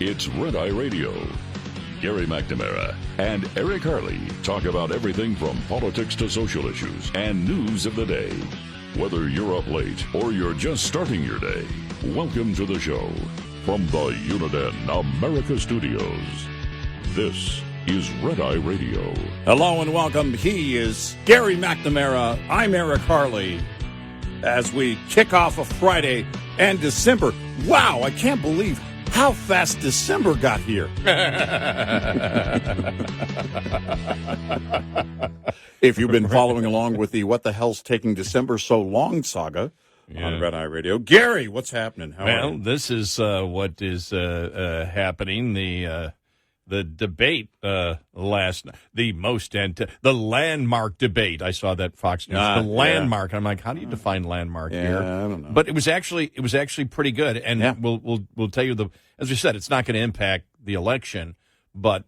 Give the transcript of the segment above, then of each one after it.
It's Red Eye Radio. Gary McNamara and Eric Harley talk about everything from politics to social issues and news of the day. Whether you're up late or you're just starting your day, welcome to the show. From the Uniden America Studios, this is Red Eye Radio. Hello and welcome. He is Gary McNamara. I'm Eric Harley. As we kick off a Friday and December. Wow, I can't believe how fast December got here. If you've been following along with the What the Hell's Taking December So Long saga on Red Eye Radio. Gary, what's happening? How are you? This is what is happening. The debate last night, the landmark debate. I saw that Fox News. The landmark. I'm like, how do you define landmark here? I don't know. But it was actually pretty good. And we'll tell you as we said, it's not going to impact the election. But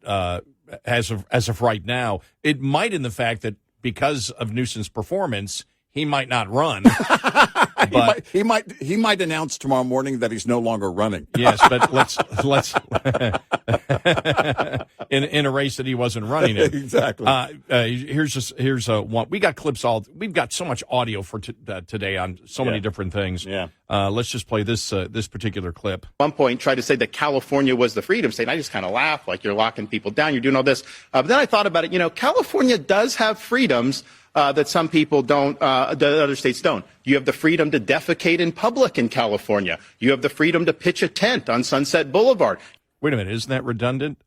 as of right now, it might in the fact that because of Newsom's performance, he might not run. But he might announce tomorrow morning that he's no longer running. Yes, but let's in a race that he wasn't running in. Exactly. Here's one. We got clips we've got so much audio for today on so many different things. Yeah. Let's just play this particular clip. At one point tried to say that California was the freedom state. I just kind of laughed, like, you're locking people down, you're doing all this. But then I thought about it. California does have freedoms that some people don't, that other states don't. You have the freedom to defecate in public in California. You have the freedom to pitch a tent on Sunset Boulevard. Wait a minute, isn't that redundant?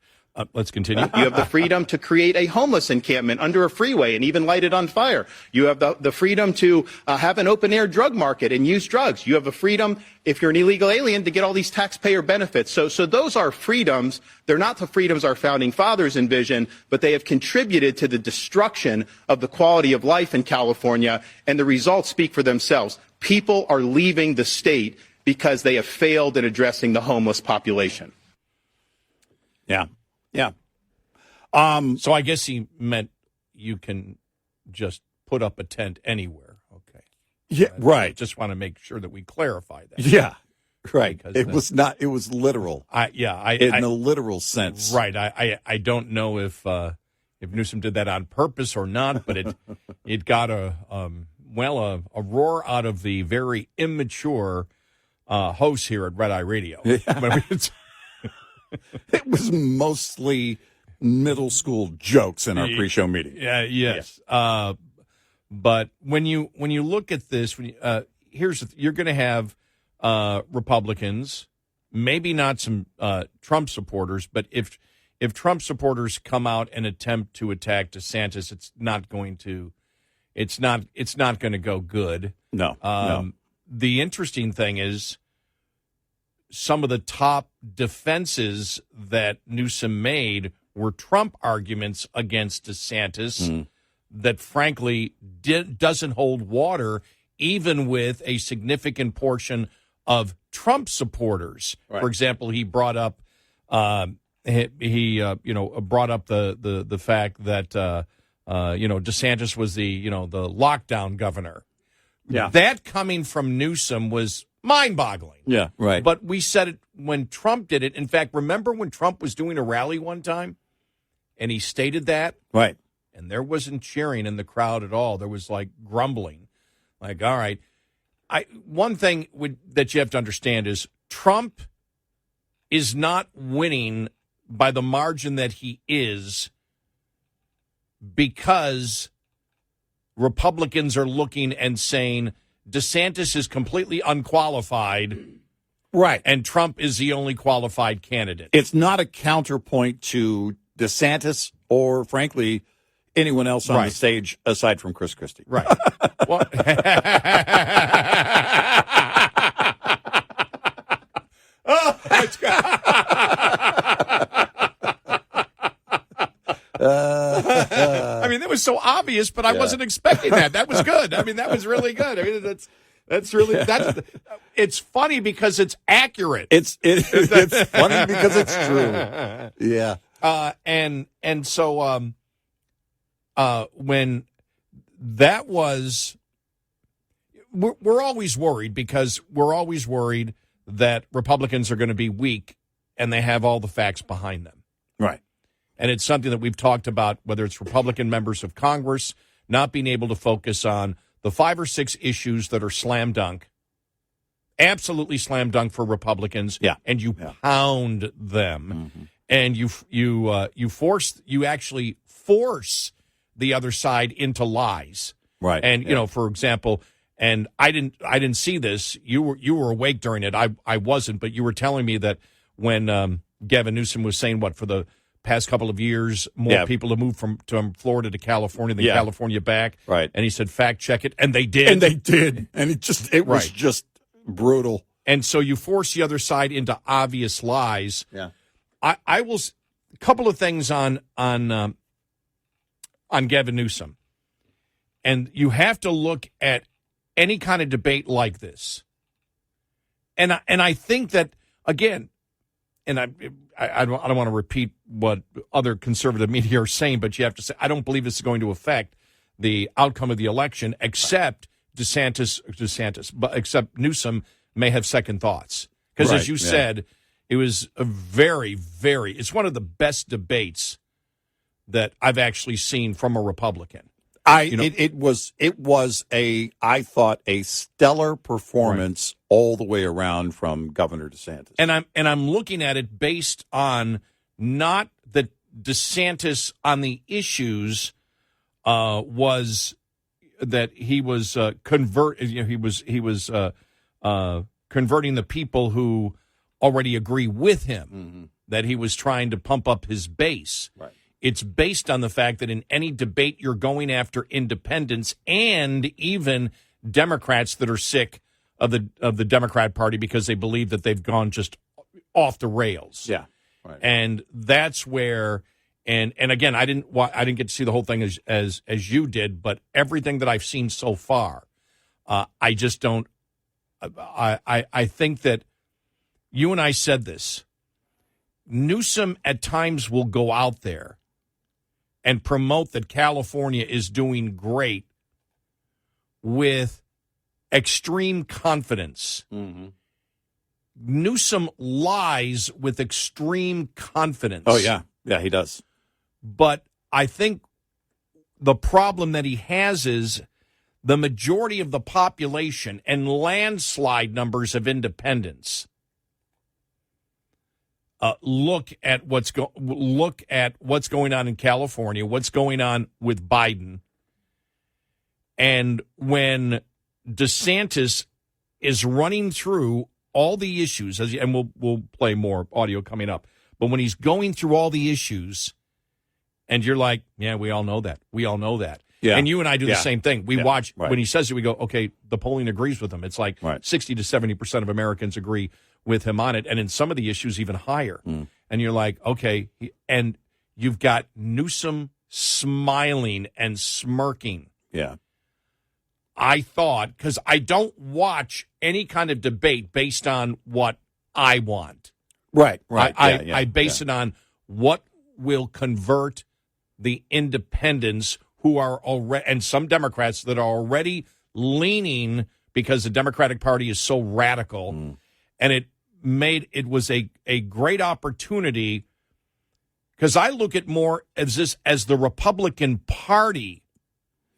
Let's continue. You have the freedom to create a homeless encampment under a freeway and even light it on fire. You have the freedom to have an open-air drug market and use drugs. You have the freedom, if you're an illegal alien, to get all these taxpayer benefits. So those are freedoms. They're not the freedoms our founding fathers envisioned, but they have contributed to the destruction of the quality of life in California, and the results speak for themselves. People are leaving the state because they have failed in addressing the homeless population. Yeah. Yeah. So I guess he meant you can just put up a tent anywhere. Okay. Yeah. Right. I just want to make sure that we clarify that. Yeah. Right. Because It was literal. In the literal sense. Right. I don't know if Newsom did that on purpose or not, but it got a roar out of the very immature host here at Red Eye Radio. Yeah. It was mostly middle school jokes in our pre-show meeting. Yeah, yes. But when you look at this, you're going to have Republicans, maybe not some Trump supporters, but if Trump supporters come out and attempt to attack DeSantis, it's not going to go good. No. The interesting thing is, some of the top defenses that Newsom made were Trump arguments against DeSantis that, frankly, doesn't hold water, even with a significant portion of Trump supporters. Right. For example, he brought up brought up the fact that DeSantis was the lockdown governor. Yeah, that coming from Newsom was mind-boggling. Yeah, right. But we said it when Trump did it. In fact, remember when Trump was doing a rally one time and he stated that? Right. And there wasn't cheering in the crowd at all. There was like grumbling. Like, all right. One thing that you have to understand is Trump is not winning by the margin that he is because Republicans are looking and saying DeSantis is completely unqualified, right? And Trump is the only qualified candidate. It's not a counterpoint to DeSantis or, frankly, anyone else on the stage aside from Chris Christie. Right. Well, I mean, that was so obvious, but I wasn't expecting that. That was good. I mean, that was really good. I mean, that's it's funny because it's accurate. It's funny because it's true. Yeah. And so when that was, we're always worried because we're always worried that Republicans are going to be weak and they have all the facts behind them. Right. And it's something that we've talked about, whether it's Republican members of Congress not being able to focus on the 5 or 6 issues that are slam dunk, absolutely slam dunk for Republicans, and you pound them, and you actually force the other side into lies, right? And you know, for example, and I didn't see this. You were awake during it. I wasn't, but you were telling me that when Gavin Newsom was saying for the past couple of years, more people have moved from Florida to California than California back, right? And he said, fact check it, and they did, and it was just brutal. And so you force the other side into obvious lies. Yeah. I will a couple of things on Gavin Newsom. And you have to look at any kind of debate like this. And I think that, again, and I don't want to repeat what other conservative media are saying, but you have to say, I don't believe this is going to affect the outcome of the election, except except Newsom may have second thoughts. Because as you said, it was a very, very, it's one of the best debates that I've actually seen from a Republican. It was I thought a stellar performance all the way around from Governor DeSantis. And I'm looking at it based on not that DeSantis on the issues was that he was converting the people who already agree with him, that he was trying to pump up his base. Right. It's based on the fact that in any debate you're going after independents and even Democrats that are sick of the Democrat Party because they believe that they've gone just off the rails. Yeah. Right. And that's where and again I didn't get to see the whole thing as you did, but everything that I've seen so far, I just don't I think that you and I said this. Newsom at times will go out there and promote that California is doing great with extreme confidence. Mm-hmm. Newsom lies with extreme confidence. Oh, yeah. Yeah, he does. But I think the problem that he has is the majority of the population and landslide numbers of independents look at what's going on in California, what's going on with Biden, and when DeSantis is running through all the issues, and we'll play more audio coming up, but when he's going through all the issues, and you're like, yeah, we all know that, yeah. And you and I do the same thing. We watch when he says it, we go, okay, the polling agrees with him. It's like 60 to 70% of Americans agree with him on it, and in some of the issues even higher. And you're like, okay, and you've got Newsom smiling and smirking. Yeah. I thought, because I don't watch any kind of debate based on what I want. Right. I base it on what will convert the independents who are already, and some Democrats that are already leaning because the Democratic Party is so radical. And it was a great opportunity, because I look at more as the Republican Party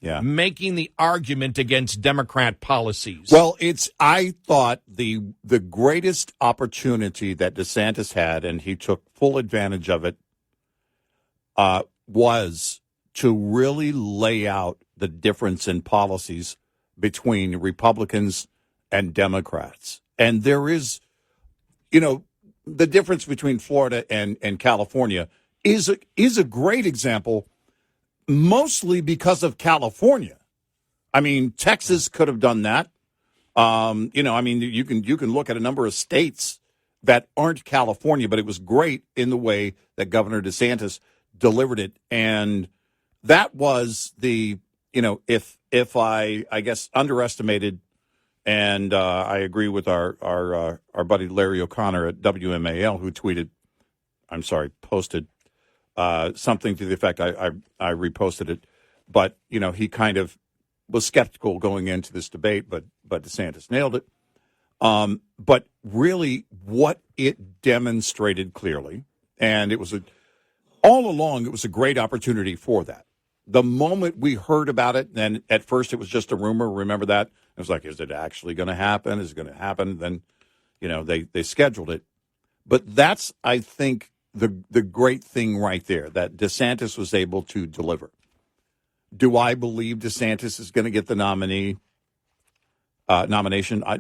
making the argument against Democrat policies. Well, I thought the greatest opportunity that DeSantis had, and he took full advantage of it, was to really lay out the difference in policies between Republicans and Democrats. And there is, the difference between Florida and California is a great example, mostly because of California. I mean, Texas could have done that. You can look at a number of states that aren't California, but it was great in the way that Governor DeSantis delivered it. And that was if I guess underestimated, and I agree with our buddy Larry O'Connor at WMAL, who posted something to the effect, I reposted it, but he kind of was skeptical going into this debate, but DeSantis nailed it. But really, what it demonstrated clearly, and it was all along, it was a great opportunity for that. The moment we heard about it, and at first it was just a rumor. Remember that? It was like, is it actually going to happen? Is it going to happen? Then, they scheduled it. But that's, I think, the great thing right there, that DeSantis was able to deliver. Do I believe DeSantis is going to get the nomination?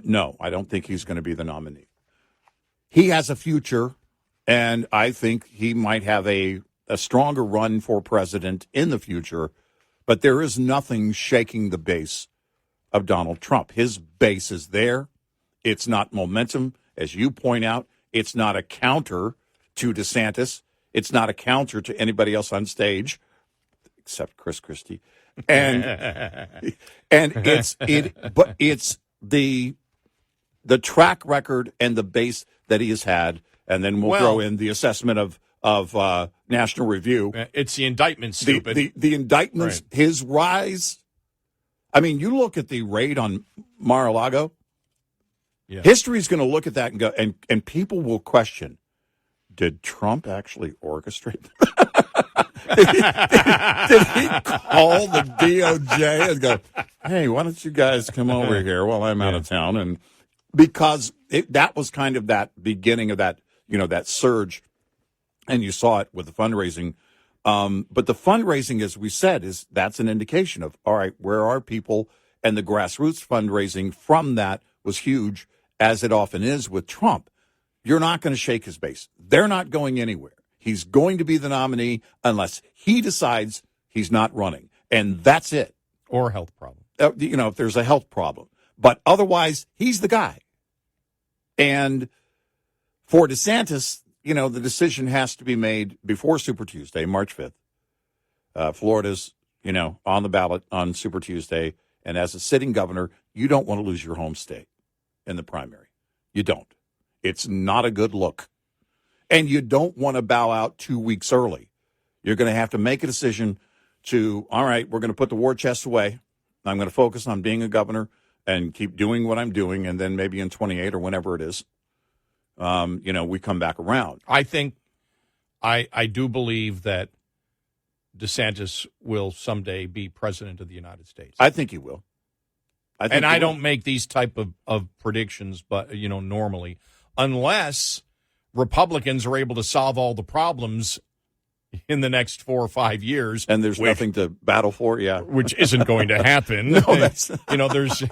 No, I don't think he's going to be the nominee. He has a future, and I think he might have a stronger run for president in the future, but there is nothing shaking the base of Donald Trump. His base is there. It's not momentum, as you point out. It's not a counter to DeSantis. It's not a counter to anybody else on stage, except Chris Christie. And it's the track record and the base that he has had, and then we'll throw in the assessment of National Review. It's the indictment, stupid. The indictments, right. His rise. I mean, you look at the raid on Mar-a-Lago. Yeah. History's going to look at that and go, and people will question, did Trump actually orchestrate did he call the DOJ and go, hey, why don't you guys come over here while I'm out of town? And because that was kind of that beginning of that, that surge. And you saw it with the fundraising. But the fundraising, as we said, that's an indication of, all right, where are people? And the grassroots fundraising from that was huge, as it often is with Trump. You're not going to shake his base. They're not going anywhere. He's going to be the nominee unless he decides he's not running. And that's it. Or a health problem. If there's a health problem. But otherwise, he's the guy. And for DeSantis, the decision has to be made before Super Tuesday, March 5th. Florida's, on the ballot on Super Tuesday. And as a sitting governor, you don't want to lose your home state in the primary. You don't. It's not a good look. And you don't want to bow out 2 weeks early. You're going to have to make a decision to, all right, we're going to put the war chest away. I'm going to focus on being a governor and keep doing what I'm doing. And then maybe in 28 or whenever it is, we come back around. I think, I do believe that DeSantis will someday be president of the United States. I think he will. I don't make these type of predictions, but, normally, unless Republicans are able to solve all the problems in the next 4 or 5 years. And there's nothing to battle for, yeah. Which isn't going to happen. No, that's... there's...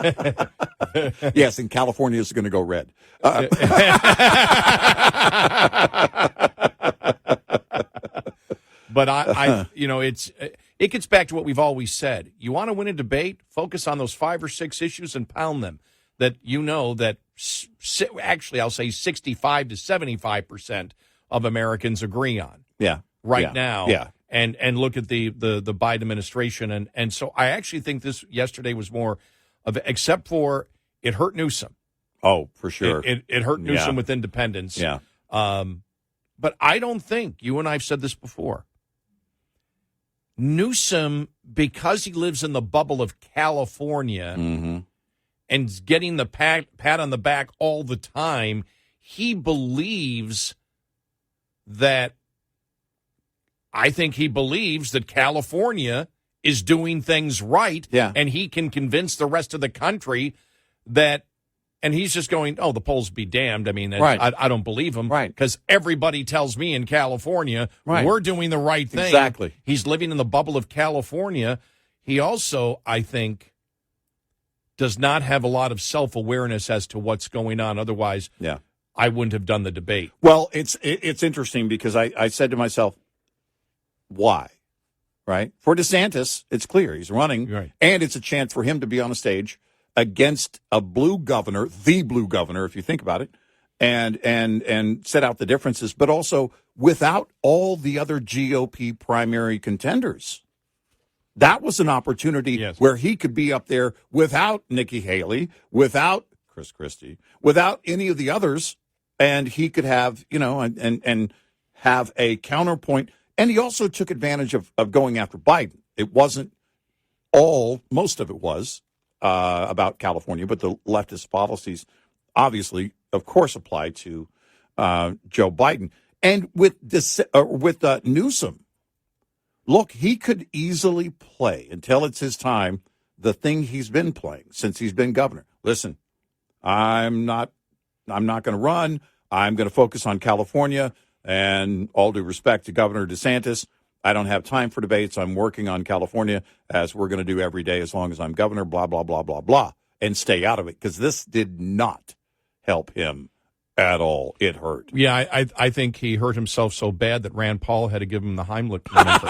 Yes, and California is going to go red. But it gets back to what we've always said. You want to win a debate? Focus on those 5 or 6 issues and pound them. That that actually I'll say 65 to 75% of Americans agree on. Yeah. Right now. Yeah. And look at the Biden administration. And so I actually think this yesterday was more of, except for it hurt Newsom. Oh, for sure. It hurt Newsom with independence. Yeah. But I don't think, you and I have said this before, Newsom, because he lives in the bubble of California and getting the pat on the back all the time, he believes that, I think he believes that California is doing things right, and he can convince the rest of the country that, and he's just going, oh, the polls be damned. I mean, I don't believe him. Right. Because everybody tells me in California, we're doing the right thing. Exactly. He's living in the bubble of California. He also, I think, does not have a lot of self-awareness as to what's going on. Otherwise, I wouldn't have done the debate. Well, it's interesting because I said to myself, why? Right? For DeSantis, it's clear he's running, and it's a chance for him to be on a stage against a blue governor, the blue governor, if you think about it, and set out the differences, but also without all the other GOP primary contenders. That was an opportunity where he could be up there without Nikki Haley, without Chris Christie, without any of the others, and he could have, and have a counterpoint. And he also took advantage of going after Biden. It wasn't most of it was about California, but the leftist policies obviously, of course, apply to Joe Biden. And with Newsom, look, he could easily play, until it's his time, the thing he's been playing since he's been governor. Listen, I'm not going to run. I'm going to focus on California. And all due respect to Governor DeSantis, I don't have time for debates. I'm working on California, as we're going to do every day as long as I'm governor, blah, blah, blah, blah, blah, and stay out of it, because this did not help him at all. It hurt. Yeah, I think he hurt himself so bad that Rand Paul had to give him the Heimlich maneuver.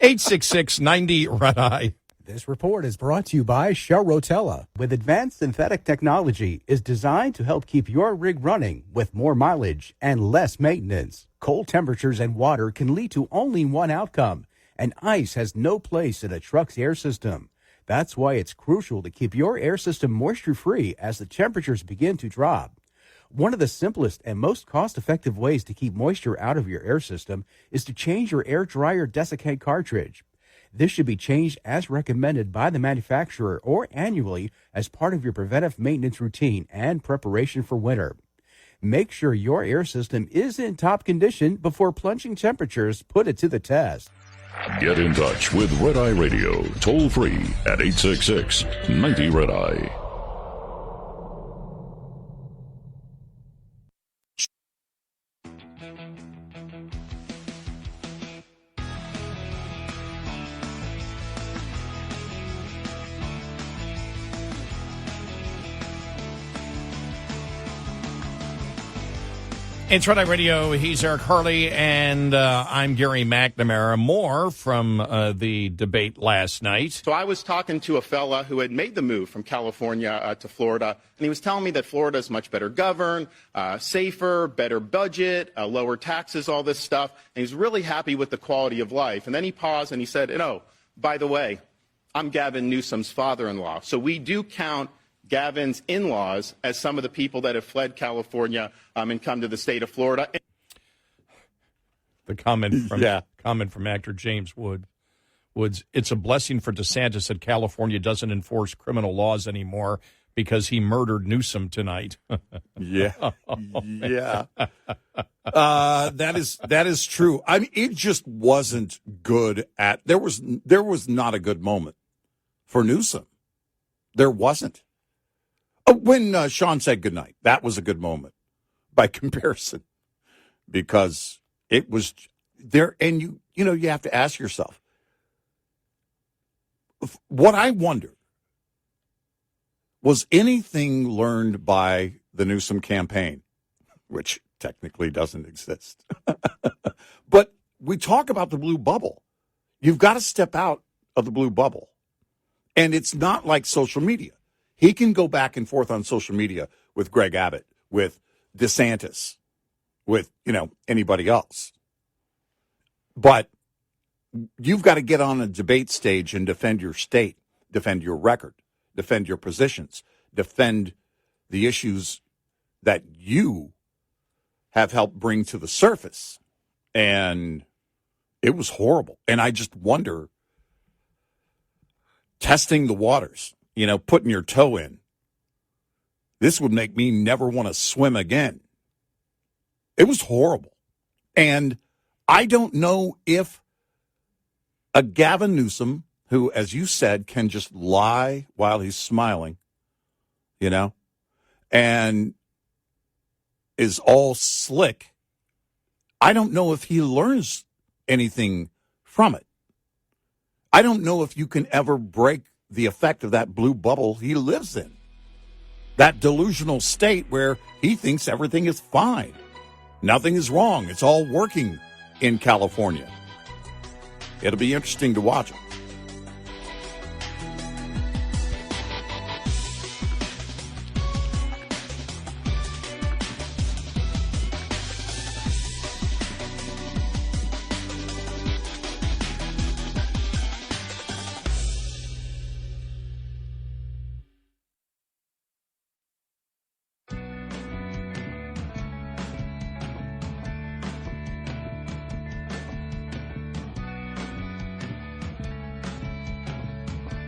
866-90-RED-I. This report is brought to you by Shell Rotella. With advanced synthetic technology, is designed to help keep your rig running with more mileage and less maintenance. Cold temperatures and water can lead to only one outcome, and ice has no place in a truck's air system. That's why it's crucial to keep your air system moisture-free as the temperatures begin to drop. One of the simplest and most cost-effective ways to keep moisture out of your air system is to change your air dryer desiccant cartridge. This should be changed as recommended by the manufacturer or annually as part of your preventive maintenance routine and preparation for winter. Make sure your air system is in top condition before plunging temperatures put it to the test. Get in touch with Red Eye Radio, toll free at 866-90-RED-I. It's Red Eye Radio. He's Eric Harley, and I'm Gary McNamara. More from the debate last night. So I was talking to a fella who had made the move from California to Florida, and he was telling me that Florida is much better governed, safer, better budget, lower taxes, all this stuff. And he's really happy with the quality of life. And then he paused and he said, by the way, I'm Gavin Newsom's father-in-law. So we do count Gavin's in-laws as some of the people that have fled California and come to the state of Florida. The comment from actor James Woods. It's a blessing for DeSantis that California doesn't enforce criminal laws anymore because he murdered Newsom tonight. Yeah. That is true. I mean, it just wasn't good there was not a good moment for Newsom. There wasn't. When Sean said goodnight, that was a good moment by comparison, because it was there. And you have to ask yourself, what I wonder, was anything learned by the Newsom campaign, which technically doesn't exist. But we talk about the blue bubble. You've got to step out of the blue bubble. And it's not like social media. He can go back and forth on social media with Greg Abbott, with DeSantis, with, anybody else. But you've got to get on a debate stage and defend your state, defend your record, defend your positions, defend the issues that you have helped bring to the surface. And it was horrible. And I just wonder, testing the waters, putting your toe in, this would make me never want to swim again. It was horrible. And I don't know if a Gavin Newsom, who, as you said, can just lie while he's smiling, and is all slick, I don't know if he learns anything from it. I don't know if you can ever break the effect of that blue bubble he lives in. That delusional state where he thinks everything is fine. Nothing is wrong. It's all working in California. It'll be interesting to watch him.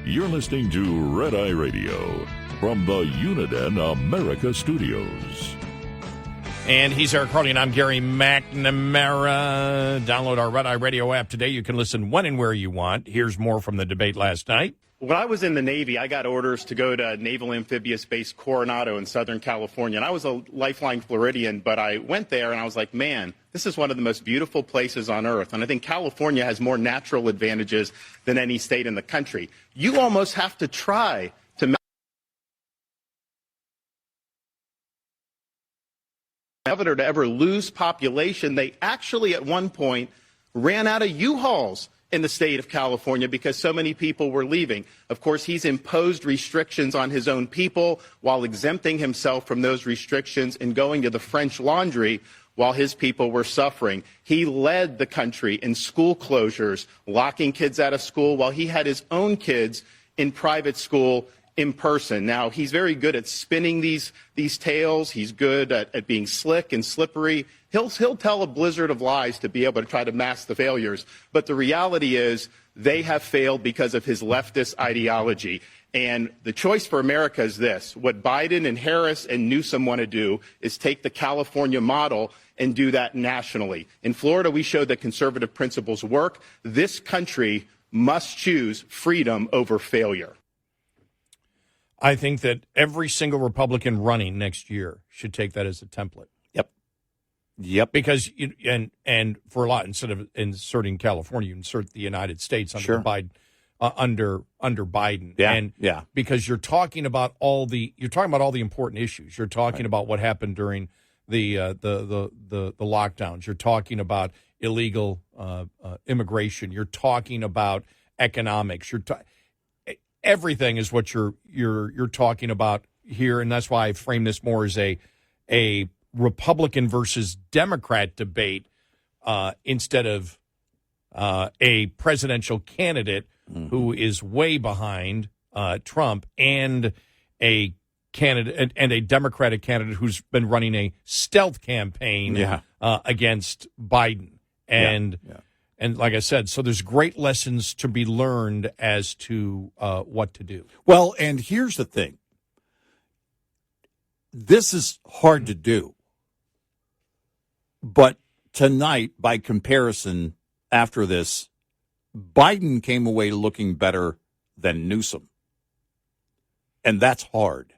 You're listening to Red Eye Radio. from the Uniden America Studios. And he's Eric Harley, and I'm Gary McNamara. Download our Red Eye Radio app today. You can listen when and where you want. Here's more from the debate last night. When I was in the Navy, I got orders to go to Naval Amphibious Base Coronado in Southern California. And I was a lifeline Floridian, but I went there and I was like, man, this is one of the most beautiful places on earth. And I think California has more natural advantages than any state in the country. You almost have to try to governor to ever lose population. They actually at one point ran out of U-Hauls in the state of California because so many people were leaving. Of course, he's imposed restrictions on his own people while exempting himself from those restrictions and going to the French Laundry while his people were suffering. He led the country in school closures, locking kids out of school while he had his own kids in private school in person. Now, he's very good at spinning these tales. He's good at being slick and slippery. He'll tell a blizzard of lies to be able to try to mask the failures. But the reality is they have failed because of his leftist ideology. And the choice for America is this. What Biden and Harris and Newsom want to do is take the California model and do that nationally. In Florida, we showed that conservative principles work. This country must choose freedom over failure. I think that every single Republican running next year should take that as a template. Yep. Because and for a lot, instead of inserting California, you insert the United States under Biden, under Biden. Yeah. Because you're talking about all the important issues. You're talking about what happened during the lockdowns. You're talking about illegal immigration. You're talking about economics. Everything is what you're talking about here, and that's why I frame this more as a Republican versus Democrat debate instead of a presidential candidate who is way behind Trump and a candidate and a Democratic candidate who's been running a stealth campaign against Biden. And like I said, so there's great lessons to be learned as to what to do. Well, and here's the thing. This is hard to do. But tonight, by comparison, after this, Biden came away looking better than Newsom. And that's hard.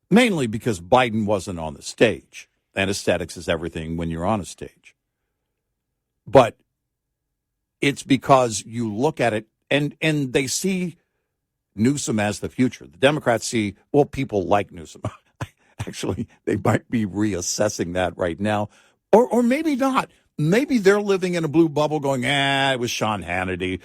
Mainly because Biden wasn't on the stage. And aesthetics is everything when you're on a stage. But it's because you look at it and they see Newsom as the future. The Democrats see, well, people like Newsom. Actually, they might be reassessing that right now. Or maybe not. Maybe they're living in a blue bubble going, it was Sean Hannity.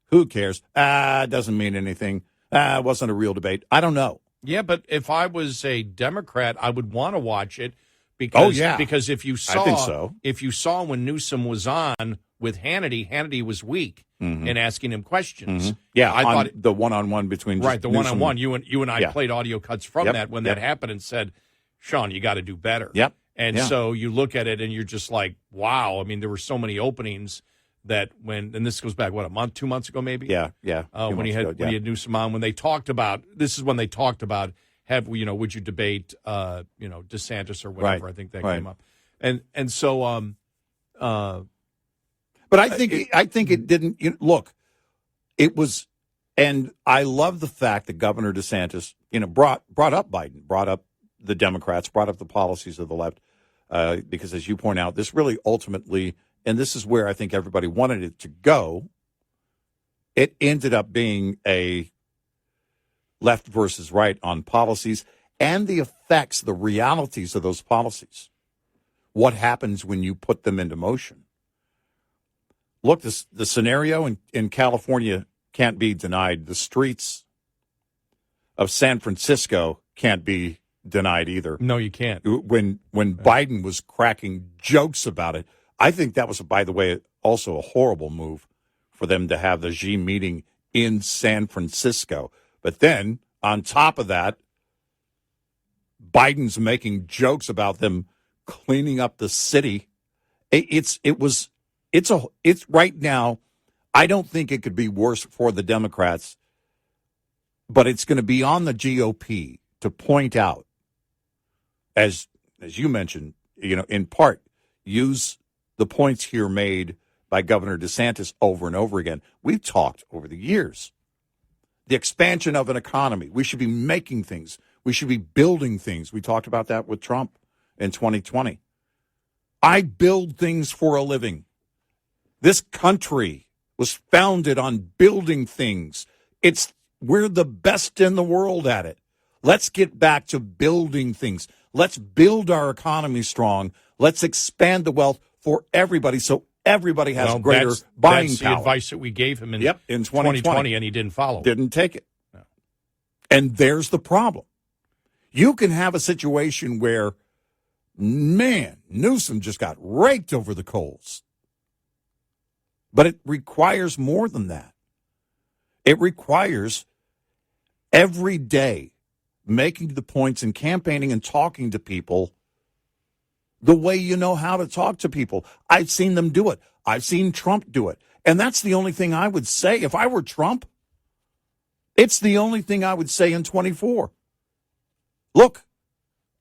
Who cares? It doesn't mean anything. It wasn't a real debate. I don't know. Yeah, but if I was a Democrat, I would want to watch it because if you saw, I think so. If you saw when Newsom was on with Hannity was weak in asking him questions. Yeah, I thought the one-on-one between the Newsom one-on-one. You and I played audio cuts from that when that happened and said, Sean, you got to do better. Yep. And so you look at it and you're just like, wow. I mean, there were so many openings that and this goes back, 2 months ago maybe? Yeah. When he had Newsom on, when they talked about, would you debate, DeSantis or whatever? Right. I think that came up. And so, but I think it didn't, look, it was, and I love the fact that Governor DeSantis, brought up Biden, brought up the Democrats, brought up the policies of the left, because as you point out, this really ultimately, and this is where I think everybody wanted it to go, it ended up being a left versus right on policies and the effects, the realities of those policies. What happens when you put them into motion? Look, the scenario in California can't be denied. The streets of San Francisco can't be denied either. No, you can't. When Biden was cracking jokes about it, I think that was, by the way, also a horrible move for them to have the Xi meeting in San Francisco. But then, on top of that, Biden's making jokes about them cleaning up the city. It's right now. I don't think it could be worse for the Democrats But it's going to be on the GOP to point out, as you mentioned, in part, use the points here made by Governor DeSantis over and over again. We've talked over the years. The expansion of an economy. We should be making things. We should be building things. We talked about that with Trump in 2020. I build things for a living. This country was founded on building things. We're the best in the world at it. Let's get back to building things. Let's build our economy strong. Let's expand the wealth for everybody so everybody has greater buying that's power. the advice that we gave him in 2020, and he didn't follow. Didn't take it. No. And there's the problem. You can have a situation where, man, Newsom just got raked over the coals. But it requires more than that. It requires every day making the points and campaigning and talking to people the way you know how to talk to people. I've seen them do it. I've seen Trump do it. And that's the only thing I would say. If I were Trump, it's the only thing I would say in 24. Look,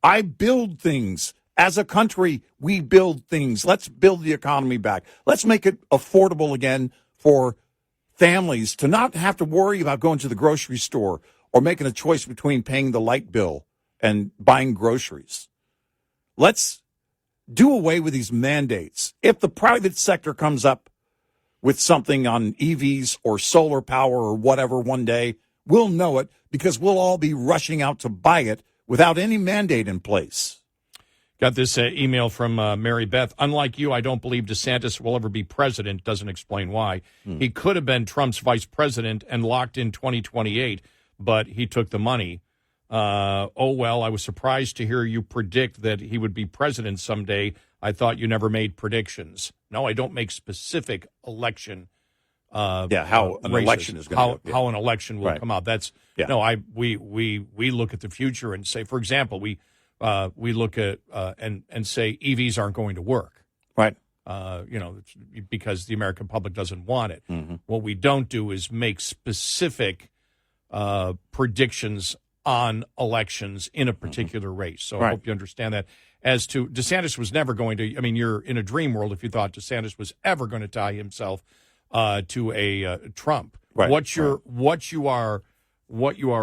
I build things. As a country, we build things. Let's build the economy back. Let's make it affordable again for families to not have to worry about going to the grocery store or making a choice between paying the light bill and buying groceries. Let's do away with these mandates. If the private sector comes up with something on EVs or solar power or whatever one day, we'll know it because we'll all be rushing out to buy it without any mandate in place. Got this email from Mary Beth. Unlike you, I don't believe DeSantis will ever be president. Doesn't explain why. He could have been Trump's vice president and locked in 2028, but he took the money. Well, I was surprised to hear you predict that he would be president someday. I thought you never made predictions. No, I don't make specific election. How an races, election is going to how an election will come out. That's we look at the future and say, for example, we look at and say EVs aren't going to work, right? Because the American public doesn't want it. Mm-hmm. What we don't do is make specific predictions on elections in a particular race. So I hope you understand that. As to DeSantis was never going to, I mean, you're in a dream world if you thought DeSantis was ever going to tie himself to a Trump. Right. What you are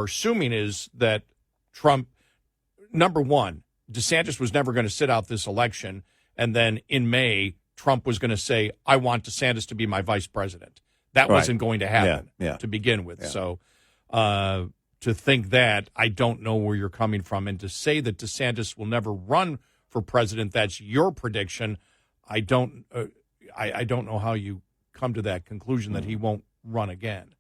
assuming is that Trump, number one, DeSantis was never going to sit out this election, and then in May, Trump was going to say, I want DeSantis to be my vice president. That wasn't going to happen to begin with. Yeah. So to think that, I don't know where you're coming from. And to say that DeSantis will never run for president, that's your prediction. I don't know how you come to that conclusion that he won't run again.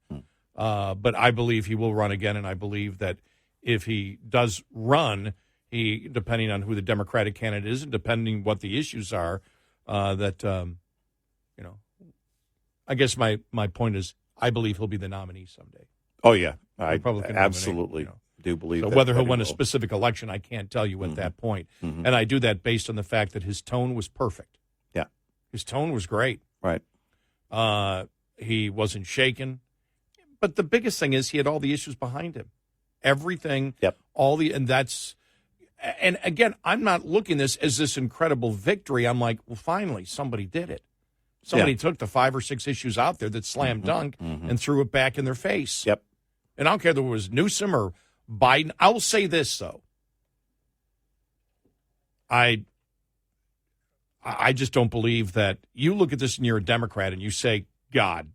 But I believe he will run again, and I believe that if he does run, he, depending on who the Democratic candidate is and depending what the issues are, I guess my point is I believe he'll be the nominee someday. Oh, yeah. I Republican absolutely nominee, do believe so that. Whether he'll win a specific election, I can't tell you at that point. And I do that based on the fact that his tone was perfect. Yeah. His tone was great. Right. He wasn't shaken. But the biggest thing is he had all the issues behind him. Everything, and again, I'm not looking at this as this incredible victory. I'm like, well, finally, somebody did it. Somebody took the 5 or 6 issues out there that slam dunk and threw it back in their face. Yep. And I don't care if it was Newsom or Biden. I will say this, though. I just don't believe that you look at this and you're a Democrat and you say, God,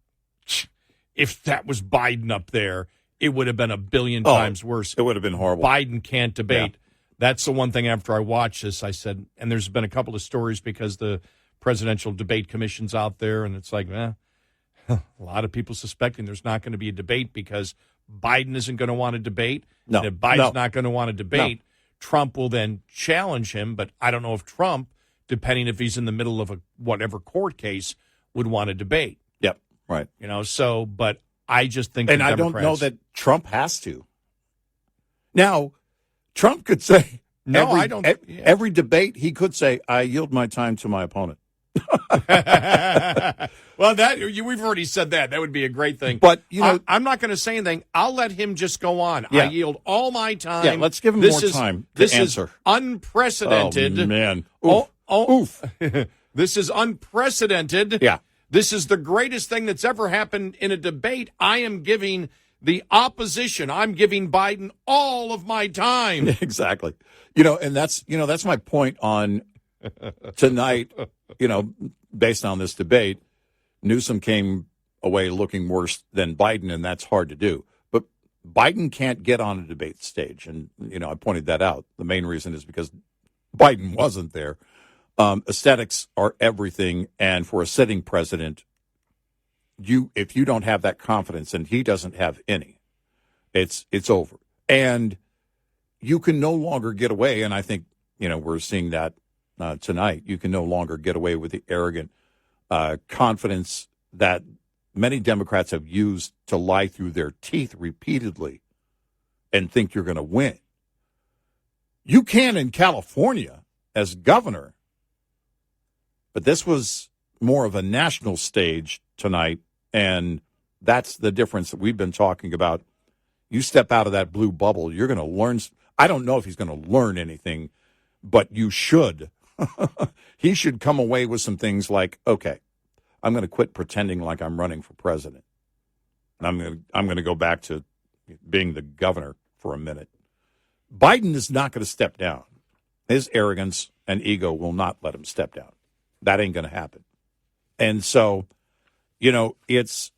if that was Biden up there, it would have been a billion times worse. It would have been horrible. Biden can't debate. Yeah. That's the one thing after I watched this, I said, and there's been a couple of stories because the presidential debate commission's out there, and it's like, a lot of people suspecting there's not going to be a debate because Biden isn't going to want to debate. No. And if Biden's not going to want to debate, Trump will then challenge him. But I don't know if Trump, depending if he's in the middle of a whatever court case, would want to debate. Yep, right. But I just think and I don't know that Trump has to. Now, Trump could say, every debate, he could say, I yield my time to my opponent. Well, we've already said that. That would be a great thing. But, I'm not going to say anything. I'll let him just go on. Yeah. I yield all my time. Yeah, let's give him more time to this answer. Is unprecedented. Oh, man. Oof. Oof. This is unprecedented. Yeah. This is the greatest thing that's ever happened in a debate. I am giving the opposition, I'm giving Biden all of my time. Exactly. And that's my point on tonight, based on this debate. Newsom came away looking worse than Biden, and that's hard to do. But Biden can't get on a debate stage. And, I pointed that out. The main reason is because Biden wasn't there. Aesthetics are everything. And for a sitting president, if you don't have that confidence, and he doesn't have any, it's over. And you can no longer get away. And I think, we're seeing that tonight. You can no longer get away with the arrogant confidence that many Democrats have used to lie through their teeth repeatedly and think you're going to win. You can in California as governor, but this was more of a national stage tonight, and that's the difference that we've been talking about. You step out of that blue bubble, you're going to learn. I don't know if he's going to learn anything, but you should. He should come away with some things like, okay, I'm going to quit pretending like I'm running for president. And I'm going to go back to being the governor for a minute. Biden is not going to step down. His arrogance and ego will not let him step down. That ain't going to happen. And so, it's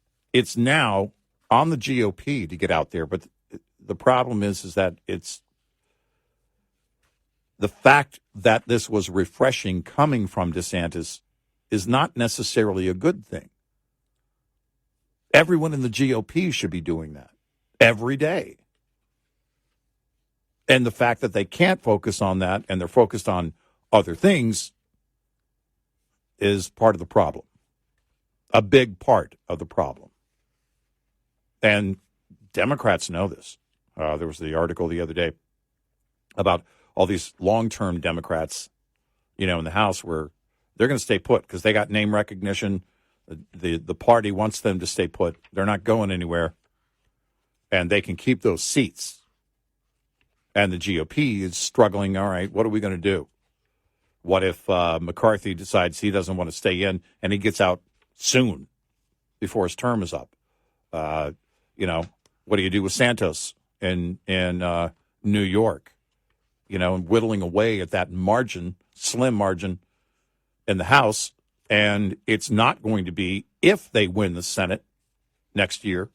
now on the GOP to get out there. But the problem is that it's the fact that this was refreshing coming from DeSantis is not necessarily a good thing. Everyone in the GOP should be doing that every day. And the fact that they can't focus on that and they're focused on other things is part of the problem, a big part of the problem. And Democrats know this. There was the article the other day about all these long-term Democrats, in the House where they're going to stay put because they got name recognition. The party wants them to stay put. They're not going anywhere. And they can keep those seats. And the GOP is struggling. All right, what are we going to do? What if McCarthy decides he doesn't want to stay in and he gets out soon before his term is up? What do you do with Santos in New York? Whittling away at that margin, slim margin in the House. And it's not going to be, if they win the Senate next year,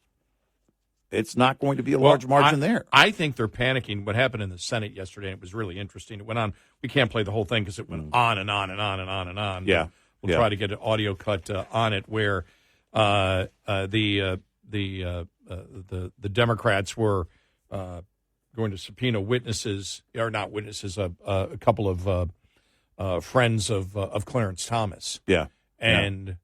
it's not going to be a large margin there. I think they're panicking. What happened in the Senate yesterday, it was really interesting. It went on. We can't play the whole thing because it went on and on and on and on and on. Yeah. We'll try to get an audio cut on it where the Democrats were going to subpoena witnesses, or not witnesses, a couple of friends of Clarence Thomas. Yeah. And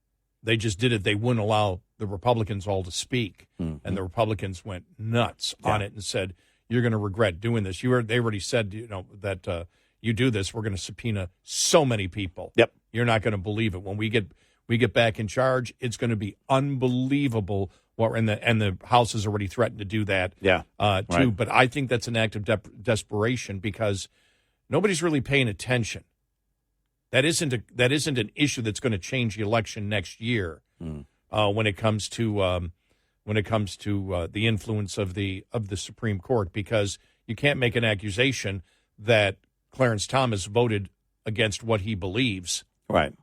they just did it. They wouldn't allow the Republicans all to speak. Mm-hmm. And the Republicans went nuts on it and said, you're going to regret doing this. They already said, that you do this, we're going to subpoena so many people. Yep. You're not going to believe it. When we get back in charge, it's going to be unbelievable. And the House has already threatened to do that, too. Right. But I think that's an act of desperation because nobody's really paying attention. That isn't an issue that's going to change the election next year. When it comes to the influence of the Supreme Court, because you can't make an accusation that Clarence Thomas voted against what he believes. Right.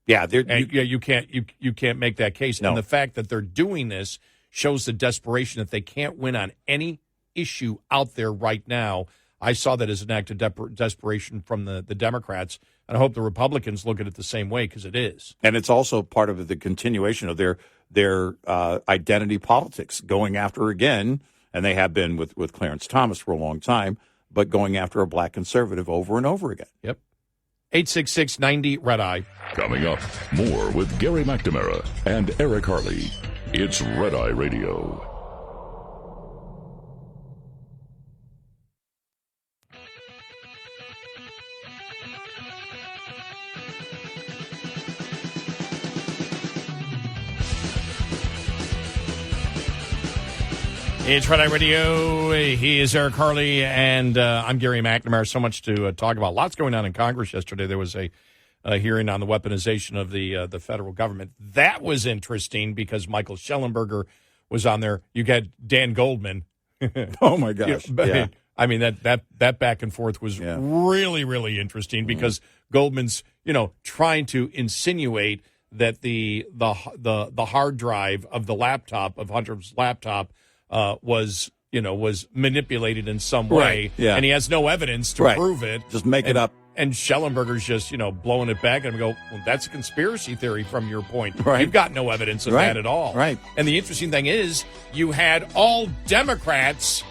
Yeah, you can't make that case. No. And the fact that they're doing this shows the desperation that they can't win on any issue out there right now. I saw that as an act of desperation from the Democrats, and I hope the Republicans look at it the same way, because it is. And it's also part of the continuation of their identity politics, going after again, and they have been with Clarence Thomas for a long time, but going after a black conservative over and over again. Yep. 866-90-RED-EYE. Coming up, more with Gary McNamara and Eric Harley. It's Red Eye Radio. It's Red Eye Radio. He is Eric Harley, and I'm Gary McNamara. So much to talk about. Lots going on in Congress yesterday. There was a hearing on the weaponization of the federal government. That was interesting because Michael Schellenberger was on there. You got Dan Goldman. Oh, my gosh. Yeah. I mean, that back and forth was really, really interesting because Goldman's, trying to insinuate that the hard drive of the laptop, of Hunter's laptop, was manipulated in some way, right. Yeah. and he has no evidence to prove it. Just make it up. And Schellenberger's just, blowing it back, and we go, well, that's a conspiracy theory from your point. Right. You've got no evidence of that at all. Right. And the interesting thing is, you had all Democrats,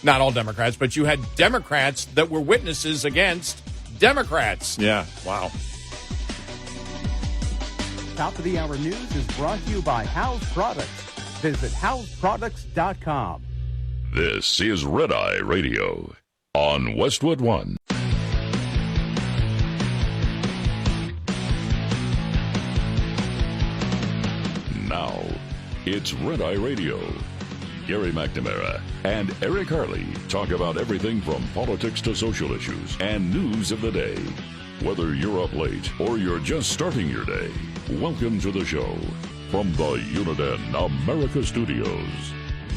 not all Democrats, but you had Democrats that were witnesses against Democrats. Yeah. Wow. Top of the hour news is brought to you by House Products. Visit houseproducts.com. This is Red Eye Radio on Westwood One. Now, it's Red Eye Radio. Gary McNamara and Eric Harley talk about everything from politics to social issues and news of the day. Whether you're up late or you're just starting your day, welcome to the show. From the Uniden America Studios,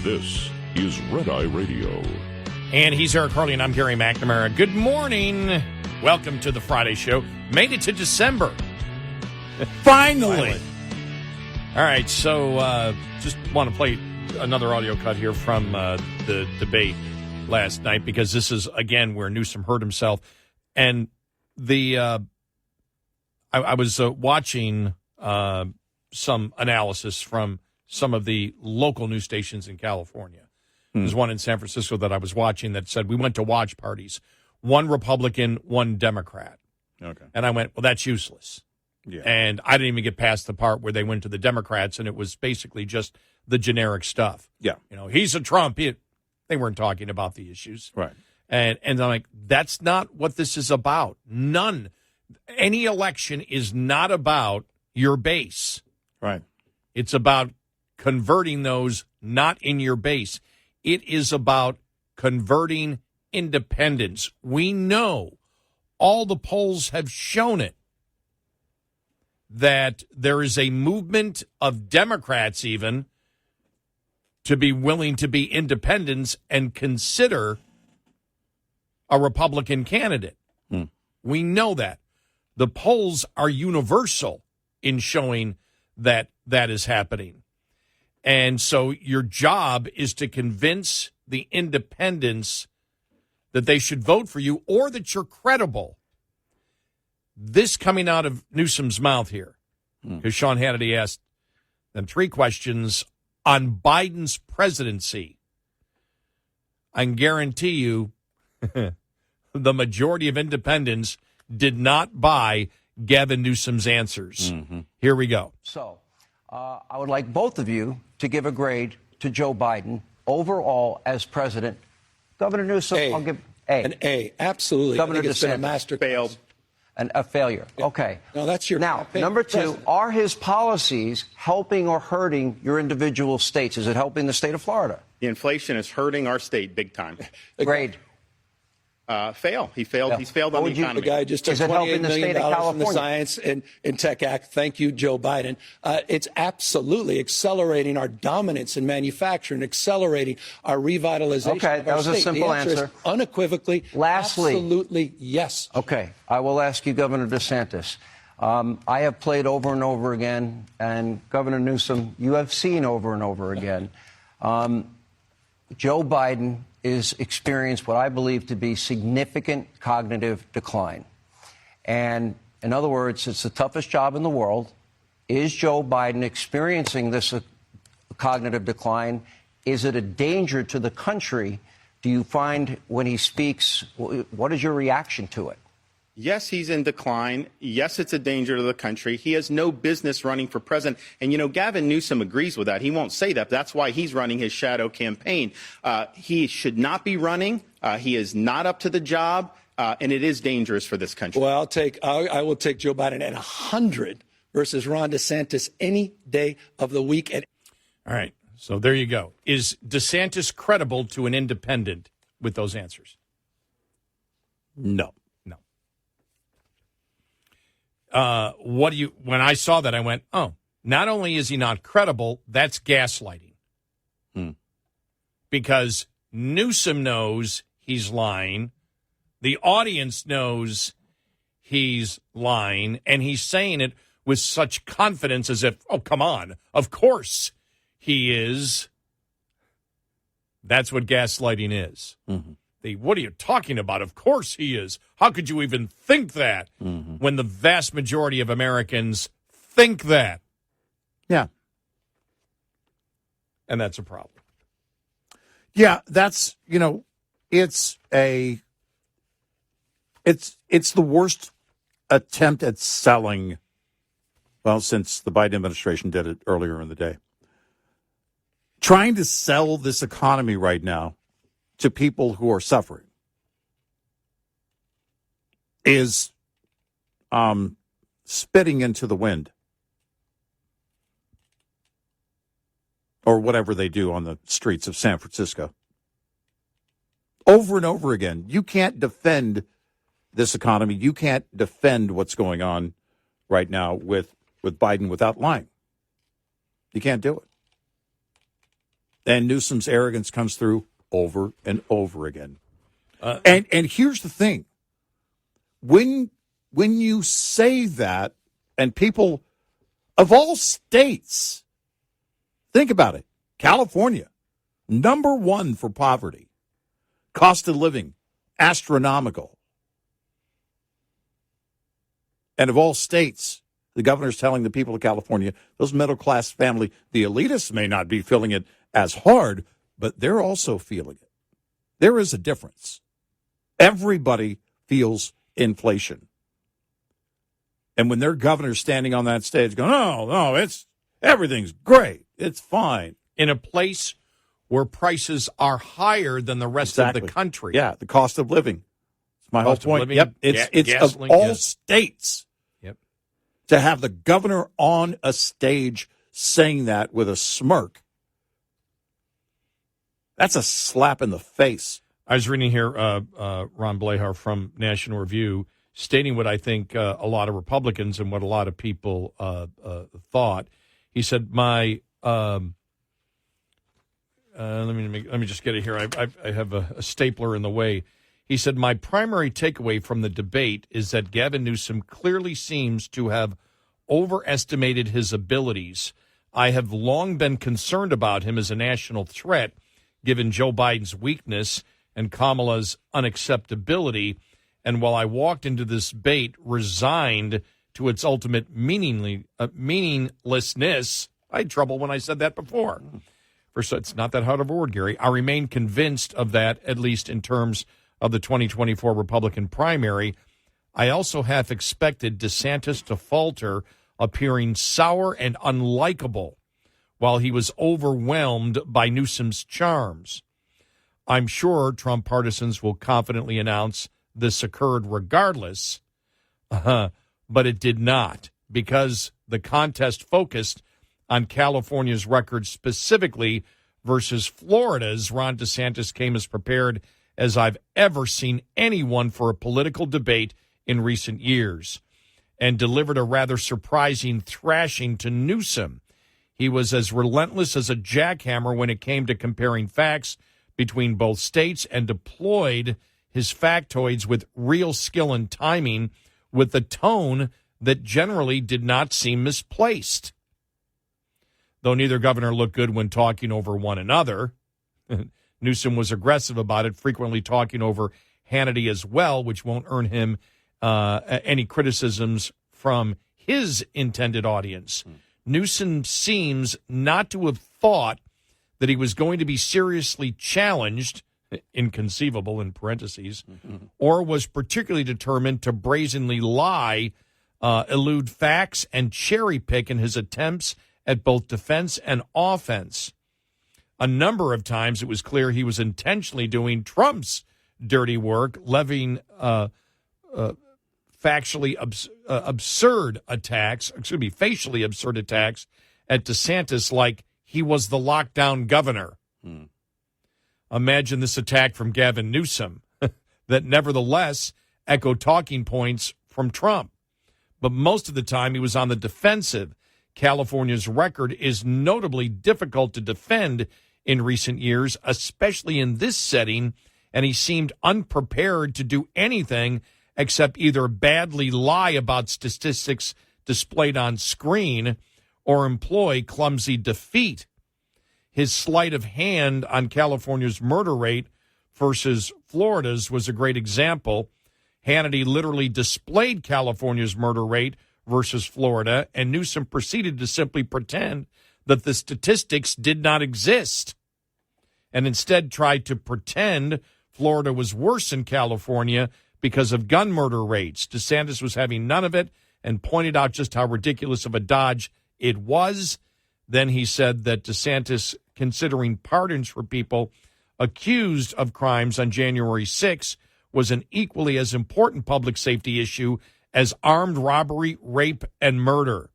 this is Red Eye Radio. And he's Eric Harley, and I'm Gary McNamara. Good morning. Welcome to the Friday show. Made it to December. Finally. All right, so just want to play another audio cut here from the debate last night, because this is, again, where Newsom hurt himself. And I was watching some analysis from some of the local news stations in California. There's one in San Francisco that I was watching that said, we went to watch parties, one Republican, one Democrat. Okay. And I went, well, that's useless. Yeah. And I didn't even get past the part where they went to the Democrats, and it was basically just the generic stuff. Yeah. He's a Trump. They weren't talking about the issues. Right. And I'm like, that's not what this is about. None. Any election is not about your base. Right. It's about converting those not in your base. It is about converting independents. We know, all the polls have shown it, that there is a movement of Democrats even to be willing to be independents and consider a Republican candidate. We know that. The polls are universal in showing that that is happening. And so your job is to convince the independents that they should vote for you, or that you're credible. This coming out of Newsom's mouth here, because Sean Hannity asked them 3 questions on Biden's presidency. I can guarantee you the majority of independents did not buy Gavin Newsom's answers. Here we go. So I would like both of you to give a grade to Joe Biden overall as president. Governor Newsom, I'll give A. An A, absolutely. Governor I think it's been a DeSantis. master Failed. A failure. Yeah. Okay. No, that's your Now, campaign number 2, president. are his policies helping or hurting your individual states? Is it helping the state of Florida? The inflation is hurting our state big time. Grade. Fail. He failed. Yeah. He's failed What on the would you- economy. The guy just took Is it helping $28 the million state of from the California? Science and Tech Act. Thank you, Joe Biden. It's absolutely accelerating our dominance in manufacturing, accelerating our revitalization Okay, of that our was a state. simple the answer answer. Is unequivocally, Lastly. absolutely yes. Okay, I will ask you, Governor DeSantis. I have played over and over again, and Governor Newsom, you have seen over and over again. Joe Biden is experienced what I believe to be significant cognitive decline. And in other words, it's the toughest job in the world. Is Joe Biden experiencing this cognitive decline? Is it a danger to the country? Do you find when he speaks, what is your reaction to it? Yes, he's in decline. Yes, it's a danger to the country. He has no business running for president. And, Gavin Newsom agrees with that. He won't say that. But that's why he's running his shadow campaign. He should not be running. He is not up to the job. And it is dangerous for this country. Well, I will take Joe Biden at 100 versus Ron DeSantis any day of the week. All right. So there you go. Is DeSantis credible to an independent with those answers? No. No. When I saw that, I went, oh, not only is he not credible, that's gaslighting. Because Newsom knows he's lying. The audience knows he's lying, and he's saying it with such confidence as if, oh, come on, of course he is. That's what gaslighting is. Mm-hmm. What are you talking about? Of course he is. How could you even think that when the vast majority of Americans think that? Yeah. And that's a problem. Yeah, that's, it's the worst attempt at selling, well, since the Biden administration did it earlier in the day. Trying to sell this economy right now to people who are suffering is spitting into the wind. Or whatever they do on the streets of San Francisco. Over and over again. You can't defend this economy. You can't defend what's going on right now with Biden without lying. You can't do it. And Newsom's arrogance comes through over and over again. And here's the thing. When you say that, and people of all states, think about it. California, number one for poverty. Cost of living, astronomical. And of all states, the governor's telling the people of California, those middle-class family, the elitists may not be feeling it as hard, but they're also feeling it. There is a difference. Everybody feels inflation. And when their governor's standing on that stage going, no, everything's great. It's fine. In a place where prices are higher than the rest of the country. Yeah, the cost of living. It's my whole point. Living, yep, it's gasoline, of all states. Yep. To have the governor on a stage saying that with a smirk, that's a slap in the face. I was reading here Ron Blahar from National Review stating what I think a lot of Republicans and what a lot of people thought. He said, let me just get it here. I have a stapler in the way. He said, my primary takeaway from the debate is that Gavin Newsom clearly seems to have overestimated his abilities. I have long been concerned about him as a national threat, given Joe Biden's weakness and Kamala's unacceptability. And while I walked into this debate resigned to its ultimate meaninglessness, I had trouble when I said that before. It's not that hard of a word, Gary. I remain convinced of that, at least in terms of the 2024 Republican primary. I also half expected DeSantis to falter, appearing sour and unlikable, while he was overwhelmed by Newsom's charms. I'm sure Trump partisans will confidently announce this occurred regardless, but it did not, because the contest focused on California's record specifically versus Florida's. Ron DeSantis came as prepared as I've ever seen anyone for a political debate in recent years, and delivered a rather surprising thrashing to Newsom. He was as relentless as a jackhammer when it came to comparing facts between both states, and deployed his factoids with real skill and timing, with a tone that generally did not seem misplaced. Though neither governor looked good when talking over one another, Newsom was aggressive about it, frequently talking over Hannity as well, which won't earn him any criticisms from his intended audience. Newsom seems not to have thought that he was going to be seriously challenged, inconceivable in parentheses, or was particularly determined to brazenly lie, elude facts, and cherry pick in his attempts at both defense and offense. A number of times it was clear he was intentionally doing Trump's dirty work, levying facially absurd attacks at DeSantis like he was the lockdown governor. Imagine this attack from Gavin Newsom that nevertheless echoed talking points from Trump. But most of the time he was on the defensive. California's record is notably difficult to defend in recent years, especially in this setting, and he seemed unprepared to do anything except either badly lie about statistics displayed on screen or employ clumsy defeat. His sleight of hand on California's murder rate versus Florida's was a great example. Hannity literally displayed California's murder rate versus Florida, and Newsom proceeded to simply pretend that the statistics did not exist and instead tried to pretend Florida was worse than California because of gun murder rates. DeSantis was having none of it and pointed out just how ridiculous of a dodge it was. Then he said that DeSantis considering pardons for people accused of crimes on January 6 was an equally as important public safety issue as armed robbery, rape, and murder.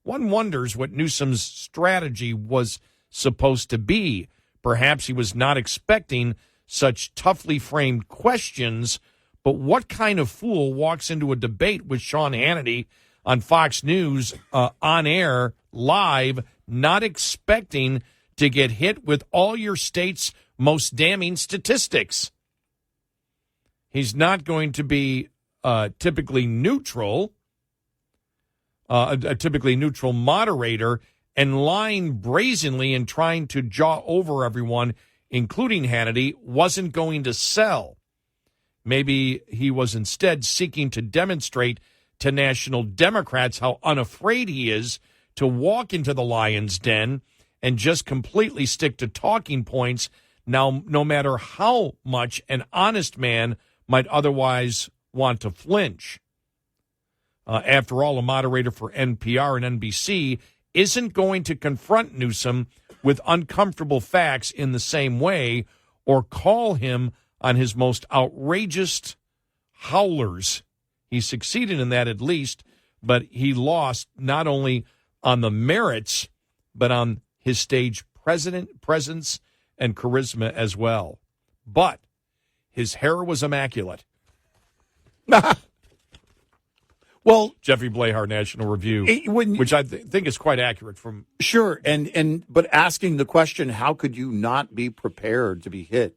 One wonders what Newsom's strategy was supposed to be. Perhaps he was not expecting such toughly framed questions, but what kind of fool walks into a debate with Sean Hannity on Fox News on air, live, not expecting to get hit with all your state's most damning statistics? He's not going to be typically neutral, a typically neutral moderator, and lying brazenly and trying to jaw over everyone, including Hannity, wasn't going to sell. Maybe he was instead seeking to demonstrate to national Democrats how unafraid he is to walk into the lion's den and just completely stick to talking points, now, no matter how much an honest man might otherwise want to flinch. After all, a moderator for NPR and NBC isn't going to confront Newsom with uncomfortable facts in the same way or call him on his most outrageous howlers. He succeeded in that at least, but he lost not only on the merits, but on his stage presence and charisma as well. But his hair was immaculate. Well, Jeffrey Blahar, National Review, which I think is quite accurate from. Sure, but asking the question, how could you not be prepared to be hit?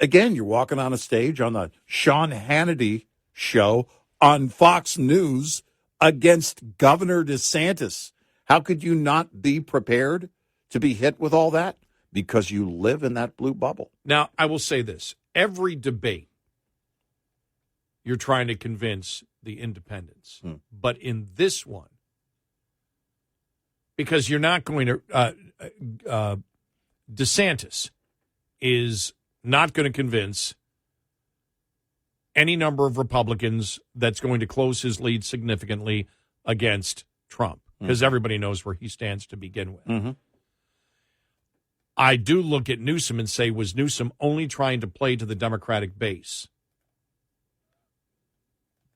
Again, you're walking on a stage on the Sean Hannity show on Fox News against Governor DeSantis. How could you not be prepared to be hit with all that? Because you live in that blue bubble. Now, I will say this. Every debate, you're trying to convince the independents. But in this one, because you're not going to, DeSantis is not going to convince any number of Republicans that's going to close his lead significantly against Trump, because everybody knows where he stands to begin with. I do look at Newsom and say, was Newsom only trying to play to the Democratic base?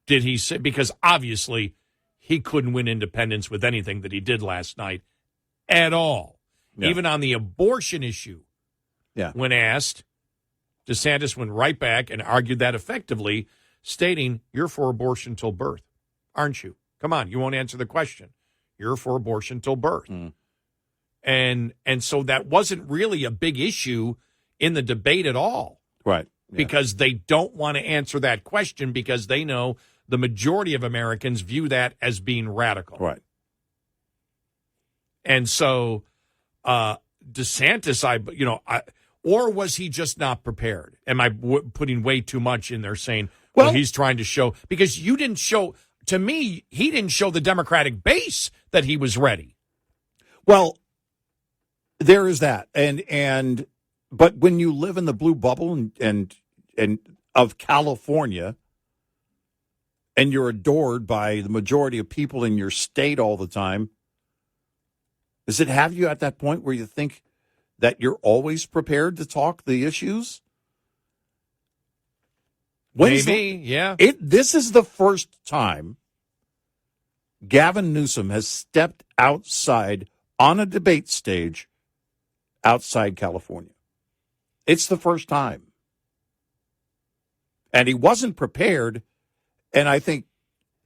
Did he say, because obviously he couldn't win independents with anything that he did last night at all. Yeah. Even on the abortion issue, when asked, DeSantis went right back and argued that effectively, stating, you're for abortion till birth, aren't you? Come on, you won't answer the question. You're for abortion till birth. And so that wasn't really a big issue in the debate at all. Right. Yeah. Because they don't want to answer that question because they know the majority of Americans view that as being radical. Right. And so DeSantis, or was he just not prepared? Am I putting way too much in there saying, well, he's trying to show? Because you didn't show, to me, he didn't show the Democratic base that he was ready. Well, there is that. But when you live in the blue bubble and of California, and you're adored by the majority of people in your state all the time, does it have you at that point where you think that you're always prepared to talk the issues? Yeah. This is the first time Gavin Newsom has stepped outside on a debate stage outside California. It's the first time. And he wasn't prepared, and I think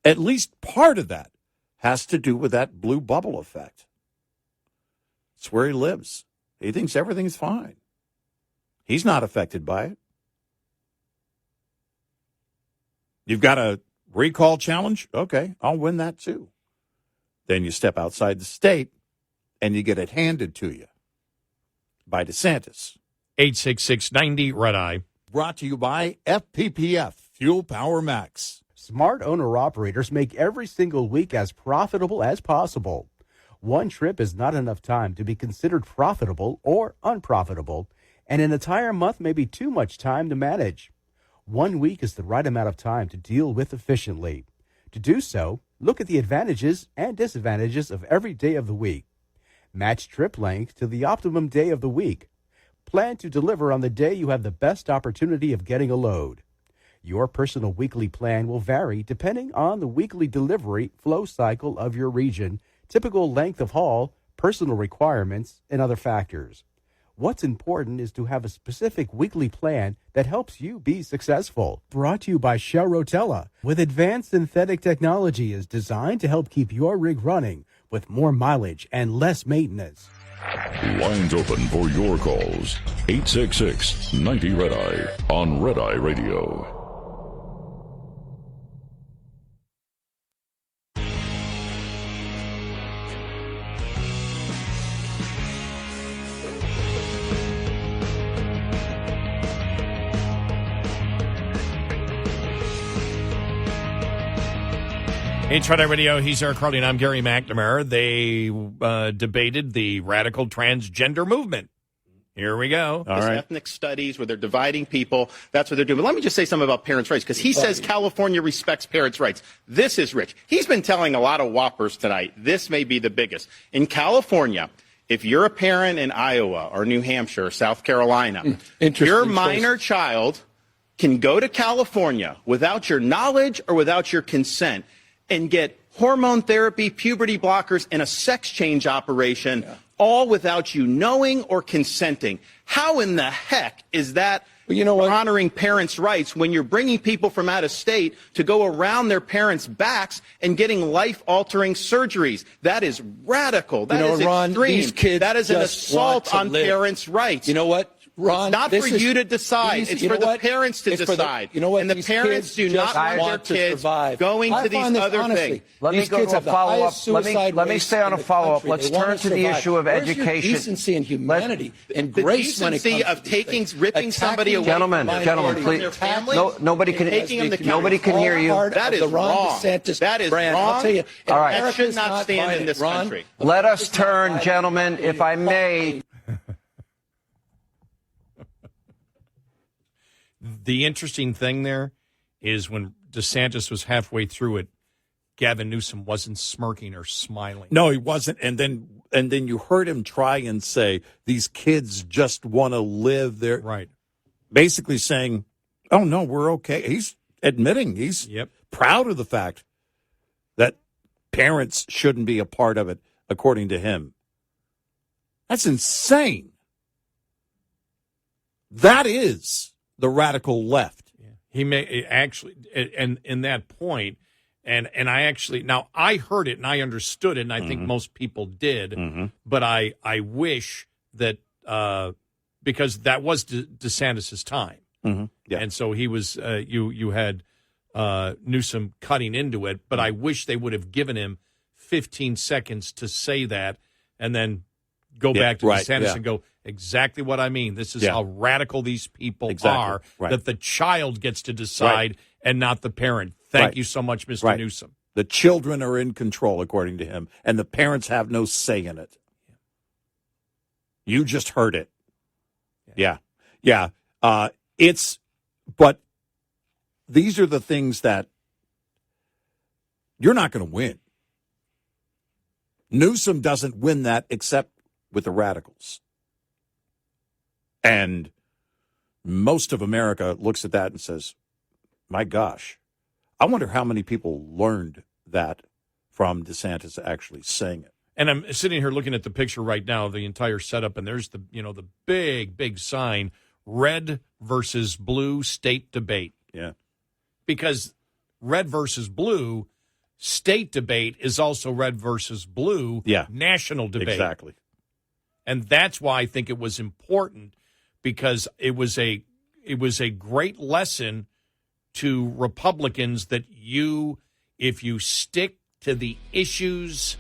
at least part of that has to do with that blue bubble effect. It's where he lives. He thinks everything's fine. He's not affected by it. You've got a recall challenge? Okay, I'll win that too. Then you step outside the state, and you get it handed to you by DeSantis. 866-90 Red Eye. Brought to you by FPPF, Fuel Power Max. Smart owner-operators make every single week as profitable as possible. One trip is not enough time to be considered profitable or unprofitable, and an entire month may be too much time to manage. 1 week is the right amount of time to deal with efficiently. To do so, look at the advantages and disadvantages of every day of the week. Match trip length to the optimum day of the week. Plan to deliver on the day you have the best opportunity of getting a load. Your personal weekly plan will vary depending on the weekly delivery flow cycle of your region, typical length of haul, personal requirements, and other factors. What's important is to have a specific weekly plan that helps you be successful. Brought to you by Shell Rotella, with advanced synthetic technology is designed to help keep your rig running with more mileage and less maintenance. Lines open for your calls. 866-90-RED-EYE on Red Eye Radio. It's Red Eye Radio. He's Eric Carly, and I'm Gary McNamara. They debated the radical transgender movement. Here we go. All right. Ethnic studies where they're dividing people. That's what they're doing. But let me just say something about parents' rights, because he says California respects parents' rights. This is rich. He's been telling a lot of whoppers tonight. This may be the biggest. In California, if you're a parent in Iowa or New Hampshire or South Carolina, your minor child can go to California without your knowledge or without your consent and get hormone therapy, puberty blockers, and a sex change operation, all without you knowing or consenting. How in the heck is that honoring parents' rights when you're bringing people from out of state to go around their parents' backs and getting life-altering surgeries? That is radical. That is Ron, extreme. these kids that is an assault on parents' rights. You know what? Ron, it's not for you to decide. It's for the parents to decide. And the parents do not want their kids going to these other things. Let me go to a follow-up. Let me stay on a follow-up. Let's turn to the issue of education. Decency and humanity and grace when it comes of ripping somebody away. Gentlemen, please. Nobody can hear you. That is wrong. That is wrong. I'll tell you. All right. That should not stand in this country. Let us turn, gentlemen, if I may. The interesting thing there is when DeSantis was halfway through it, Gavin Newsom wasn't smirking or smiling. No, he wasn't. And then you heard him try and say, these kids just want to live their... Right. Basically saying, oh, no, we're okay. He's admitting he's proud of the fact that parents shouldn't be a part of it, according to him. That's insane. That is the radical left. Yeah. He may actually, and in that point, and I actually, now I heard it and I understood it, and I think most people did, but I wish that, because that was DeSantis' time. Yeah. And so he was, you had Newsom cutting into it, but I wish they would have given him 15 seconds to say that and then go back to DeSantis and go, exactly what I mean. This is how radical these people are, that the child gets to decide and not the parent. Thank you so much, Mr. Newsom. The children are in control, according to him, and the parents have no say in it. You just heard it. Yeah. But these are the things that you're not going to win. Newsom doesn't win that except with the radicals. And most of America looks at that and says, my gosh, I wonder how many people learned that from DeSantis actually saying it. And I'm sitting here looking at the picture right now of the entire setup, and there's the big sign, red versus blue state debate. Yeah. Because red versus blue state debate is also red versus blue national debate. Exactly. And that's why I think it was important, because it was a great lesson to Republicans that if you stick to the issues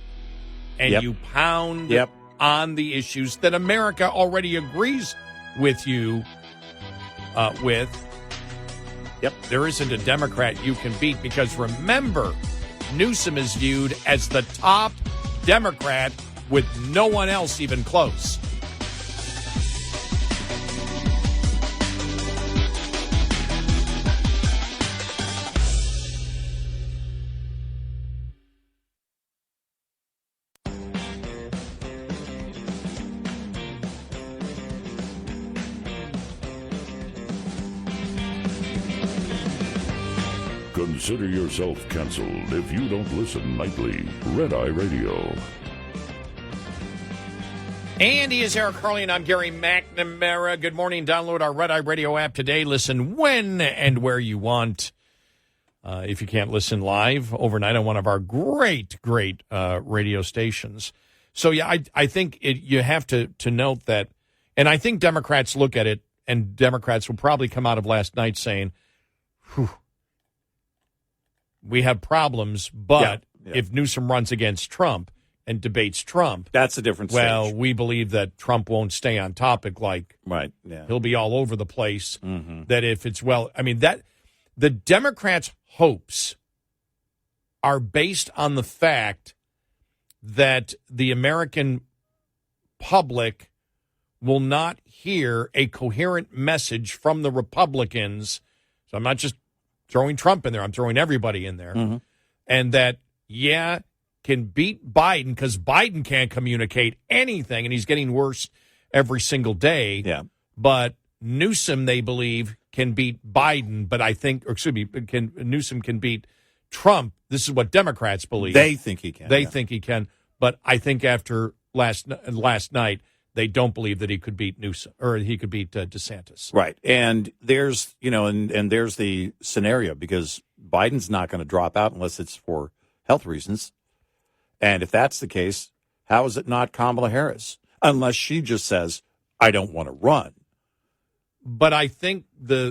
and you pound on the issues that America already agrees with you with, there isn't a Democrat you can beat, because remember, Newsom is viewed as the top Democrat with no one else even close. Consider yourself canceled if you don't listen nightly. Red Eye Radio. And he is Eric Harley, and I'm Gary McNamara. Good morning. Download our Red Eye Radio app today. Listen when and where you want. If you can't listen live overnight on one of our great radio stations. So, I think you have to note that, and I think Democrats look at it, and Democrats will probably come out of last night saying, whew, we have problems, but if Newsom runs against Trump and debates Trump, that's a different stage. Well, we believe that Trump won't stay on topic, he'll be all over the place. Mm-hmm. That if it's that the Democrats' hopes are based on the fact that the American public will not hear a coherent message from the Republicans. So I'm not just throwing Trump in there, I'm throwing everybody in there. Mm-hmm. And that, can beat Biden, because Biden can't communicate anything, and he's getting worse every single day. Yeah. But Newsom, they believe, can beat Biden, but Newsom can beat Trump. This is what Democrats believe. They think he can. They think he can. But I think after last night, they don't believe that he could beat Newsom, or he could beat DeSantis. Right. And there's, and there's the scenario, because Biden's not going to drop out unless it's for health reasons. And if that's the case, how is it not Kamala Harris? Unless she just says, I don't want to run. But I think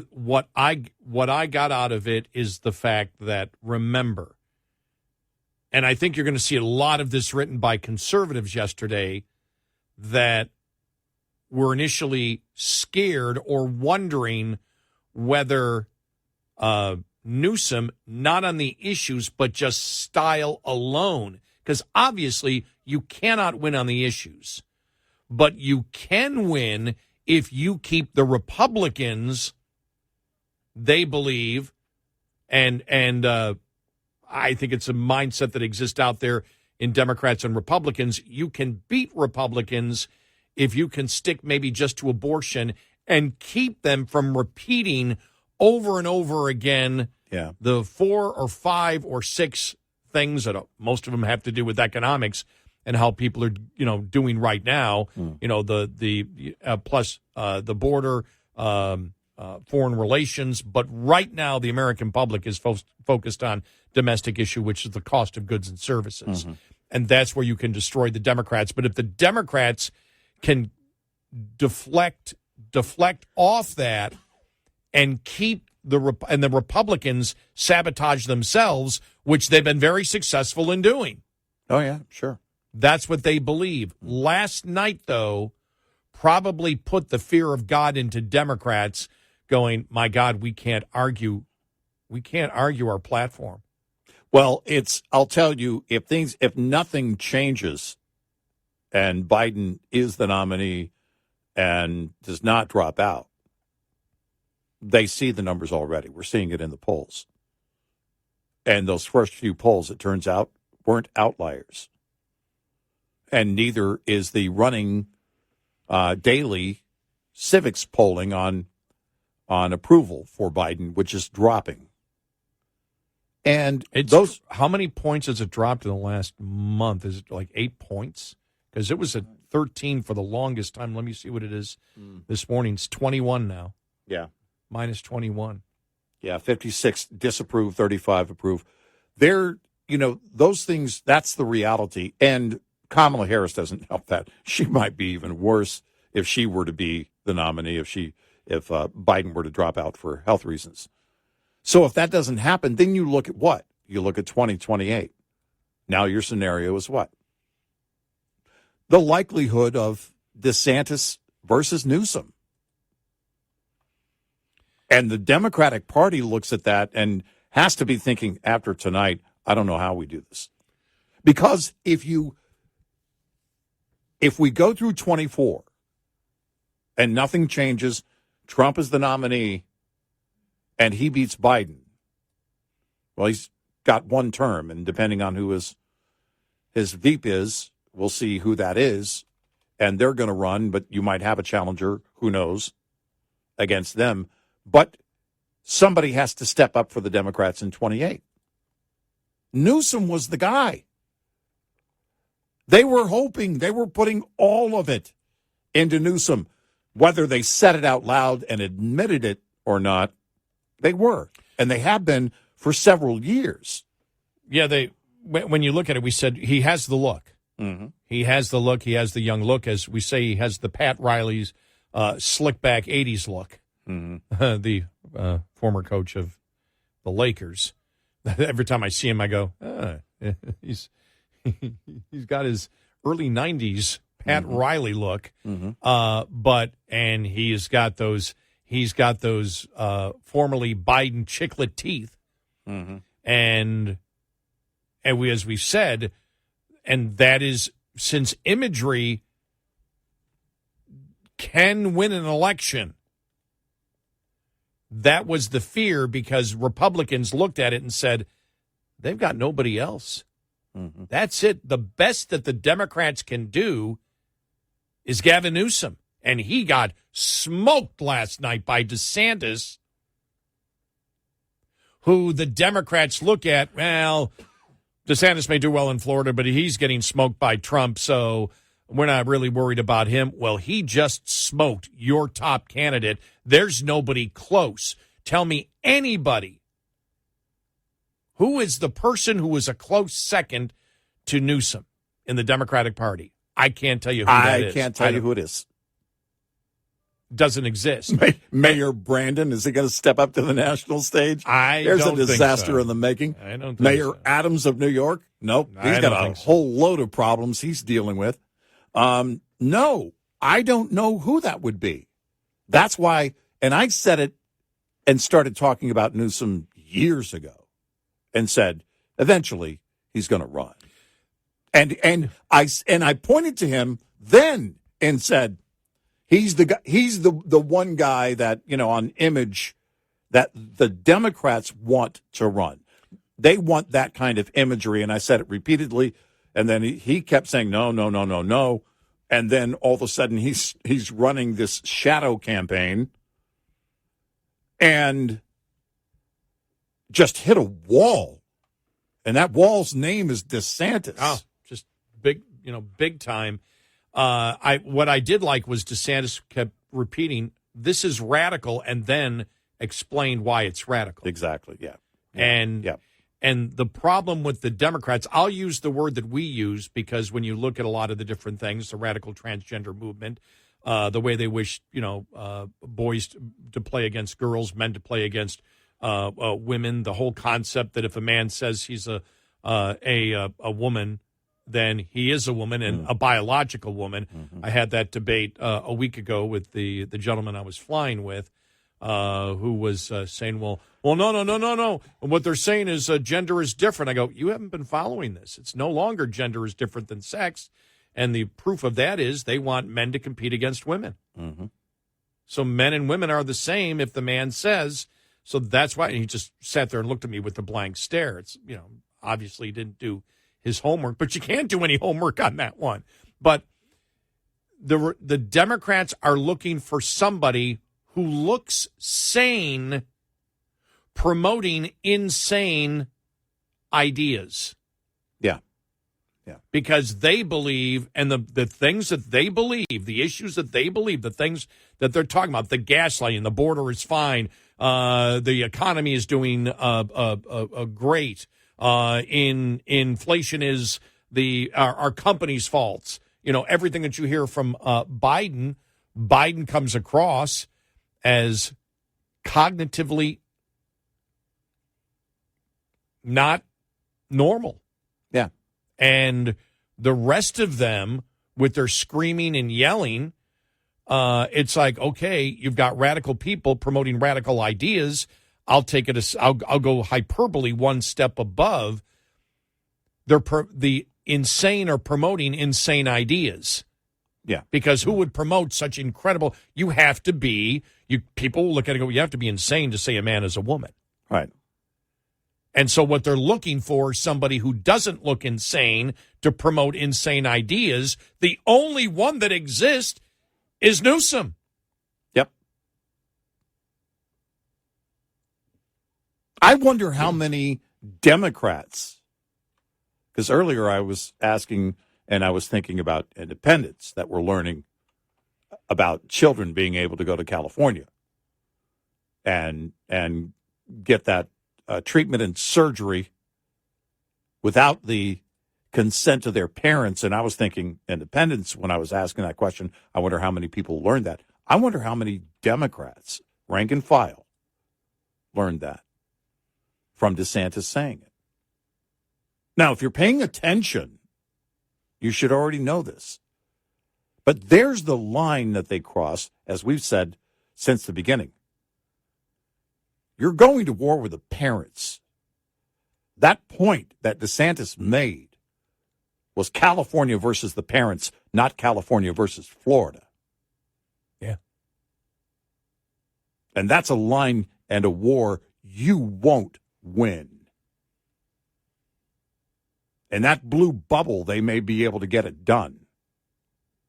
what I got out of it is the fact that, remember, and I think you're going to see a lot of this written by conservatives yesterday, that were initially scared or wondering whether Newsom, not on the issues, but just style alone, because obviously you cannot win on the issues, but you can win if you keep the Republicans, they believe, and I think it's a mindset that exists out there in Democrats and Republicans. You can beat Republicans if you can stick maybe just to abortion and keep them from repeating over and over again the 4 or 5 or 6 things that most of them have to do with economics and how people are, doing right now. Plus the border, foreign relations. But right now, the American public is focused on domestic issue, which is the cost of goods and services. Mm-hmm. And that's where you can destroy the Democrats. But if the Democrats can deflect off that and keep the Republicans sabotage themselves, which they've been very successful in doing. Oh, yeah, sure. That's what they believe. Last night, though, probably put the fear of God into Democrats going, my God, we can't argue our platform. Well, I'll tell you, if nothing changes and Biden is the nominee and does not drop out, they see the numbers already. We're seeing it in the polls. And those first few polls, it turns out, weren't outliers. And neither is the running daily civics polling on approval for Biden, which is dropping. And how many points has it dropped in the last month? Is it like 8 points? Because it was at 13 for the longest time. Let me see what it is this morning. It's 21 now. Yeah. Minus 21. Yeah, 56 disapprove, 35 approve. They're, those things, that's the reality. And Kamala Harris doesn't help that. She might be even worse if she were to be the nominee, if Biden were to drop out for health reasons. So if that doesn't happen, then you look at what? You look at 2028. Now your scenario is what? The likelihood of DeSantis versus Newsom. And the Democratic Party looks at that and has to be thinking after tonight, I don't know how we do this. Because if we go through 24 and nothing changes, Trump is the nominee, and he beats Biden, well, he's got one term, and depending on who his VP is, we'll see who that is, and they're going to run, but you might have a challenger, who knows, against them. But somebody has to step up for the Democrats in 28. Newsom was the guy. They were hoping, they were putting all of it into Newsom. Whether they said it out loud and admitted it or not, they were. And they have been for several years. Yeah, when you look at it, we said he has the look. Mm-hmm. He has the look. He has the young look. As we say, he has the Pat Riley's slick back 80s look. Mm-hmm. The former coach of the Lakers. Every time I see him, I go, he's got his early 90s Pat Riley look. And he's got those formerly Biden chiclet teeth. And as we've said, and that is, since imagery can win an election, that was the fear, because Republicans looked at it and said, they've got nobody else. That's it. The best that the Democrats can do is Gavin Newsom. And he got smoked last night by DeSantis, who the Democrats look at, well, DeSantis may do well in Florida, but he's getting smoked by Trump, so we're not really worried about him. Well, he just smoked your top candidate. There's nobody close. Tell me anybody. Who is the person who was a close second to Newsom in the Democratic Party? I can't tell you who that is. I can't tell you who it is. Doesn't exist. Mayor Brandon, is he going to step up to the national stage? There's a disaster in the making. I don't think Mayor so. Adams of New York? Nope. He's got a whole load of problems he's dealing with. No, I don't know who that would be. That's why, and I said it and started talking about Newsom years ago and said, eventually he's going to run. And I pointed to him then and said, he's the one guy that, on image that the Democrats want to run. They want that kind of imagery. And I said it repeatedly. And then he kept saying, no. And then all of a sudden he's running this shadow campaign and just hit a wall. And that wall's name is DeSantis. Oh, just big time. What I did like was DeSantis kept repeating, this is radical, and then explained why it's radical. Exactly, yeah. And the problem with the Democrats, I'll use the word that we use, because when you look at a lot of the different things, the radical transgender movement, the way they wish, boys to play against girls, men to play against women, the whole concept that if a man says he's a woman, then he is a woman and a biological woman. I had that debate a week ago with the gentleman I was flying with, who was saying, well, no. And what they're saying is gender is different. I go, you haven't been following this. It's no longer gender is different than sex. And the proof of that is they want men to compete against women. So men and women are the same if the man says. So that's why he just sat there and looked at me with a blank stare. It's, obviously he didn't do his homework, but you can't do any homework on that one. But the Democrats are looking for somebody who looks sane promoting insane ideas. Yeah. Because they believe, and the things that they believe, the issues that they believe, the things that they're talking about, the gaslighting, the border is fine, the economy is doing great, inflation is our company's faults. Everything that you hear from Biden comes across as cognitively not normal. Yeah. And the rest of them, with their screaming and yelling, it's like, okay, you've got radical people promoting radical ideas. I'll take it. I'll go hyperbole one step above. The insane are promoting insane ideas. Yeah. Because who would promote such incredible? You have to be. People look at it and go, you have to be insane to say a man is a woman. Right. And so what they're looking for is somebody who doesn't look insane to promote insane ideas. The only one that exists is Newsom. Yep. I wonder how many Democrats, because earlier I was asking and I was thinking about independents that were learning about children being able to go to California and get that treatment and surgery without the consent of their parents. And I was thinking independents when I was asking that question. I wonder how many people learned that. I wonder how many Democrats, rank and file, learned that from DeSantis saying it. Now, if you're paying attention, you should already know this. But there's the line that they cross, as we've said since the beginning. You're going to war with the parents. That point that DeSantis made was California versus the parents, not California versus Florida. Yeah. And that's a line and a war you won't win. In that blue bubble, they may be able to get it done.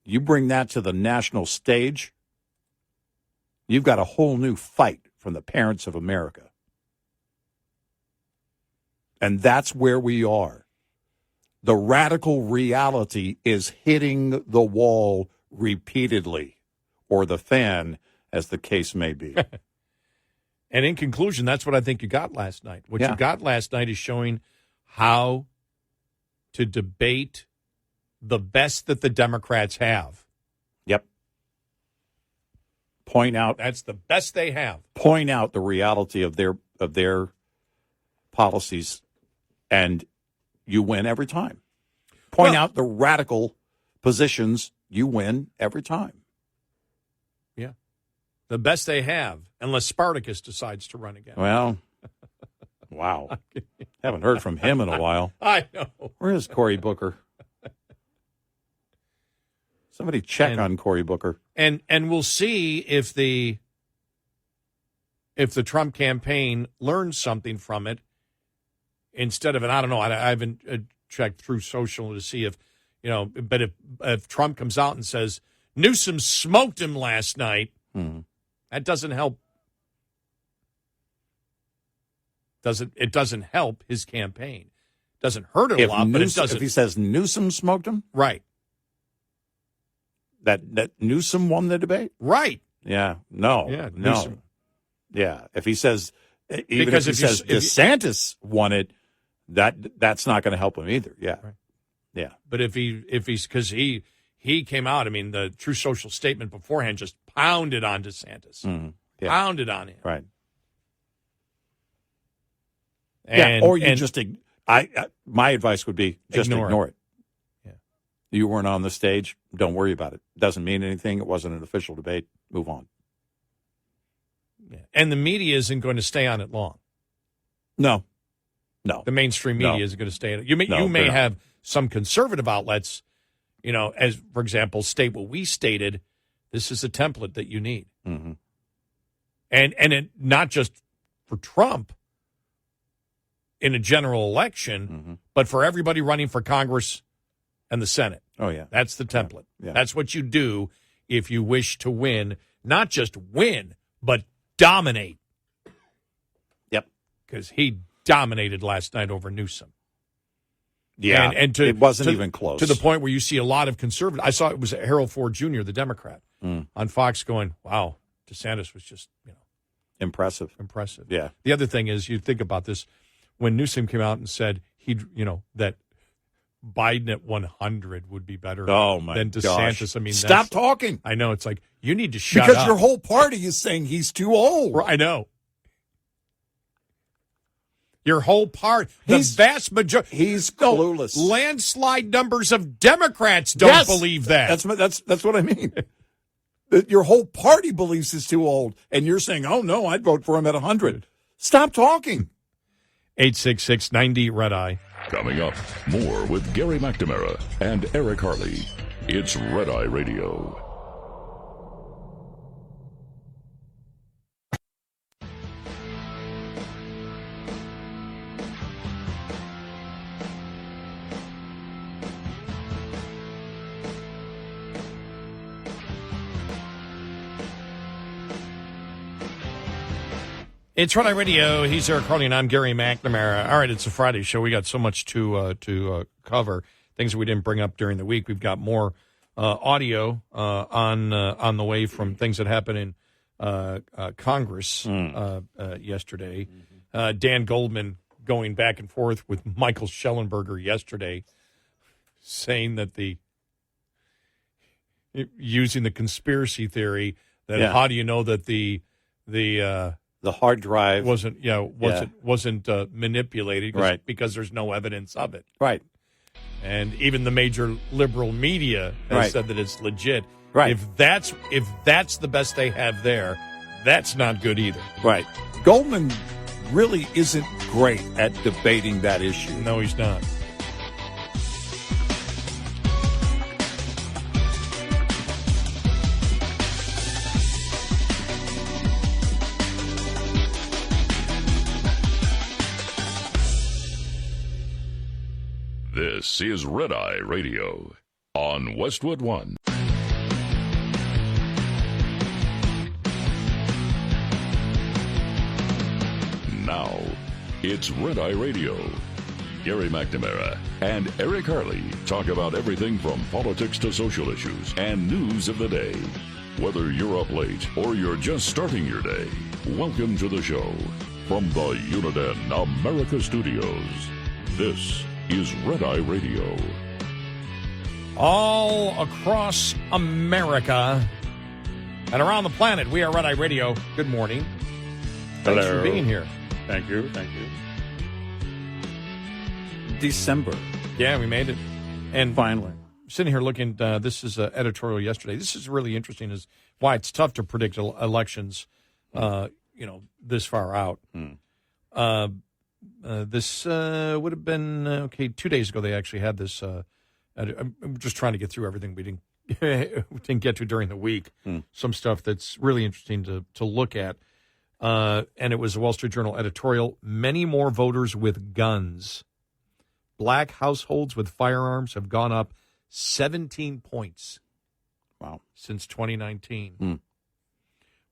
You bring that to the national stage, you've got a whole new fight from the parents of America. And that's where we are. The radical reality is hitting the wall repeatedly, or the fan, as the case may be. And in conclusion, that's what I think you got last night. What you got last night is showing how to debate the best that the Democrats have. Yep. Point out that's the best they have. Point out the reality of their policies, and you win every time. Point out the radical positions, you win every time. Yeah. The best they have, unless Spartacus decides to run again. Well, wow. Haven't heard from him in a while. I know. Where is Cory Booker? Somebody check on Cory Booker. And we'll see if the Trump campaign learns something from it instead of, and I don't know, I haven't checked through social to see if, but if Trump comes out and says, Newsom smoked him last night, that doesn't help. It doesn't help his campaign. Doesn't hurt it a lot, but it doesn't. If he says Newsom smoked him? Right. That Newsom won the debate? Right. Yeah. No. Yeah. No. Newsom. Yeah. If he says, even because if he says DeSantis won it, that's not going to help him either. Yeah. Right. Yeah. But if he's because he came out, I mean, the True Social statement beforehand just pounded on DeSantis. Mm-hmm. Yeah. Pounded on him. Right. And, or you just, my advice would be just ignore it. Yeah. You weren't on the stage. Don't worry about it. Doesn't mean anything. It wasn't an official debate. Move on. Yeah. And the media isn't going to stay on it long. No. The mainstream media isn't going to stay on it. You may have some conservative outlets, as, for example, state what we stated. This is a template that you need. Mm-hmm. And it not just for Trump in a general election, but for everybody running for Congress and the Senate. Oh, yeah. That's the template. Yeah. That's what you do if you wish to win, not just win, but dominate. Yep. Because he dominated last night over Newsom. Yeah, and it wasn't even close. To the point where you see a lot of conservatives. I saw it was Harold Ford Jr., the Democrat, on Fox going, wow, DeSantis was just, impressive. Yeah. The other thing is, you think about this, when Newsom came out and said that Biden at 100 would be better than DeSantis. Gosh. I mean, stop talking. I know, it's like, you need to shut because up. your whole party is saying he's too old. I know. Your whole party, the vast majority. He's clueless. Landslide numbers of Democrats don't believe that. That's what I mean. Your whole party believes he's too old, and you're saying, "Oh no, I'd vote for him at 100." Stop talking. 866-90 Red Eye. Coming up, more with Gary McNamara and Eric Harley. It's Red Eye Radio. It's Red Eye Radio. He's Eric Harley, and I'm Gary McNamara. All right, it's a Friday show. We got so much to cover, things that we didn't bring up during the week. We've got more audio on the way from things that happened in Congress yesterday. Dan Goldman going back and forth with Michael Schellenberger yesterday, saying that using the conspiracy theory that how do you know that the hard drive wasn't manipulated, right? Because there's no evidence of it, right? And even the major liberal media has said that it's legit, right? If that's the best they have there, that's not good either, right? Goldman really isn't great at debating that issue. No, he's not. This is Red Eye Radio on Westwood One. Now, it's Red Eye Radio. Gary McNamara and Eric Harley talk about everything from politics to social issues and news of the day. Whether you're up late or you're just starting your day, welcome to the show. From the Uniden America Studios, this is Red Eye Radio. All across America and around the planet, we are Red Eye Radio. Good morning. Hello. Thanks for being here. Thank you. December. Yeah, we made it. And finally, sitting here looking, this is an editorial yesterday. This is really interesting, is why it's tough to predict elections, this far out. This would have been 2 days ago. They actually had this. I'm just trying to get through everything we didn't get to during the week. Some stuff that's really interesting to look at. And it was a Wall Street Journal editorial. Many more voters with guns. Black households with firearms have gone up 17 points. Wow. Since 2019.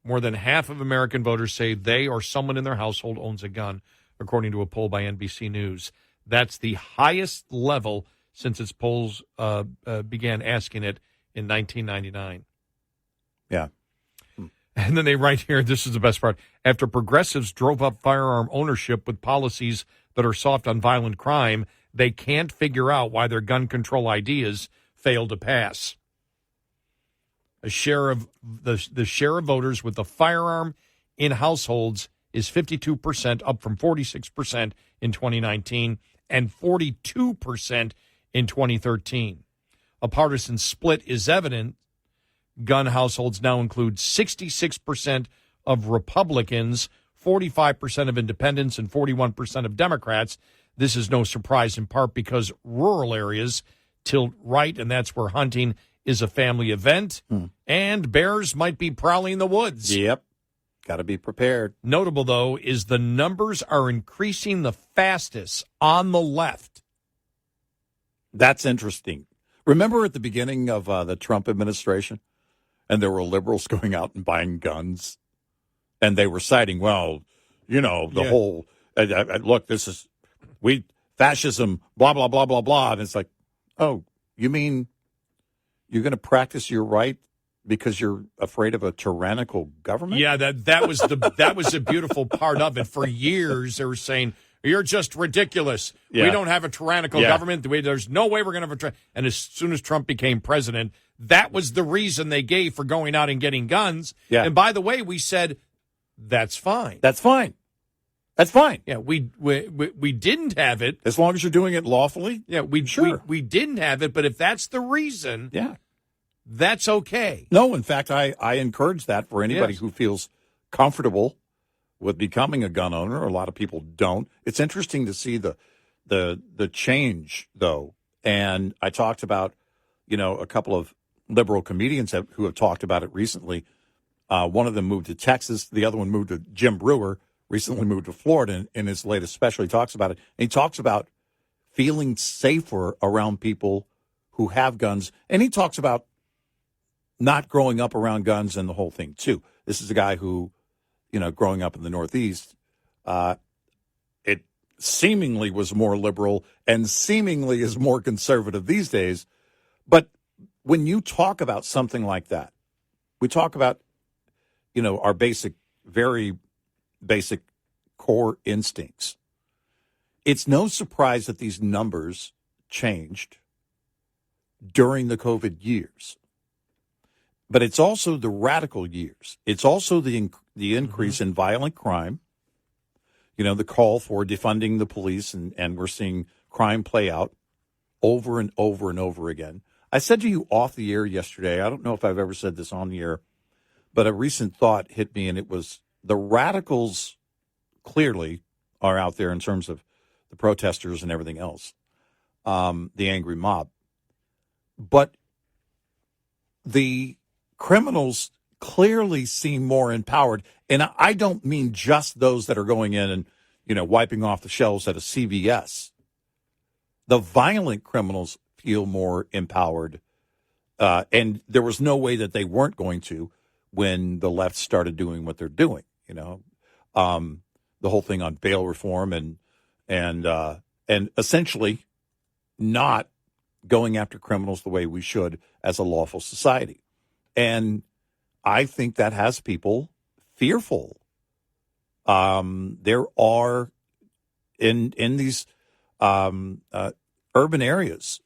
More than half of American voters say they or someone in their household owns a gun, according to a poll by NBC News. That's the highest level since its polls began asking it in 1999. Yeah. And then they write here, this is the best part, after progressives drove up firearm ownership with policies that are soft on violent crime, they can't figure out why their gun control ideas failed to pass. The share of voters with the firearm in households is 52%, up from 46% in 2019 and 42% in 2013. A partisan split is evident. Gun households now include 66% of Republicans, 45% of independents, and 41% of Democrats. This is no surprise, in part because rural areas tilt right, and that's where hunting is a family event, and bears might be prowling the woods. Yep. Got to be prepared. Notable, though, is the numbers are increasing the fastest on the left. That's interesting. Remember at the beginning of the Trump administration, and there were liberals going out and buying guns, and they were citing, whole Look, fascism, blah, blah, blah, blah, blah. And it's like, oh, you mean you're going to practice your right because you're afraid of a tyrannical government? Yeah, that was the beautiful part of it. For years, they were saying, you're just ridiculous. Yeah. We don't have a tyrannical government. There's no way we're going to have and as soon as Trump became president, that was the reason they gave for going out and getting guns. Yeah. And by the way, we said, that's fine. That's fine. That's fine. Yeah, we didn't have it. As long as you're doing it lawfully? Yeah, we didn't have it, but if that's the reason, that's okay. No, in fact, I encourage that for anybody who feels comfortable with becoming a gun owner. A lot of people don't. It's interesting to see the change, though. And I talked about, a couple of liberal comedians who have talked about it recently. One of them moved to Texas. The other one moved to Jim Brewer, recently moved to Florida. And in his latest special, he talks about it. And he talks about feeling safer around people who have guns. And he talks about not growing up around guns and the whole thing, too. This is a guy who, growing up in the Northeast, it seemingly was more liberal and seemingly is more conservative these days. But when you talk about something like that, we talk about, our very basic core instincts. It's no surprise that these numbers changed during the COVID years. But it's also the radical years. It's also the increase in violent crime, the call for defunding the police, and we're seeing crime play out over and over and over again. I said to you off the air yesterday, I don't know if I've ever said this on the air, but a recent thought hit me, and it was the radicals clearly are out there in terms of the protesters and everything else, the angry mob. But the criminals clearly seem more empowered. And I don't mean just those that are going in and, wiping off the shelves at a CVS. The violent criminals feel more empowered. And there was no way that they weren't going to when the left started doing what they're doing, the whole thing on bail reform and essentially not going after criminals the way we should as a lawful society. And I think that has people fearful. There are in these urban areas,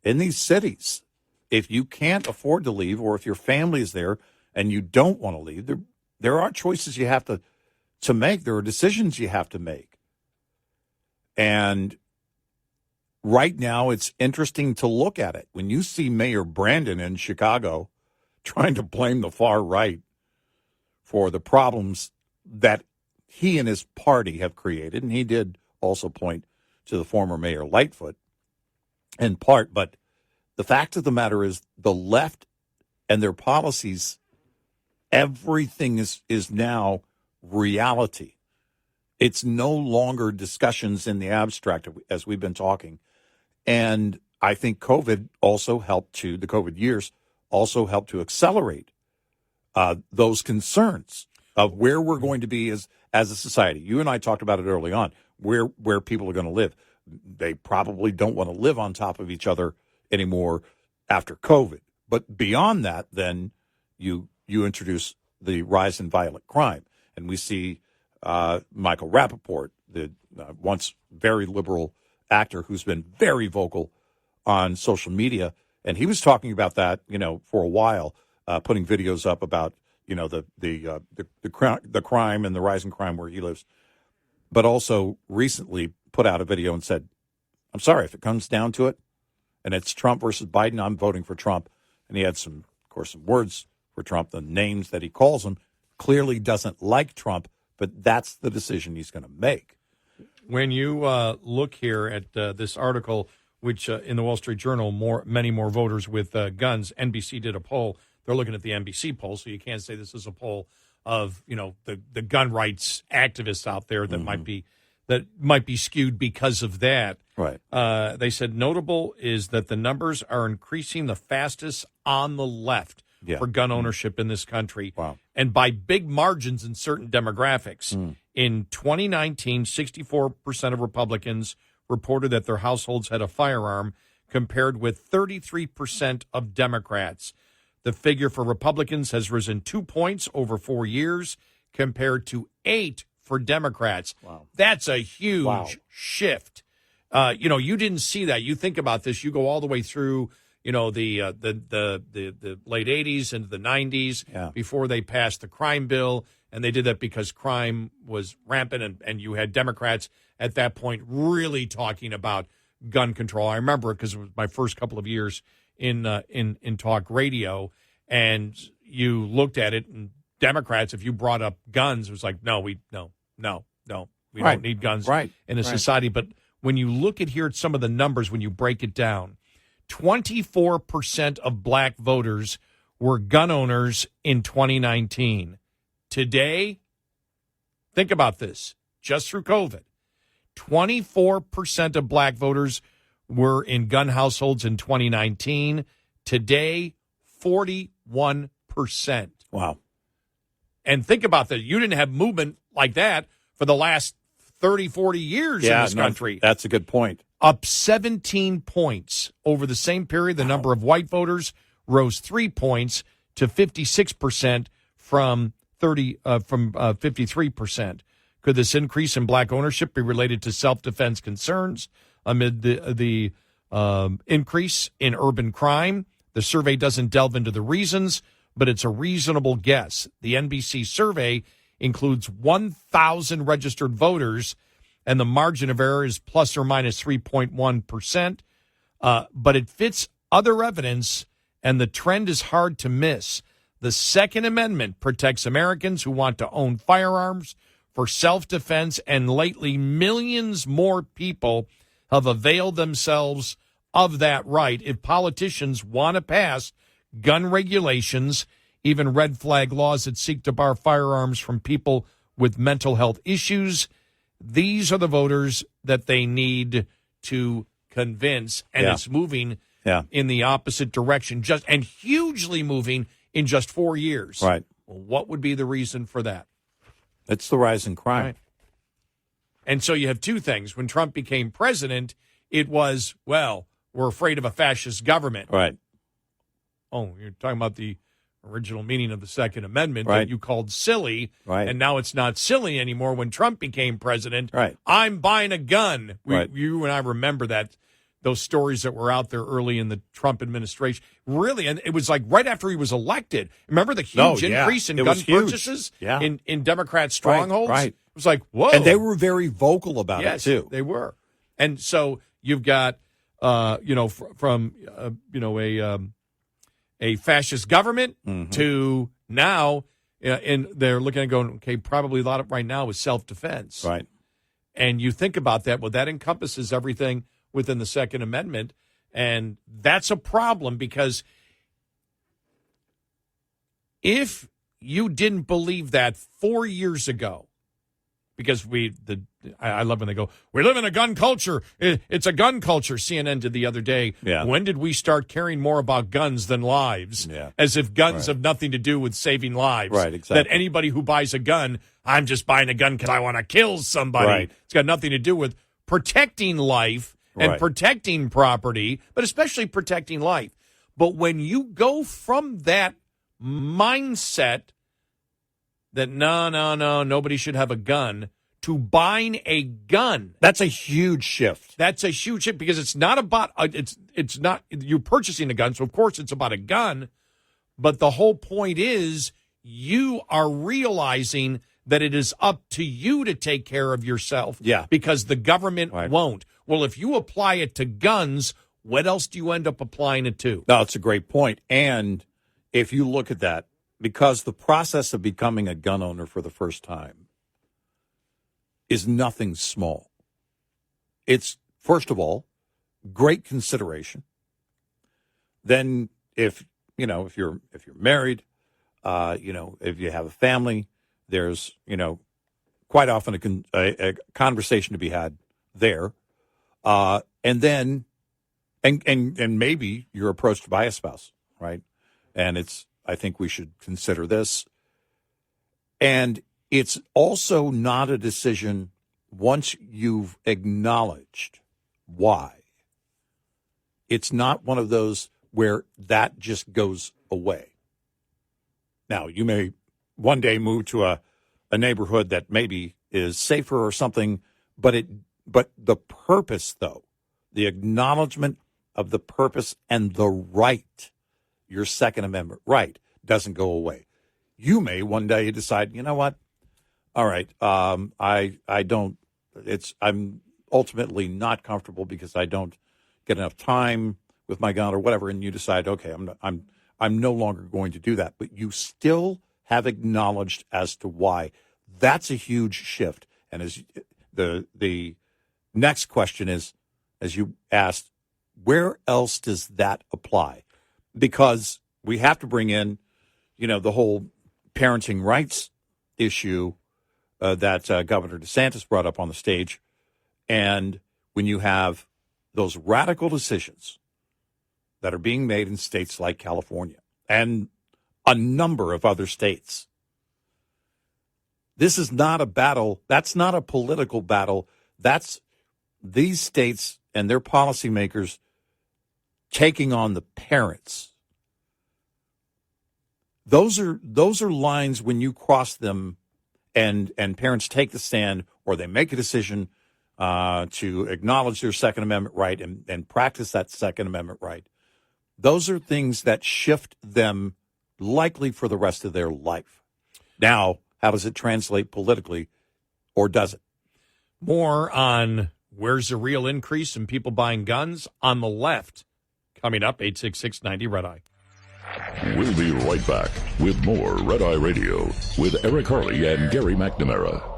in these cities, if you can't afford to leave, or if your family is there and you don't want to leave, there are choices you have to make. There are decisions you have to make. And right now, it's interesting to look at it. When you see Mayor Brandon in Chicago trying to blame the far right for the problems that he and his party have created, and he did also point to the former Mayor Lightfoot in part, but the fact of the matter is the left and their policies, everything is now reality. It's no longer discussions in the abstract, as we've been talking. And I think the COVID years also helped to accelerate those concerns of where we're going to be as a society. You and I talked about it early on, where people are going to live. They probably don't want to live on top of each other anymore after COVID. But beyond that, then you introduce the rise in violent crime. And we see Michael Rappaport, the once very liberal actor who's been very vocal on social media. And he was talking about that, for a while, putting videos up about, the crime and the rise in crime where he lives. But also recently put out a video and said, I'm sorry, if it comes down to it, and it's Trump versus Biden, I'm voting for Trump. And he had some words for Trump, the names that he calls him. Clearly doesn't like Trump, but that's the decision he's going to make. When you look here at this article, which in the Wall Street Journal, many more voters with guns, NBC did a poll. They're looking at the NBC poll, so you can't say this is a poll of the gun rights activists out there that might be skewed because of that. Right. They said notable is that the numbers are increasing the fastest on the left, for gun ownership in this country. Wow. And by big margins in certain demographics. In 2019, 64% of Republicans reported that their households had a firearm, compared with 33% of Democrats. The figure for Republicans has risen 2 points over 4 years, compared to 8 for Democrats. Wow. That's a huge shift. You didn't see that. You think about this. You go all the way through, the late 80s into the 90s before they passed the crime bill. And they did that because crime was rampant, and you had Democrats at that point really talking about gun control. I remember it because it was my first couple of years in talk radio, and you looked at it, and Democrats, if you brought up guns, it was like, no, we don't need guns in a society. But when you look at here at some of the numbers, when you break it down, 24% of black voters were gun owners in 2019. Today, think about this, just through COVID, 24% of black voters were in gun households in 2019. Today, 41%. Wow. And think about that. You didn't have movement like that for the last 30, 40 years in this country. That's a good point. Up 17 points over the same period. The number of white voters rose 3 points to 56% from 53%. Could this increase in black ownership be related to self-defense concerns amid the increase in urban crime? The survey doesn't delve into the reasons, but it's a reasonable guess. The NBC survey includes 1,000 registered voters, and the margin of error is plus or minus 3.1%. But it fits other evidence, and the trend is hard to miss. The Second Amendment protects Americans who want to own firearms for self-defense, and lately millions more people have availed themselves of that right. If politicians want to pass gun regulations, even red flag laws that seek to bar firearms from people with mental health issues, these are the voters that they need to convince, and it's moving in the opposite direction, and hugely moving in just 4 years. Right. Well, what would be the reason for that? It's the rise in crime. Right. And so you have two things. When Trump became president, it was, well, we're afraid of a fascist government. Right. Oh, you're talking about the original meaning of the Second Amendment that you called silly. Right. And now it's not silly anymore. When Trump became president, right. I'm buying a gun. Right. You and I remember that. Those stories that were out there early in the Trump administration. Really, and it was like right after he was elected. Remember the huge increase in gun purchases in Democrat strongholds? Right. It was like, whoa. And they were very vocal about it, too. Yes, they were. And so you've got, from a fascist government to now, and they're looking at going, okay, probably a lot of right now is self-defense. Right. And you think about that, well, that encompasses everything within the Second Amendment, and that's a problem because if you didn't believe that 4 years ago, because I love when they go, we live in a gun culture. It's a gun culture. CNN did the other day. Yeah. When did we start caring more about guns than lives? Yeah. As if guns have nothing to do with saving lives. Right, exactly. That anybody who buys a gun, I'm just buying a gun because I want to kill somebody. Right. It's got nothing to do with protecting life and protecting property, but especially protecting life. But when you go from that mindset that no, nobody should have a gun, to buying a gun. That's a huge shift. That's a huge shift because it's not about, it's not, you're purchasing a gun, so of course it's about a gun, but the whole point is you are realizing that it is up to you to take care of yourself because the government won't. Well, if you apply it to guns, what else do you end up applying it to? No, it's a great point. And if you look at that, because the process of becoming a gun owner for the first time is nothing small. It's, first of all, great consideration. Then if you're married, if you have a family, there's, quite often a conversation to be had there. And then, and maybe you're approached by a spouse, right? And it's, I think we should consider this. And it's also not a decision once you've acknowledged why. It's not one of those where that just goes away. Now, you may one day move to a neighborhood that maybe is safer or something, but the purpose, though, the acknowledgement of the purpose and the right, your Second Amendment right, doesn't go away. You may one day decide, you know what? All right, I don't. I'm ultimately not comfortable because I don't get enough time with my gun or whatever, and you decide, okay, I'm no longer going to do that. But you still have acknowledged as to why. That's a huge shift. And as the next question is, as you asked, where else does that apply? Because we have to bring in, the whole parenting rights issue that Governor DeSantis brought up on the stage. And when you have those radical decisions that are being made in states like California and a number of other states, this is not a battle. That's not a political battle. That's these states and their policymakers taking on the parents. Those are lines when you cross them and parents take the stand or they make a decision to acknowledge their Second Amendment right and practice that Second Amendment right. Those are things that shift them likely for the rest of their life. Now, how does it translate politically, or does it? More on where's the real increase in people buying guns on the left. Coming up, 866-90 Red Eye. We'll be right back with more Red Eye Radio with Eric Harley and Gary McNamara.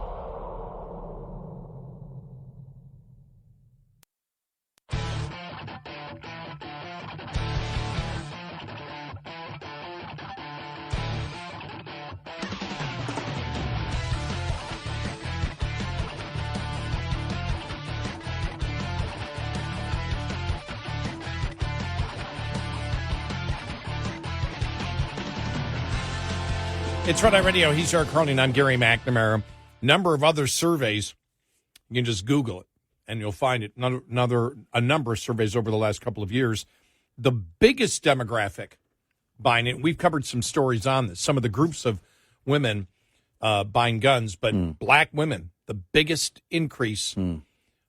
It's Red Eye Radio. He's Eric Harley, and I'm Gary McNamara. Number of other surveys. You can just Google it, and you'll find it. A number of surveys over the last couple of years. The biggest demographic buying it, we've covered some stories on this, some of the groups of women buying guns, but black women, the biggest increase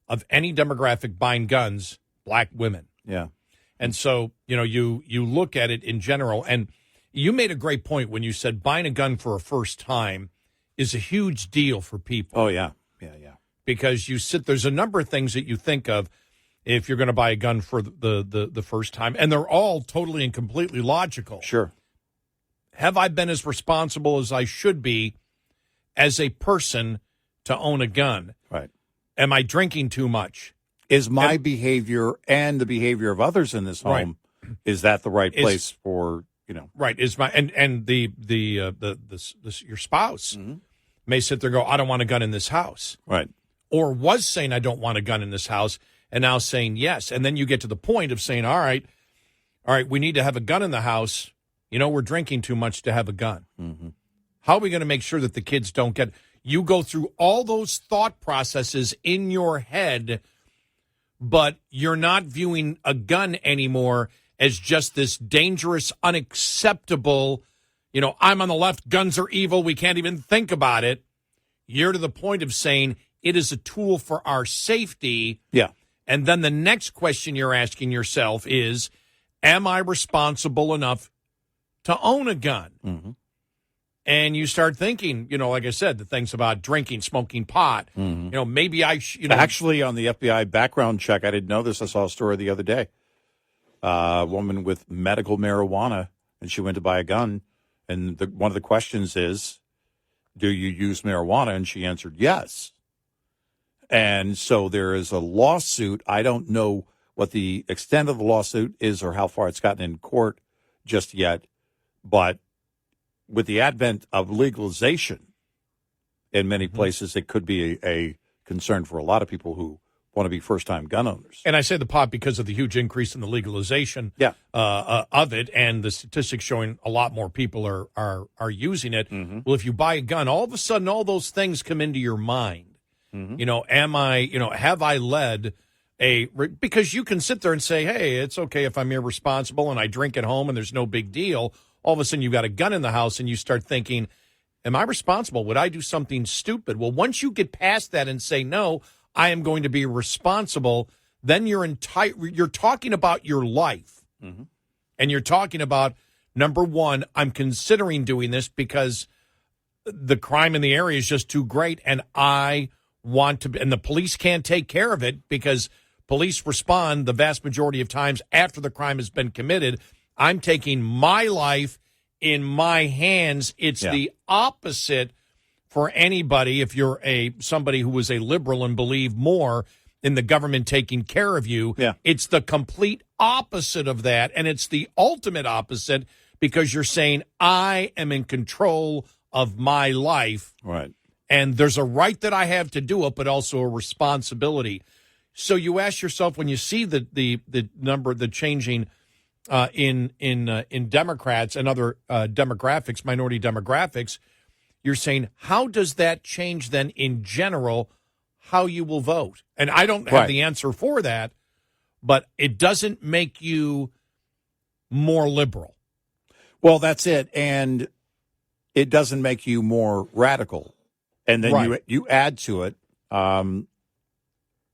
of any demographic buying guns, black women. Yeah. And so, you look at it in general, and you made a great point when you said buying a gun for a first time is a huge deal for people. Oh, yeah. Yeah. Because there's a number of things that you think of if you're going to buy a gun for the first time, and they're all totally and completely logical. Sure. Have I been as responsible as I should be as a person to own a gun? Right. Am I drinking too much? Is my behavior and the behavior of others in this home, is that the right place for... Right. Is my and the your spouse may sit there and go, I don't want a gun in this house. Right. Or was saying I don't want a gun in this house and now saying yes. And then you get to the point of saying, all right, we need to have a gun in the house. We're drinking too much to have a gun. Mm-hmm. How are we going to make sure that the kids don't get... You go through all those thought processes in your head, but you're not viewing a gun anymore as just this dangerous, unacceptable, I'm on the left, guns are evil, we can't even think about it. You're to the point of saying it is a tool for our safety. Yeah. And then the next question you're asking yourself is, am I responsible enough to own a gun? Mm-hmm. And you start thinking, like I said, the things about drinking, smoking pot. Mm-hmm. Maybe I Actually, on the FBI background check, I didn't know this. I saw a story the other day. A woman with medical marijuana, and she went to buy a gun. And one of the questions is, do you use marijuana? And she answered yes. And so there is a lawsuit. I don't know what the extent of the lawsuit is or how far it's gotten in court just yet. But with the advent of legalization in many places, it could be a concern for a lot of people who want to be first-time gun owners. And I say the pot because of the huge increase in the legalization of it, and the statistics showing a lot more people are using it. Mm-hmm. Well, if you buy a gun, all of a sudden all those things come into your mind. Mm-hmm. You know, have I led because you can sit there and say, hey, it's okay if I'm irresponsible and I drink at home and there's no big deal. All of a sudden you've got a gun in the house and you start thinking, am I responsible? Would I do something stupid? Well, once you get past that and say, no, I am going to be responsible, then you're talking about your life. Mm-hmm. And you're talking about, number one, I'm considering doing this because the crime in the area is just too great, and I want to, and the police can't take care of it because police respond the vast majority of times after the crime has been committed. I'm taking my life in my hands. It's the opposite for anybody. If you're somebody who was a liberal and believe more in the government taking care of you, it's the complete opposite of that. And it's the ultimate opposite because you're saying, I am in control of my life. Right. And there's a right that I have to do it, but also a responsibility. So you ask yourself, when you see the number, the changing in Democrats and other demographics, minority demographics, you're saying, how does that change then in general how you will vote? And I don't have the answer for that, but it doesn't make you more liberal. Well, that's it. And it doesn't make you more radical. And then you add to it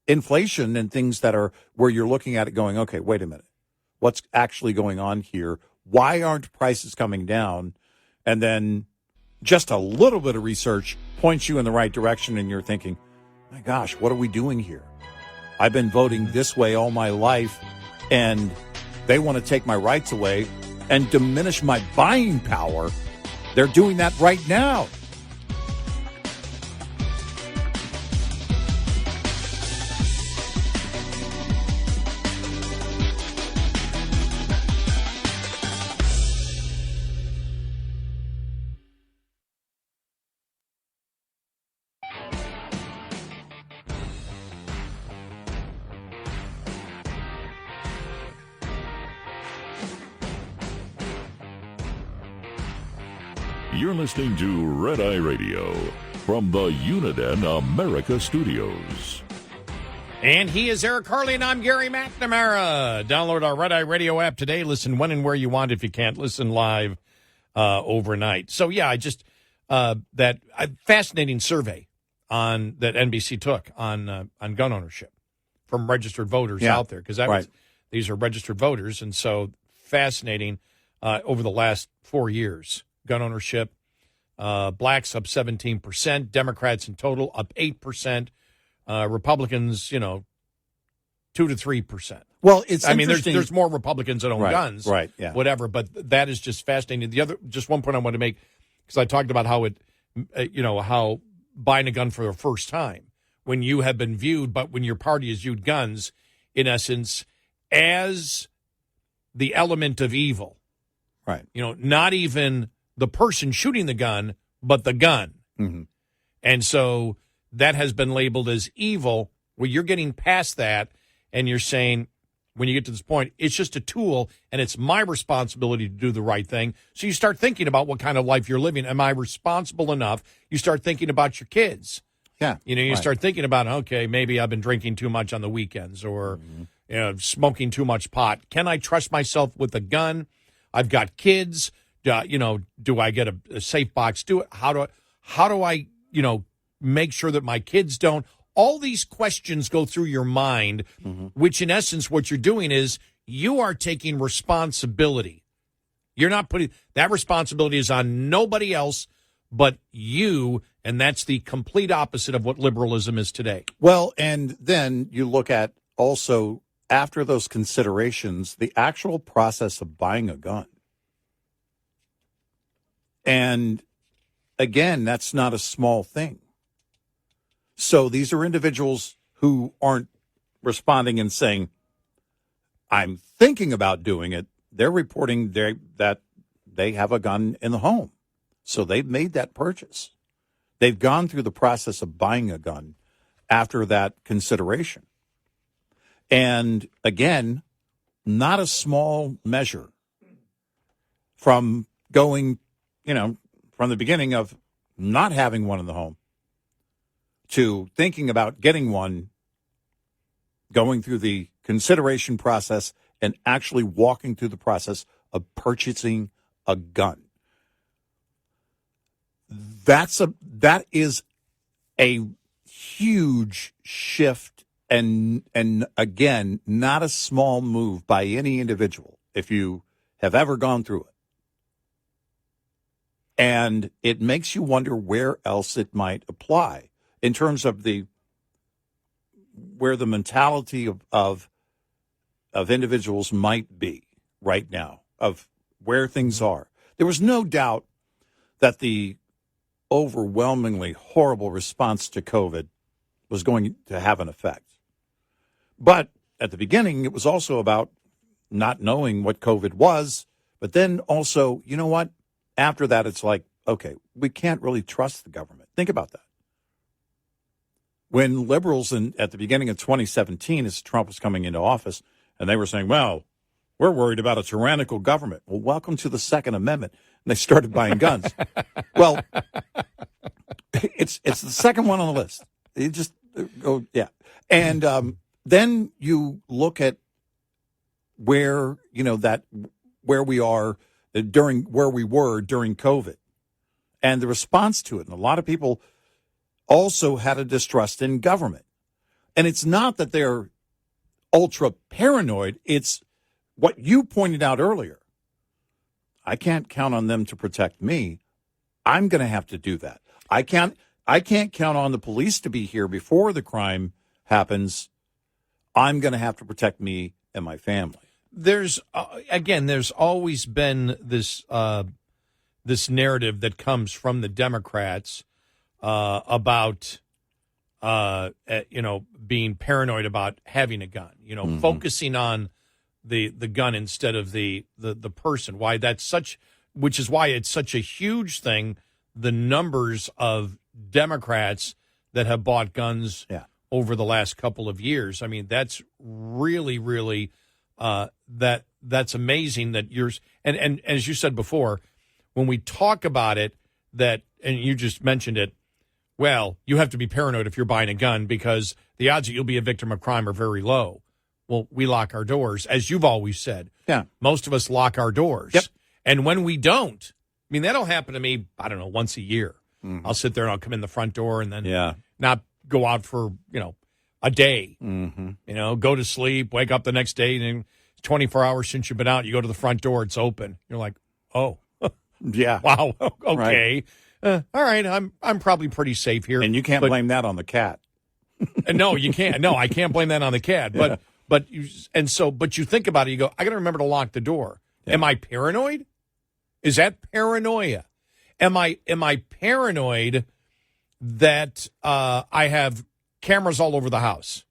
inflation and things that are where you're looking at it going, okay, wait a minute. What's actually going on here? Why aren't prices coming down? And then just a little bit of research points you in the right direction, and you're thinking, my gosh, what are we doing here? I've been voting this way all my life, and they want to take my rights away and diminish my buying power. They're doing that right now. You're listening to Red Eye Radio from the Uniden America Studios. And he is Eric Harley, and I'm Gary McNamara. Download our Red Eye Radio app today. Listen when and where you want if you can't listen live overnight. So, I just that fascinating survey that NBC took on gun ownership from registered voters out there, because these are registered voters, and so fascinating over the last 4 years. Gun ownership, blacks up 17%, Democrats in total up 8%, Republicans, 2 to 3%. Well, it's there's more Republicans that own guns, whatever. But that is just fascinating. The other, just one point I want to make, because I talked about how how buying a gun for the first time, when you have been viewed, but when your party has viewed guns, in essence, as the element of evil. Right. Not even the person shooting the gun, but the gun. Mm-hmm. And so that has been labeled as evil, where you're getting past that and you're saying, when you get to this point, it's just a tool and it's my responsibility to do the right thing. So you start thinking about what kind of life you're living. Am I responsible enough? You start thinking about your kids. Yeah. You start thinking about, okay, maybe I've been drinking too much on the weekends or smoking too much pot. Can I trust myself with a gun? I've got kids. Do I get a safe box? How do I make sure that my kids don't? All these questions go through your mind, which in essence, what you're doing is you are taking responsibility. You're not putting that responsibility is on nobody else but you, and that's the complete opposite of what liberalism is today. Well, and then you look at also after those considerations, the actual process of buying a gun. And again, that's not a small thing. So these are individuals who aren't responding and saying, I'm thinking about doing it. They're reporting that they have a gun in the home. So they've made that purchase. They've gone through the process of buying a gun after that consideration. And again, not a small measure from going, from the beginning of not having one in the home to thinking about getting one, going through the consideration process and actually walking through the process of purchasing a gun. That is a huge shift and again, not a small move by any individual if you have ever gone through it. And it makes you wonder where else it might apply in terms of where the mentality of individuals might be right now, of where things are. There was no doubt that the overwhelmingly horrible response to COVID was going to have an effect. But at the beginning, it was also about not knowing what COVID was. But then also, you know what? After that, it's like, okay, we can't really trust the government. Think about that. When liberals at the beginning of 2017, as Trump was coming into office, and they were saying, well, we're worried about a tyrannical government. Well, welcome to the Second Amendment. And they started buying guns. Well, it's the second one on the list. You just go, yeah. And then you look at where we are where we were during COVID and the response to it. And a lot of people also had a distrust in government. And it's not that they're ultra paranoid. It's what you pointed out earlier. I can't count on them to protect me. I'm going to have to do that. I can't count on the police to be here before the crime happens. I'm going to have to protect me and my family. There's always been this this narrative that comes from the Democrats about being paranoid about having a gun. Focusing on the gun instead of the person. Which is why it's such a huge thing. The numbers of Democrats that have bought guns over the last couple of years. I mean, that's really, really that's amazing that yours. And as you said before, when we talk about it, and you just mentioned it, well, you have to be paranoid if you're buying a gun because the odds that you'll be a victim of crime are very low. Well, we lock our doors, as you've always said. Yeah. Most of us lock our doors. Yep. And when we don't, I mean, that'll happen to me, I don't know, once a year. Mm-hmm. I'll sit there and I'll come in the front door and then not go out for, a day. Mm-hmm. Go to sleep, wake up the next day, and 24 hours since you've been out, you go to the front door, it's open. You're like, oh. Yeah. Wow. Okay. Right. All right. I'm probably pretty safe here. And you can't blame that on the cat. No, you can't. No, I can't blame that on the cat. But you think about it, you go, I got to remember to lock the door. Yeah. Am I paranoid? Is that paranoia? Am I paranoid that I have cameras all over the house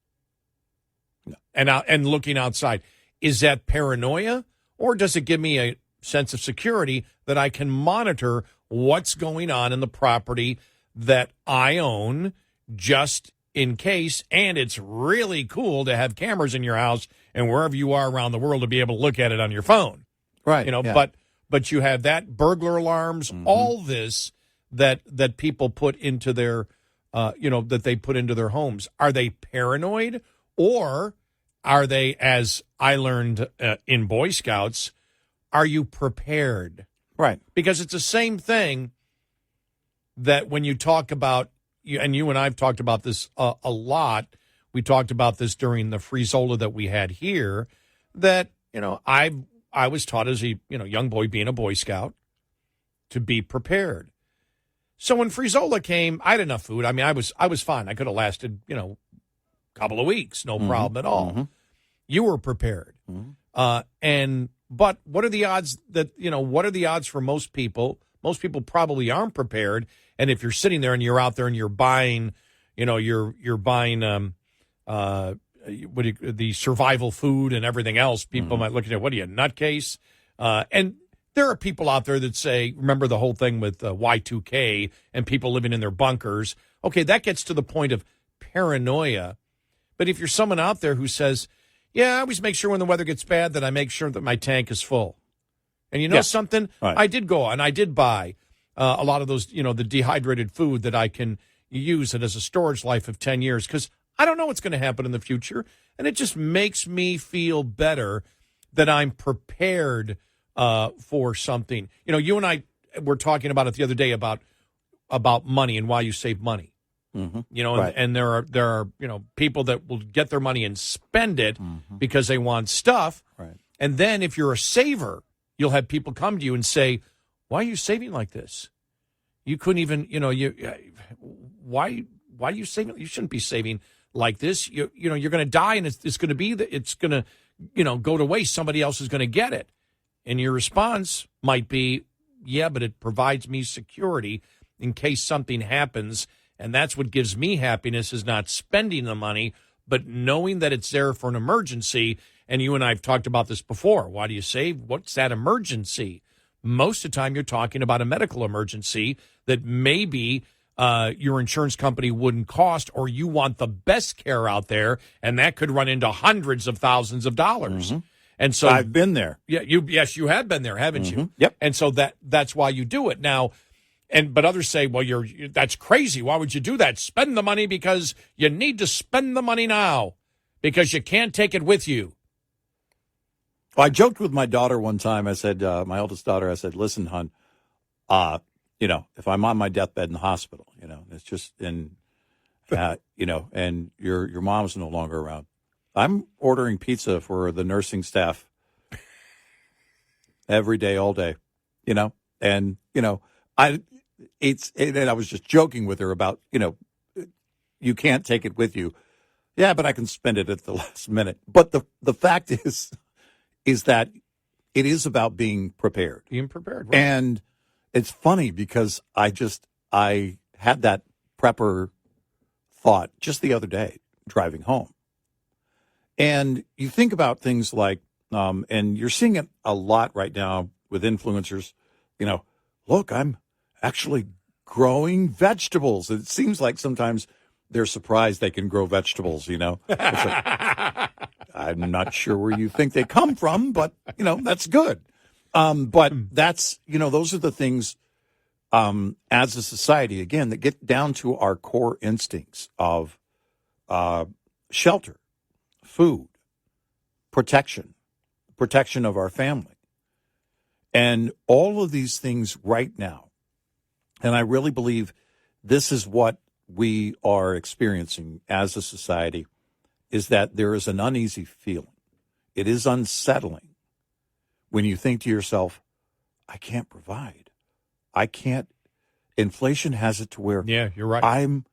and looking outside? Is that paranoia, or does it give me a sense of security that I can monitor what's going on in the property that I own just in case? And it's really cool to have cameras in your house and wherever you are around the world to be able to look at it on your phone. Right. But you have that, burglar alarms, all this that people put into their, that they put into their homes. Are they paranoid, or are they, as I learned in Boy Scouts, are you prepared? Right. Because it's the same thing that when you talk about, and you and I have talked about this a lot. We talked about this during the Free-Zola that we had here, that, I was taught as a young boy being a Boy Scout to be prepared. So when Free-Zola came, I had enough food. I mean, I was fine. I could have lasted, a couple of weeks, no problem at all. Mm-hmm. You were prepared. Mm-hmm. But what are the odds that, what are the odds for most people? Most people probably aren't prepared. And if you're sitting there and you're out there and you're buying, you're buying the survival food and everything else, people might look at it, what are you, nutcase? And there are people out there that say, remember the whole thing with Y2K and people living in their bunkers. Okay, that gets to the point of paranoia. But if you're someone out there who says, Yeah, I always make sure when the weather gets bad that I make sure that my tank is full. And you know something? Right. I did go and I did buy a lot of those, the dehydrated food that I can use it as a storage life of 10 years because I don't know what's going to happen in the future. And it just makes me feel better that I'm prepared for something. You and I were talking about it the other day about money and why you save money. Mm-hmm. Right. And there are people that will get their money and spend it because they want stuff. Right. And then if you're a saver, you'll have people come to you and say, "Why are you saving like this? You couldn't even, why are you saving? You shouldn't be saving like this. You're going to die, and it's going to go to waste. Somebody else is going to get it." And your response might be, "Yeah, but it provides me security in case something happens." And that's what gives me happiness is not spending the money, but knowing that it's there for an emergency. And you and I have talked about this before. Why do you save? What's that emergency? Most of the time you're talking about a medical emergency that maybe your insurance company wouldn't cost, or you want the best care out there, and that could run into hundreds of thousands of dollars. Mm-hmm. And so I've been there. Yeah, you have been there, haven't you? Yep. And so that's why you do it now. But others say, well, that's crazy. Why would you do that? Spend the money because you need to spend the money now because you can't take it with you. Well, I joked with my daughter one time. I said, my oldest daughter, I said, "Listen, hon, if I'm on my deathbed in the hospital, it's just and your mom's no longer around, I'm ordering pizza for the nursing staff every day, all day, and I was just joking with her about, you can't take it with you. Yeah, but I can spend it at the last minute. But the fact is that it is about being prepared. Being prepared, right. And it's funny because I had that prepper thought just the other day driving home. And you think about things like, and you're seeing it a lot right now with influencers, look, I'm actually growing vegetables. It seems like sometimes they're surprised they can grow vegetables, It's like, I'm not sure where you think they come from, but, that's good. But that's, those are the things as a society, again, that get down to our core instincts of shelter, food, protection of our family. And all of these things right now, and I really believe this is what we are experiencing as a society, is that there is an uneasy feeling. It is unsettling when you think to yourself, I can't provide. I can't. Inflation has it to where you're right.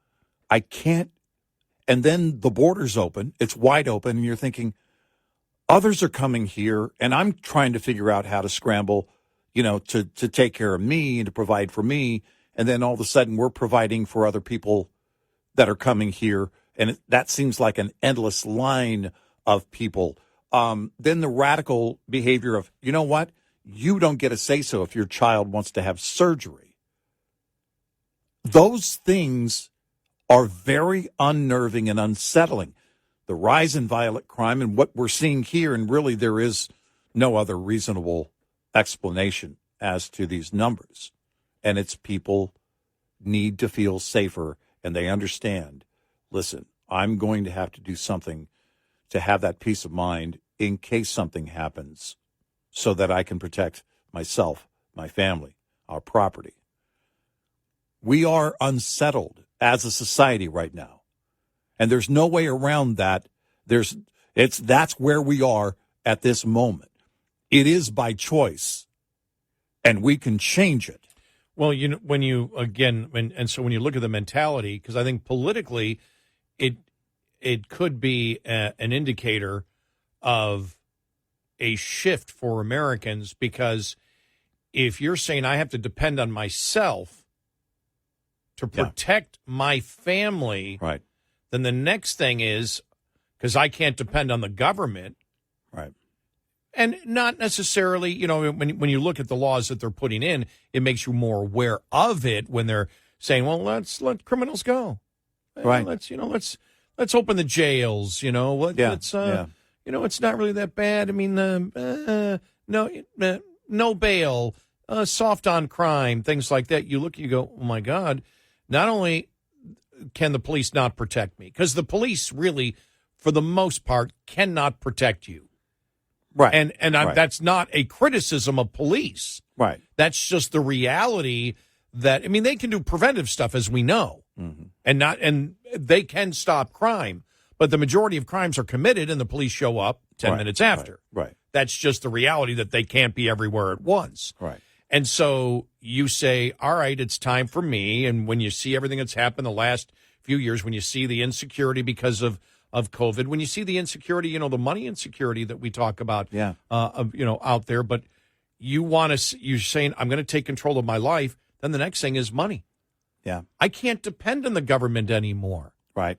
I can't. And then the border's open. It's wide open. And you're thinking, others are coming here, and I'm trying to figure out how to scramble, to take care of me and to provide for me. And then all of a sudden we're providing for other people that are coming here. And that seems like an endless line of people. Then the radical behavior of, you know what? You don't get a say-so if your child wants to have surgery. Those things are very unnerving and unsettling. The rise in violent crime and what we're seeing here, and really there is no other reasonable explanation as to these numbers. And it's people need to feel safer, and they understand, listen, I'm going to have to do something to have that peace of mind in case something happens so that I can protect myself, my family, our property. We are unsettled as a society right now, and there's no way around that. That's where we are at this moment. It is by choice, and we can change it. Well, when you look at the mentality, because I think politically, it could be an indicator of a shift for Americans, because if you're saying I have to depend on myself to protect my family, right, then the next thing is, because I can't depend on the government, right. And not necessarily, when you look at the laws that they're putting in, it makes you more aware of it when they're saying, well, let's let criminals go. Right. Let's open the jails, let's it's not really that bad. I mean, no bail, soft on crime, things like that. You look, you go, oh my God, not only can the police not protect me, because the police really, for the most part, cannot protect you. Right. And that's not a criticism of police. Right. That's just the reality that, I mean, they can do preventive stuff, as we know, and they can stop crime, but the majority of crimes are committed and the police show up 10 minutes after. Right. That's just the reality that they can't be everywhere at once. Right. And so you say, all right, it's time for me. And when you see everything that's happened the last few years, when you see the insecurity because of COVID, when you see the insecurity, the money insecurity that we talk about, out there, but you're saying, I'm going to take control of my life. Then the next thing is money. Yeah. I can't depend on the government anymore. Right.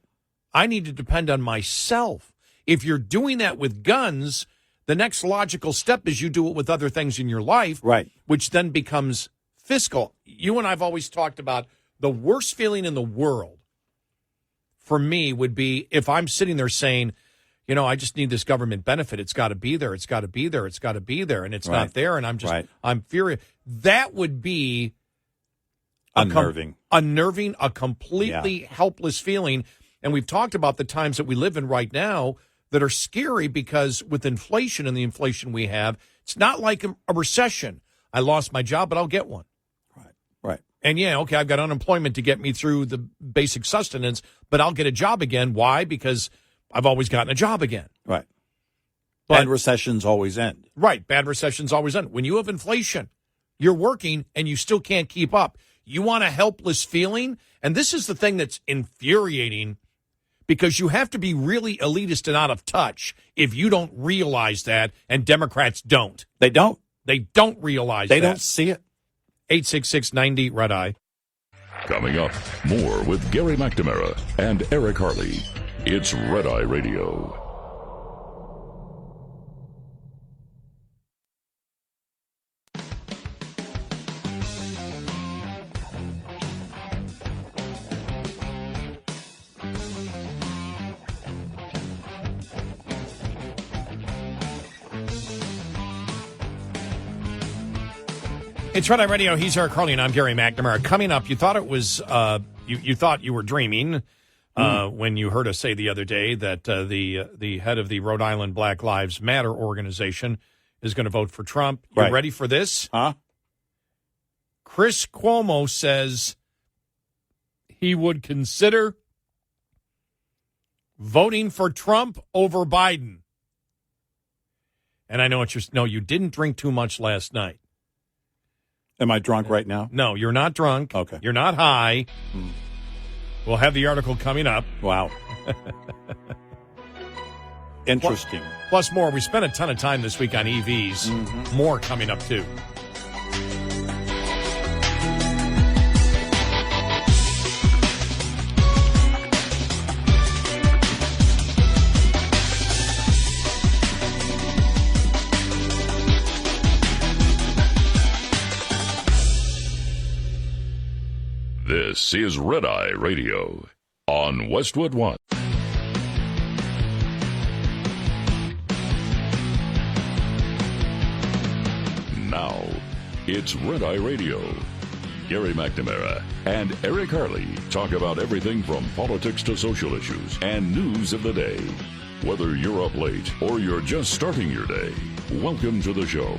I need to depend on myself. If you're doing that with guns, the next logical step is you do it with other things in your life, right, which then becomes fiscal. You and I have always talked about the worst feeling in the world for me would be if I'm sitting there saying, I just need this government benefit. It's got to be there. It's got to be there. It's got to be there. And it's not there. And I'm furious. That would be unnerving, a completely helpless feeling. And we've talked about the times that we live in right now that are scary because with inflation and the inflation we have, it's not like a recession. I lost my job, but I'll get one. Right. And I've got unemployment to get me through the basic sustenance, but I'll get a job again. Why? Because I've always gotten a job again. Right. Bad recessions always end. Right. Bad recessions always end. When you have inflation, you're working and you still can't keep up. You want a helpless feeling? And this is the thing that's infuriating because you have to be really elitist and out of touch if you don't realize that, and Democrats don't. They don't. They don't realize that. They don't don't see it. 866-90 Red Eye. Coming up, more with Gary McNamara and Eric Harley. It's Red Eye Radio. It's Red Eye Radio. He's Eric Harley, and I'm Gary McNamara. Coming up, you thought it was you thought you were dreaming when you heard us say the other day that the head of the Rhode Island Black Lives Matter organization is going to vote for Trump. You ready for this? Huh? Chris Cuomo says he would consider voting for Trump over Biden. And I know what you didn't drink too much last night. Am I drunk right now? No, you're not drunk. Okay. You're not high. We'll have the article coming up. Wow. Interesting. Plus more. We spent a ton of time this week on EVs. More coming up, too. This is Red Eye Radio on Westwood One. Now, it's Red Eye Radio. Gary McNamara and Eric Harley talk about everything from politics to social issues and news of the day. Whether you're up late or you're just starting your day, welcome to the show.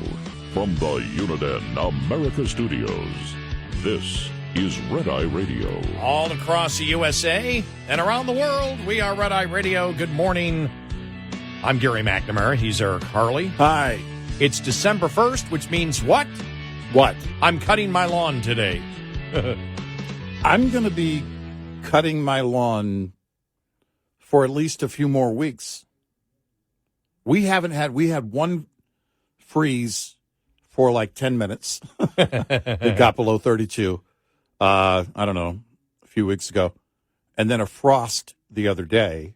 From the Uniden America Studios, this is Red Eye Radio. All across the USA and around the world, we are Red Eye Radio. Good morning. I'm Gary McNamara. He's Eric Harley. Hi. It's December 1st, which means what? What? I'm cutting my lawn today. I'm going to be cutting my lawn for at least a few more weeks. We had one freeze for like 10 minutes. It got below 32. I don't know, a few weeks ago. And then a frost the other day.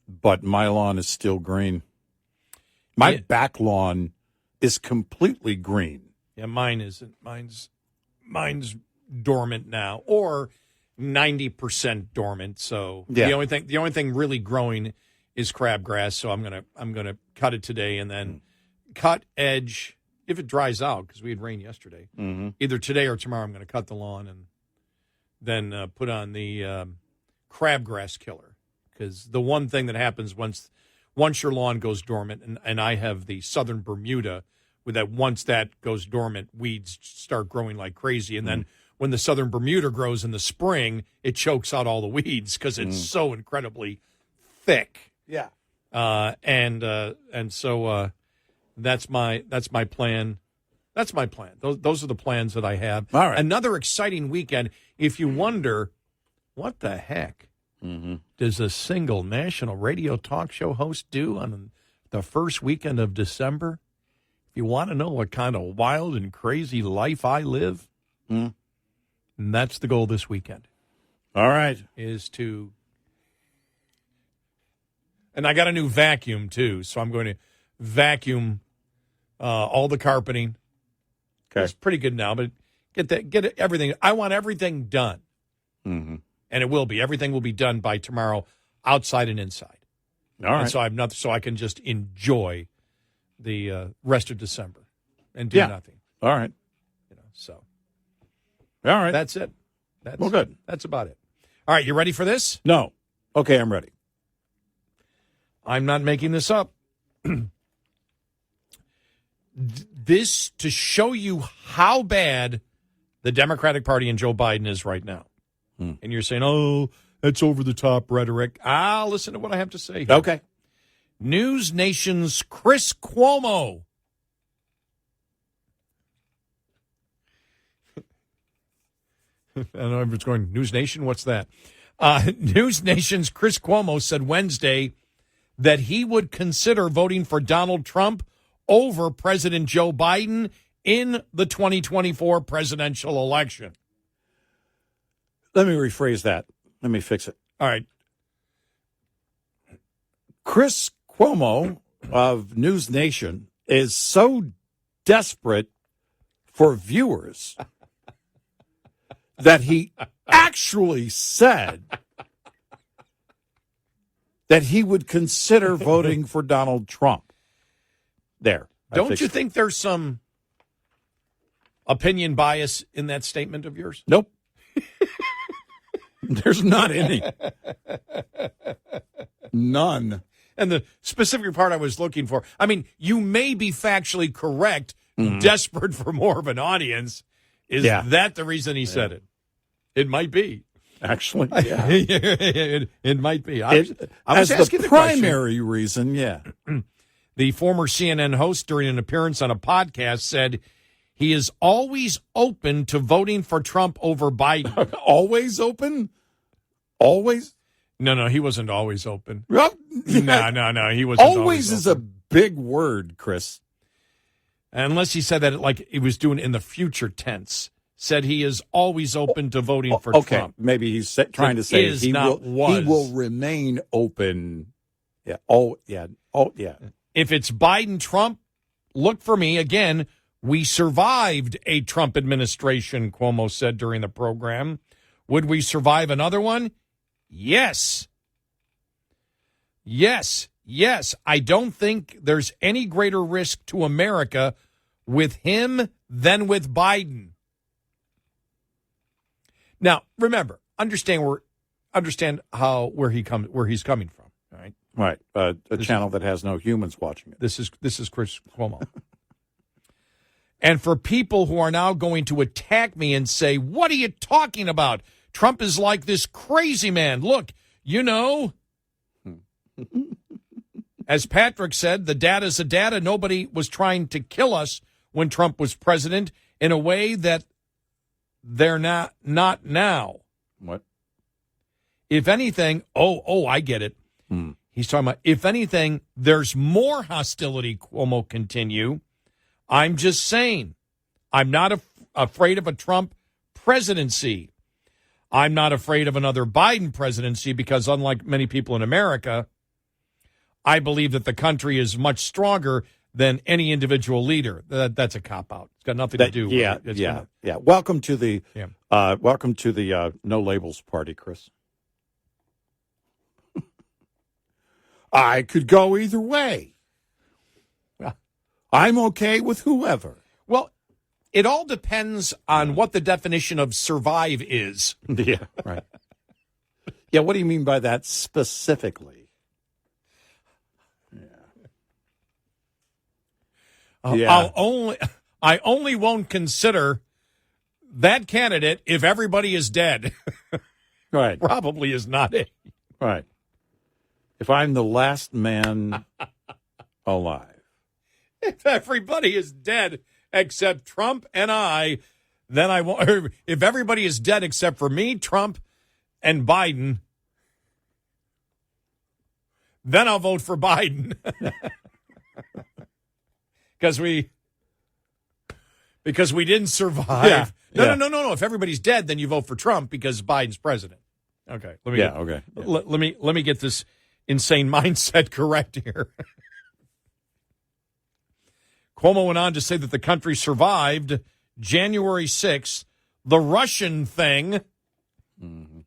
But my lawn is still green. My back lawn is completely green. Yeah, mine isn't. Mine's dormant now, or 90% dormant. So the only thing really growing is crabgrass, so I'm gonna cut it today and then cut edge if it dries out because we had rain yesterday. Mm-hmm. Either today or tomorrow, I'm going to cut the lawn and then put on the crabgrass killer because the one thing that happens once your lawn goes dormant, and I have the southern Bermuda, with that once that goes dormant, weeds start growing like crazy, and then when the southern Bermuda grows in the spring, it chokes out all the weeds because it's so incredibly thick. Yeah. And so that's my plan. That's my plan. Those are the plans that I have. All right. Another exciting weekend. If you wonder, what the heck does a single national radio talk show host do on the first weekend of December? If you want to know what kind of wild and crazy life I live, and that's the goal this weekend. All right. And I got a new vacuum, too, so I'm going to vacuum all the carpeting. Okay. It's pretty good now, but get everything. I want everything done. Mm-hmm. And it will be. Everything will be done by tomorrow, outside and inside. All right. And so I can just enjoy the rest of December and do nothing. All right. So. All right. That's it. Well, good. That's about it. All right, you ready for this? No. Okay, I'm ready. I'm not making this up. This to show you how bad the Democratic Party and Joe Biden is right now. And you're saying, oh, that's over-the-top rhetoric. Listen to what I have to say here. Okay. News Nation's Chris Cuomo. I don't know if it's going, News Nation, what's that? News Nation's Chris Cuomo said Wednesday that he would consider voting for Donald Trump over President Joe Biden in the 2024 presidential election. Let me rephrase that. Let me fix it. All right. Chris Cuomo of News Nation is so desperate for viewers that he actually said that he would consider voting for Donald Trump. There. Don't you think there's some opinion bias in that statement of yours? Nope. There's not any. None. And the specific part I was looking for, I mean, you may be factually correct, desperate for more of an audience. Is that the reason he said it? It might be. Actually, yeah. it might be. I was as asking the primary reason, yeah. The former CNN host, during an appearance on a podcast, said he is always open to voting for Trump over Biden. Always open? Always? No, he wasn't always open. No, he wasn't always is a big word, Chris. Unless he said that like he was doing it in the future tense. Said he is always open to voting for Trump. Maybe he's trying to say he will remain open. Yeah. Oh, yeah. If it's Biden-Trump, look for me. Again, we survived a Trump administration, Cuomo said during the program. Would we survive another one? Yes. I don't think there's any greater risk to America with him than with Biden. Now, remember, understand where he's coming from. All right. Right. A channel that has no humans watching it. This is Chris Cuomo. And for people who are now going to attack me and say, what are you talking about? Trump is like this crazy man. Look, as Patrick said, the data's a data. Nobody was trying to kill us when Trump was president in a way that they're not now. What? If anything, I get it. He's talking about, if anything, there's more hostility, Cuomo continue. I'm just saying, I'm not afraid of a Trump presidency. I'm not afraid of another Biden presidency because, unlike many people in America, I believe that the country is much stronger than any individual leader. That's a cop-out. It's got nothing to do with it. Yeah. Welcome to the No Labels party, Chris. I could go either way. I'm okay with whoever. Well, it all depends on what the definition of survive is. Yeah, right. Yeah, what do you mean by that specifically? Yeah. I only won't consider that candidate if everybody is dead. Right. Probably is not it. Right. If I'm the last man alive. If everybody is dead except Trump and I, then I won't. If everybody is dead except for me, Trump, and Biden, then I'll vote for Biden. Because we didn't survive. Yeah. No. If everybody's dead, then you vote for Trump because Biden's president. Okay. Let me get this insane mindset correct here. Cuomo went on to say that the country survived January 6th, the Russian thing. Mm-hmm.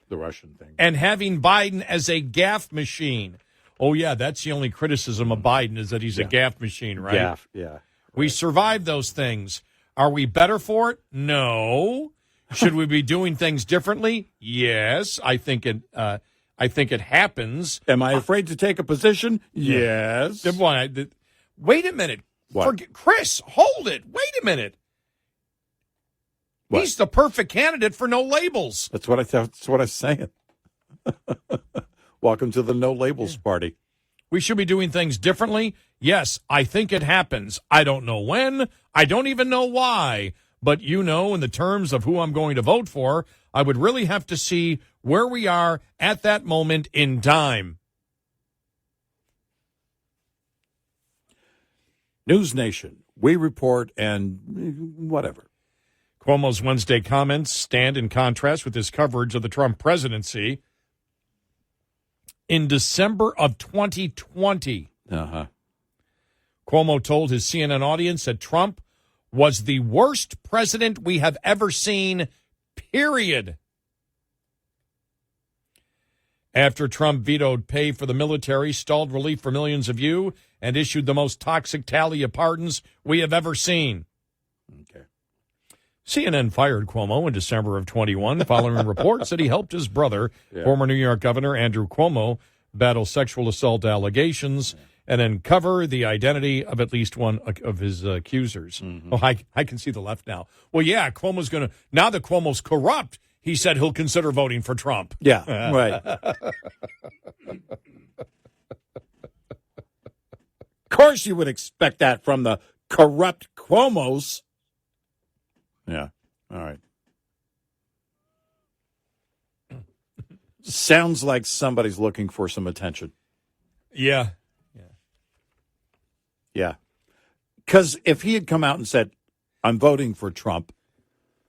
The Russian thing. And having Biden as a gaffe machine. Oh, yeah, that's the only criticism of Biden is that he's a gaffe machine, right? Gaffe, yeah. Right. We survived those things. Are we better for it? No. Should we be doing things differently? Yes. I think it happens. Am I afraid to take a position? Yes. Wait a minute. Chris, hold it. Wait a minute. What? He's the perfect candidate for no labels. That's what I'm saying. Welcome to the no labels party. We should be doing things differently. Yes, I think it happens. I don't know when. I don't even know why. But in the terms of who I'm going to vote for, I would really have to see where we are at that moment in time. News Nation, we report and whatever. Cuomo's Wednesday comments stand in contrast with his coverage of the Trump presidency. In December of 2020, Cuomo told his CNN audience that Trump was the worst president we have ever seen, period. After Trump vetoed pay for the military, stalled relief for millions of you, and issued the most toxic tally of pardons we have ever seen. Okay. CNN fired Cuomo in December of 21 following reports that he helped his brother, former New York Governor Andrew Cuomo, battle sexual assault allegations and uncover the identity of at least one of his accusers. Mm-hmm. Oh, I can see the left now. Well, yeah, Cuomo's going to, now that Cuomo's corrupt, he said he'll consider voting for Trump. Yeah, right. Of course you would expect that from the corrupt Cuomos. Yeah, all right. Sounds like somebody's looking for some attention. Yeah. Yeah. Because if he had come out and said, I'm voting for Trump,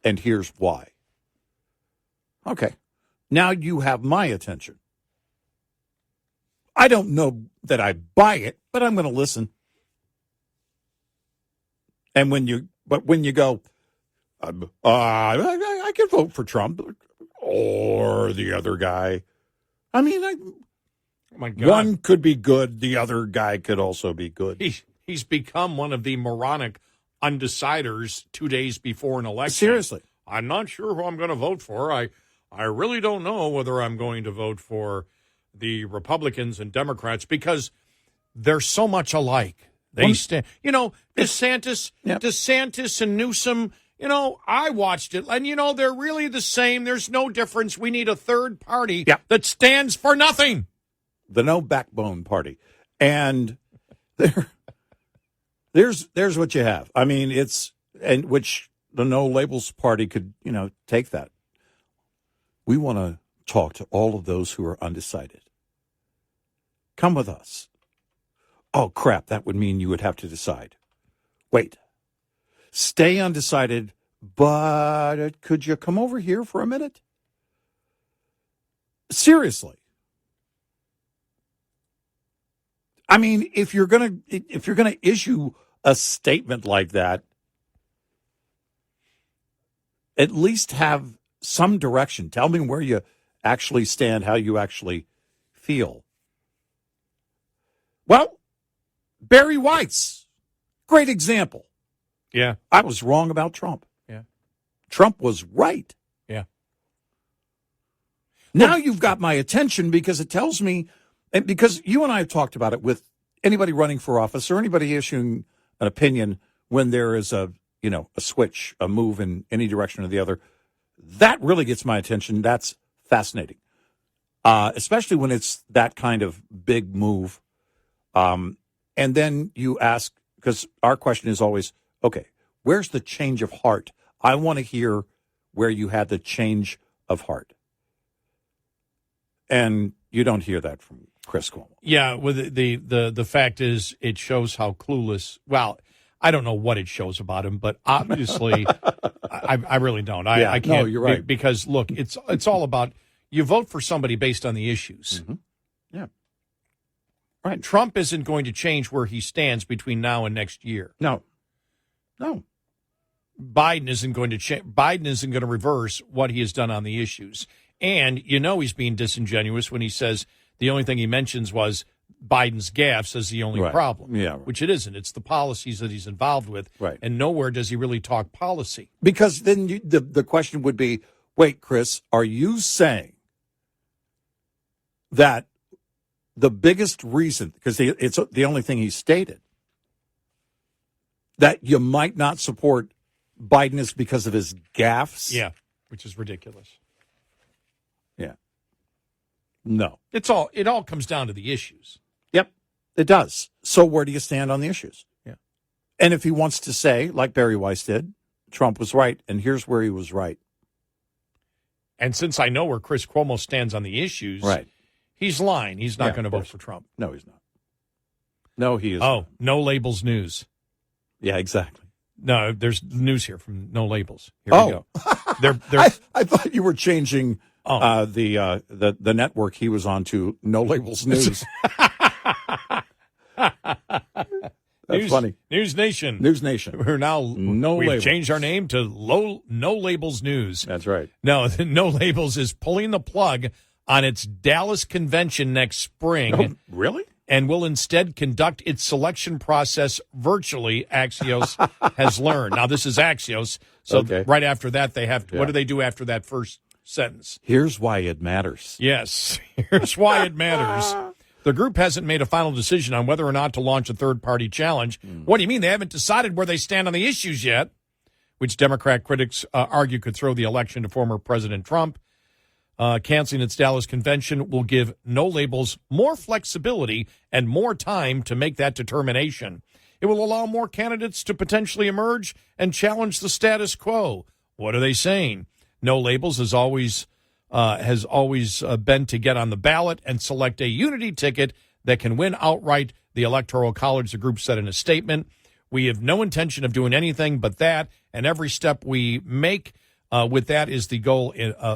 and here's why. Okay. Now you have my attention. I don't know that I buy it, but I'm going to listen. And when you go, I can vote for Trump or the other guy. I mean, oh my God. One could be good. The other guy could also be good. He's become one of the moronic undeciders 2 days before an election. Seriously. I'm not sure who I'm going to vote for. I really don't know whether I'm going to vote for the Republicans and Democrats because they're so much alike. They stand, DeSantis and Newsom, I watched it, and, they're really the same. There's no difference. We need a third party that stands for nothing. The no backbone party. And there's what you have. I mean, which the no labels party could, take that. We want to talk to all of those who are undecided. Come with us. Oh, crap, that would mean you would have to decide. Wait. Stay undecided, but could you come over here for a minute? Seriously. I mean, if you're going to issue a statement like that, at least have some direction. Tell me where you actually stand, how you actually feel. Well, Barry Weiss, great example. Yeah. I was wrong about Trump. Yeah. Trump was right. Yeah. Now you've got my attention because it tells me, and because you and I have talked about it with anybody running for office or anybody issuing an opinion when there is a switch, a move in any direction or the other, that really gets my attention. That's fascinating, especially when it's that kind of big move. And then you ask, because our question is always, okay, where's the change of heart? I want to hear where you had the change of heart. And you don't hear that from Chris Cuomo. Yeah, well, the fact is, it shows how clueless. Well, I don't know what it shows about him, but obviously, I really don't. I can't. No, you're right. Because look, it's all about you vote for somebody based on the issues. Mm-hmm. Yeah, right. Trump isn't going to change where he stands between now and next year. No. Biden isn't going to change. Biden isn't going to reverse what he has done on the issues. And he's being disingenuous when he says the only thing he mentions was Biden's gaffes as the only problem. Yeah, right. Which it isn't. It's the policies that he's involved with. Right. And nowhere does he really talk policy. Because then the question would be, wait, Chris, are you saying that the biggest reason, because it's the only thing he stated, that you might not support Biden is because of his gaffes? Yeah, which is ridiculous. Yeah. No. It all comes down to the issues. Yep, it does. So where do you stand on the issues? Yeah. And if he wants to say, like Barry Weiss did, Trump was right, and here's where he was right. And since I know where Chris Cuomo stands on the issues, right, he's lying. He's not going to vote for Trump. No, he's not. No, he is. Oh, No Labels News. Yeah, exactly. No, there's news here from No Labels. Here we go. I thought you were changing the network he was on to No Labels News. That's funny. News Nation. News Nation. We're now we've Labels. changed our name to No Labels News. That's right. No, No Labels is pulling the plug on its Dallas convention next spring. Oh, really? And will instead conduct its selection process virtually, Axios has learned. Now, this is Axios, so right after that, they have what do they do after that first sentence? Here's why it matters. Yes, here's why it matters. The group hasn't made a final decision on whether or not to launch a third-party challenge. What do you mean? They haven't decided where they stand on the issues yet, which Democrat critics argue could throw the election to former President Trump. Canceling its Dallas convention will give No Labels more flexibility and more time to make that determination. It will allow more candidates to potentially emerge and challenge the status quo. What are they saying? No Labels has always been to get on the ballot and select a unity ticket that can win outright the Electoral College, the group said in a statement. We have no intention of doing anything but that, and every step we make with that is the goal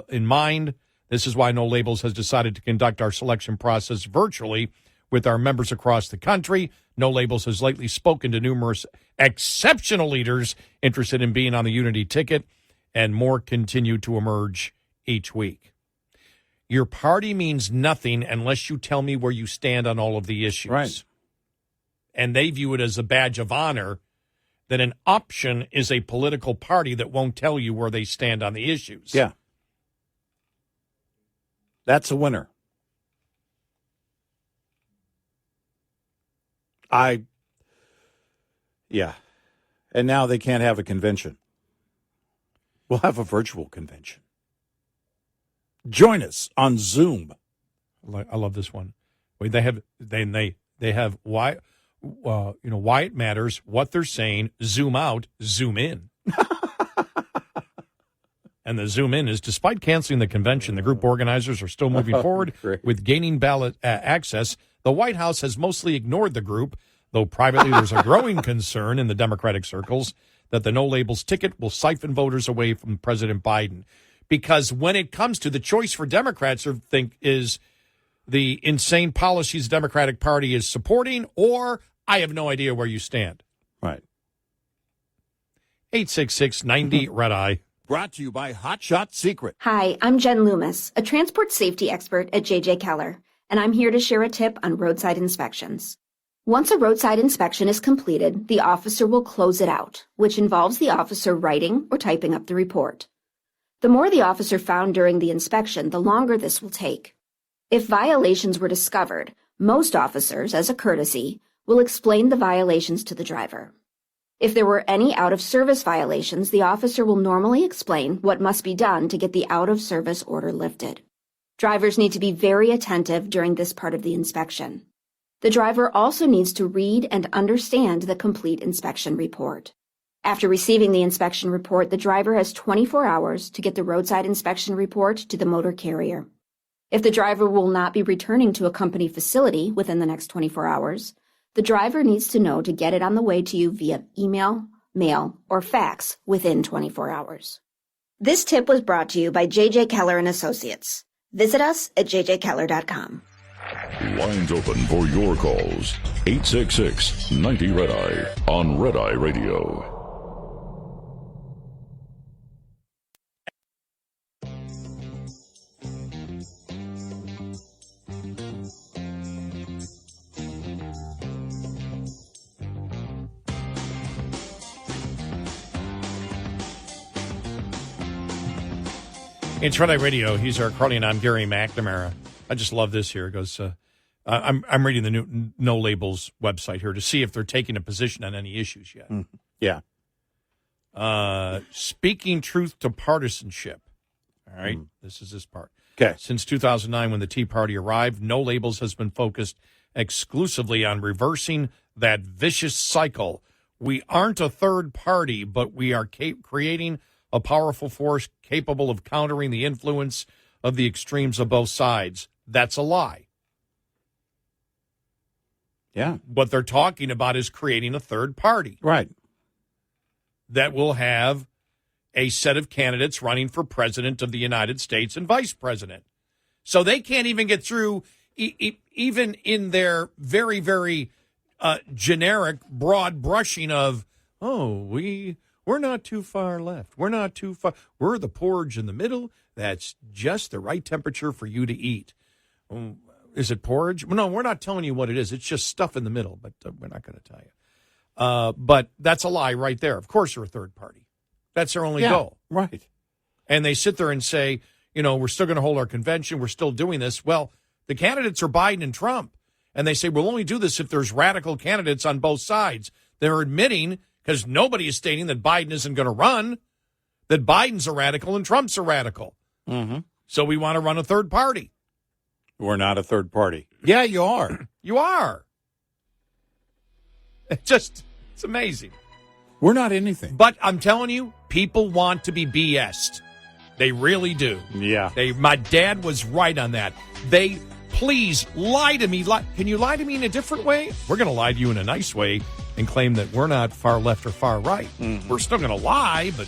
in mind. This is why No Labels has decided to conduct our selection process virtually with our members across the country. No Labels has lately spoken to numerous exceptional leaders interested in being on the unity ticket, and more continue to emerge each week. Your party means nothing unless you tell me where you stand on all of the issues. Right. And they view it as a badge of honor that an option is a political party that won't tell you where they stand on the issues. Yeah. That's a winner. Yeah. And now they can't have a convention. We'll have a virtual convention. Join us on Zoom. I love this one. Wait, they have why why it matters, what they're saying, zoom out, zoom in. And the zoom in is, despite canceling the convention, the group organizers are still moving forward with gaining ballot access. The White House has mostly ignored the group, though privately there's a growing concern in the Democratic circles that the No Labels ticket will siphon voters away from President Biden. Because when it comes to the choice for Democrats, is the insane policies the Democratic Party is supporting, or I have no idea where you stand. Right. 866-90-RED-EYE. Brought to you by Hot Shot Secret. Hi, I'm Jen Loomis, a transport safety expert at J.J. Keller, and I'm here to share a tip on roadside inspections. Once a roadside inspection is completed, the officer will close it out, which involves the officer writing or typing up the report. The more the officer found during the inspection, the longer this will take. If violations were discovered, most officers, as a courtesy, will explain the violations to the driver. If there were any out-of-service violations, the officer will normally explain what must be done to get the out-of-service order lifted. Drivers need to be very attentive during this part of the inspection. The driver also needs to read and understand the complete inspection report. After receiving the inspection report, the driver has 24 hours to get the roadside inspection report to the motor carrier. If the driver will not be returning to a company facility within the next 24 hours, the driver needs to know to get it on the way to you via email, mail, or fax within 24 hours. This tip was brought to you by J.J. Keller & Associates. Visit us at jjkeller.com. Lines open for your calls. 866-90-RED-EYE on Red Eye Radio. It's Red Eye Radio. He's our Carly, and I'm Gary McNamara. I just love this here. It goes, I'm reading the new No Labels website here to see if they're taking a position on any issues yet. Yeah. Speaking truth to partisanship. All right. This is this part. Okay. Since 2009, when the Tea Party arrived, No Labels has been focused exclusively on reversing that vicious cycle. We aren't a third party, but we are creating a powerful force capable of countering the influence of the extremes of both sides. That's a lie. Yeah. What they're talking about is creating a third party. Right. That will have a set of candidates running for president of the United States and vice president. So they can't even get through, even in their very, very generic, broad brushing of, we're not too far left. We're not too far. We're the porridge in the middle. That's just the right temperature for you to eat. Is it porridge? No, we're not telling you what it is. It's just stuff in the middle, but we're not going to tell you. But that's a lie right there. Of course you're a third party. That's their only goal. Right. And they sit there and say, we're still going to hold our convention. We're still doing this. Well, the candidates are Biden and Trump. And they say, we'll only do this if there's radical candidates on both sides. They're admitting, because nobody is stating that Biden isn't going to run, that Biden's a radical and Trump's a radical. Mm-hmm. So we want to run a third party. We're not a third party. Yeah, you are. You are. It's amazing. We're not anything. But I'm telling you, people want to be BS'd. They really do. Yeah. My dad was right on that. Please lie to me. Can you lie to me in a different way? We're going to lie to you in a nice way and claim that we're not far left or far right. Mm-hmm. We're still going to lie, but...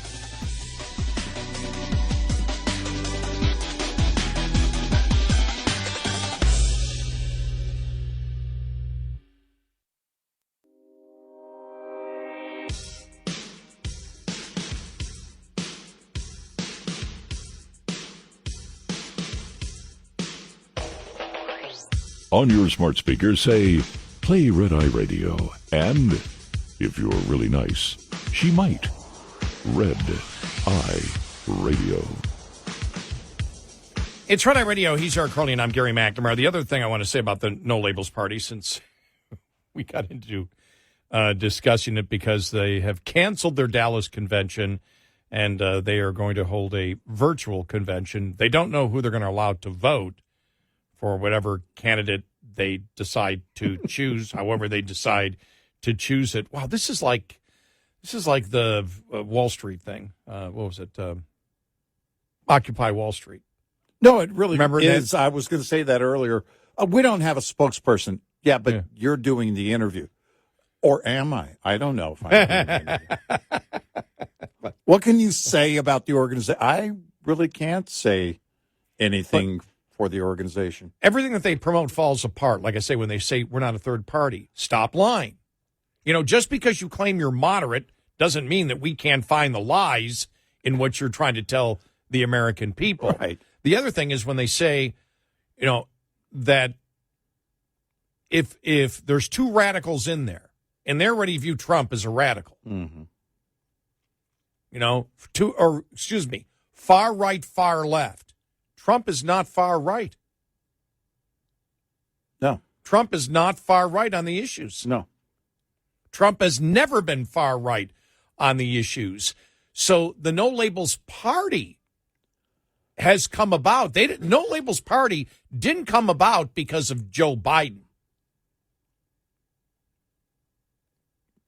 On your smart speaker, say, play Red Eye Radio. And, if you're really nice, she might. Red Eye Radio. It's Red Eye Radio. He's Eric Carly, and I'm Gary McNamara. The other thing I want to say about the No Labels Party, since we got into discussing it, because they have canceled their Dallas convention, and they are going to hold a virtual convention. They don't know who they're going to allow to vote for whatever candidate they decide to choose, however they decide to choose it. Wow, this is like the Wall Street thing. What was it? Occupy Wall Street. No, it really Remember is. that? I was going to say that earlier. We don't have a spokesperson. Yeah, but you're doing the interview. Or am I? I don't know if I'm doing the interview. What can you say about the organization? I really can't say anything for the organization. Everything that they promote falls apart. Like I say, when they say we're not a third party, stop lying. Just because you claim you're moderate doesn't mean that we can't find the lies in what you're trying to tell the American people. Right. The other thing is when they say, that if there's two radicals in there, and they already view Trump as a radical, far right, far left. Trump is not far right. No. Trump is not far right on the issues. No. Trump has never been far right on the issues. So the No Labels Party has come about. No Labels Party didn't come about because of Joe Biden.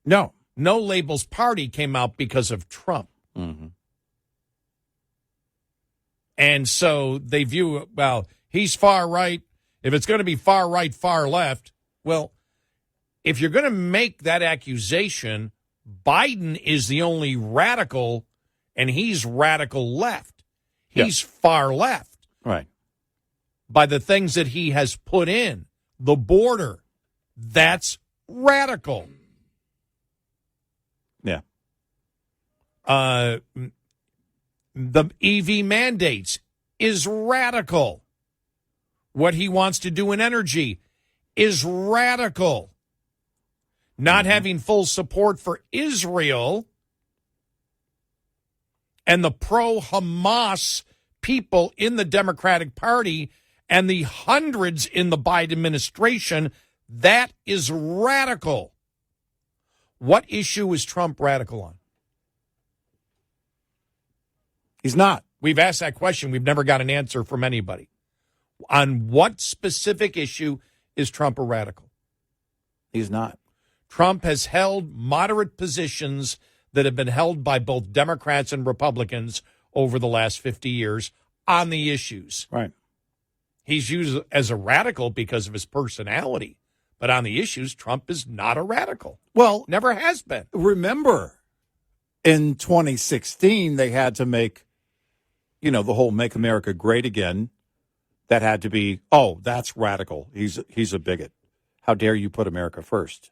No. No Labels Party came out because of Trump. Mm-hmm. And so they view, well, he's far right. If it's going to be far right, far left, well, if you're going to make that accusation, Biden is the only radical, and he's radical left. He's far left. Right. By the things that he has put in, the border, that's radical. Yeah. The EV mandates is radical. What he wants to do in energy is radical. Not having full support for Israel and the pro-Hamas people in the Democratic Party and the hundreds in the Biden administration, that is radical. What issue is Trump radical on? He's not. We've asked that question. We've never got an answer from anybody. On what specific issue is Trump a radical? He's not. Trump has held moderate positions that have been held by both Democrats and Republicans over the last 50 years on the issues. Right. He's used as a radical because of his personality. But on the issues, Trump is not a radical. Well, never has been. Remember, in 2016, they had to make, the whole Make America Great Again. That had to be, that's radical. He's a bigot. How dare you put America first?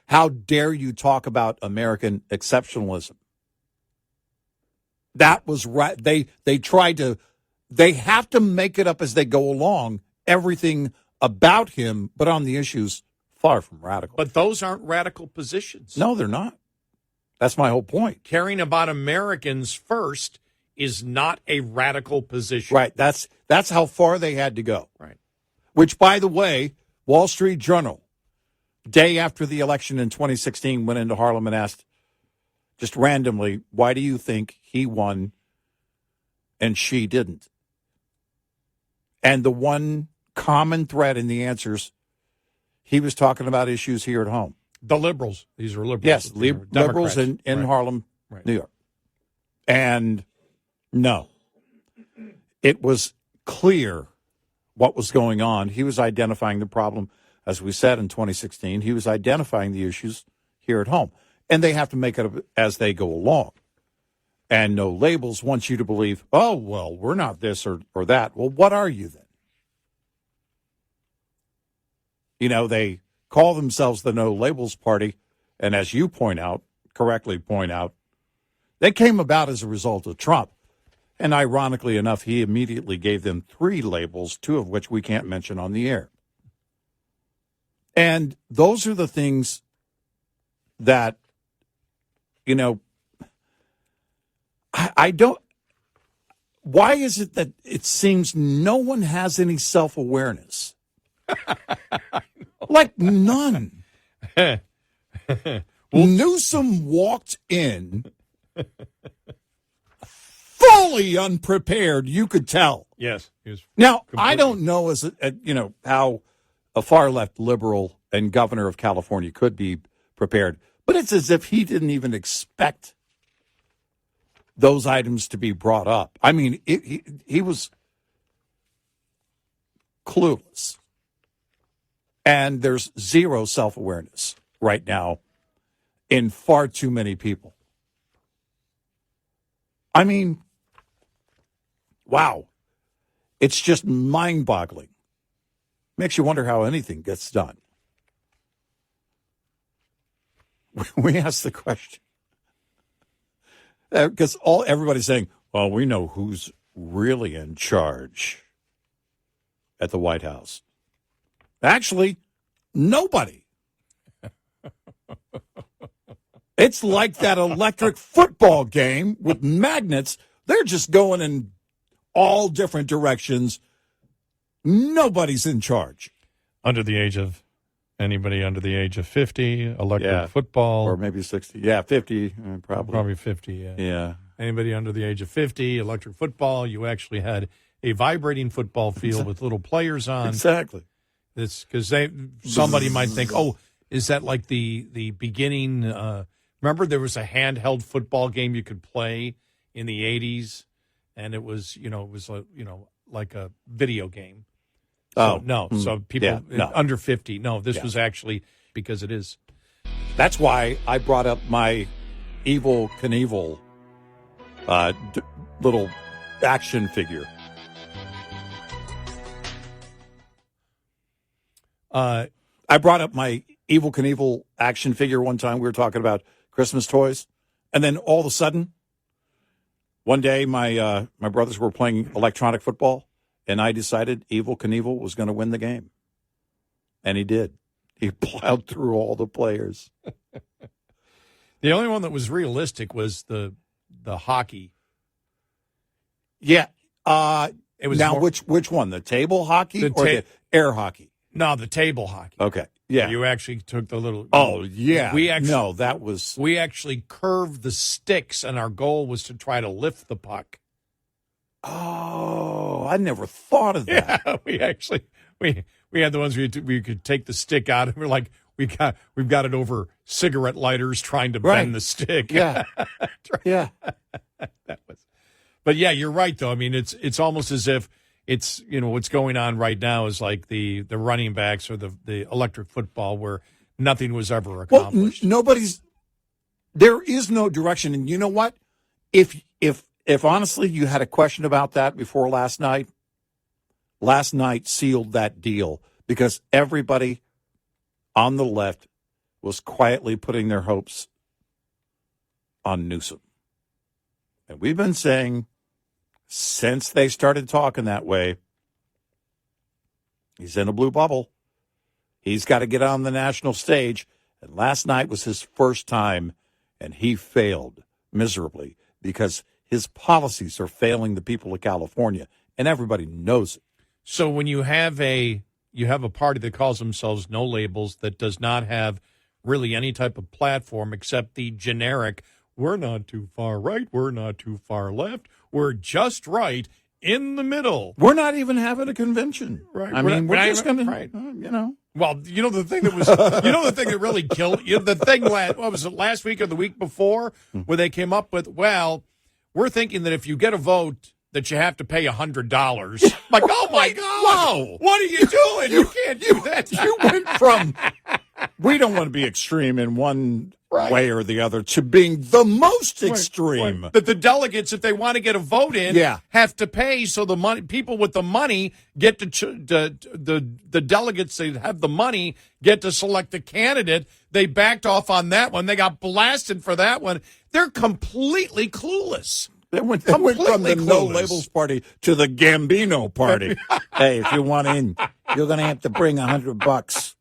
How dare you talk about American exceptionalism? That was right. They tried to, they have to make it up as they go along, everything about him, but on the issues, far from radical. But those aren't radical positions. No, they're not. That's my whole point. Caring about Americans first is not a radical position. Right. That's how far they had to go. Right. Which, by the way, Wall Street Journal, day after the election in 2016, went into Harlem and asked, just randomly, why do you think he won and she didn't? And the one common thread in the answers, he was talking about issues here at home. The liberals. These are liberals. Yes, liberals in right. Harlem, right. New York. And no, it was clear what was going on. He was identifying the problem, as we said in 2016. He was identifying the issues here at home. And they have to make it up as they go along. And No Labels wants you to believe, oh, well, we're not this or that. Well, what are you then? They call themselves the No Labels Party. And as you correctly point out, they came about as a result of Trump. And ironically enough, he immediately gave them 3 labels, 2 of which we can't mention on the air. And those are the things that, I don't. Why is it that it seems no one has any self-awareness? Like none. Newsom walked in fully unprepared, you could tell. Yes. He was now, I don't know how a far-left liberal and governor of California could be prepared, but it's as if he didn't even expect those items to be brought up. I mean, he was clueless. And there's zero self-awareness right now in far too many people. I mean, wow. It's just mind-boggling. Makes you wonder how anything gets done. We ask the question. Because everybody's saying, well, we know who's really in charge at the White House. Actually, nobody. It's like that electric football game with magnets. They're just going in all different directions. Nobody's in charge. Anybody under the age of 50, electric football. Or maybe 60. Yeah, 50, probably. Probably 50, yeah. Yeah. Anybody under the age of 50, electric football. You actually had a vibrating football field with little players on. Exactly. It's because somebody might think, oh, is that like the beginning? Remember there was a handheld football game you could play in the 80s, and it was like a video game. So, no. So people under 50. No, this was actually because it is. That's why I brought up my Evel Knievel little action figure. I brought up my Evel Knievel action figure one time. We were talking about Christmas toys. And then all of a sudden, one day my brothers were playing electronic football. And I decided Evel Knievel was going to win the game. And he did. He plowed through all the players. The only one that was realistic was the hockey. Yeah. It was now, which one? The table hockey or the air hockey? No, the table hockey. Okay. Yeah. You actually took the little. Oh, yeah. We actually curved the sticks, and our goal was to try to lift the puck. Oh, I never thought of that. Yeah, we had the ones we could take the stick out, and we're like, we've got it over cigarette lighters trying to bend the stick. Yeah, yeah. But yeah, you're right though. I mean, it's almost as if it's what's going on right now is like the running backs or the electric football where nothing was ever accomplished. Well, there is no direction, and you know what? If honestly you had a question about that before last night sealed that deal because everybody on the left was quietly putting their hopes on Newsom. And we've been saying since they started talking that way, he's in a blue bubble. He's got to get on the national stage. And last night was his first time, and he failed miserably because his policies are failing the people of California, and everybody knows it. So when you have a party that calls themselves No Labels that does not have really any type of platform except the generic, we're not too far right, we're not too far left, we're just right in the middle. We're not even having a convention. Right. We're just going to, Well, the thing that really killed the thing what was it, last week or the week before, where they came up with, well, we're thinking that if you get a vote that you have to pay $100. Like, oh my God! Whoa! What are you doing? You can't do that. You went from we don't want to be extreme in one way or the other to being the most extreme. Right. That the delegates, if they want to get a vote in, have to pay. So the money, people with the money get to the delegates that have the money get to select the candidate. They backed off on that one. They got blasted for that one. They're completely clueless. They went from the No Labels party to the Gambino party. Hey, if you want in, you're going to have to bring $100.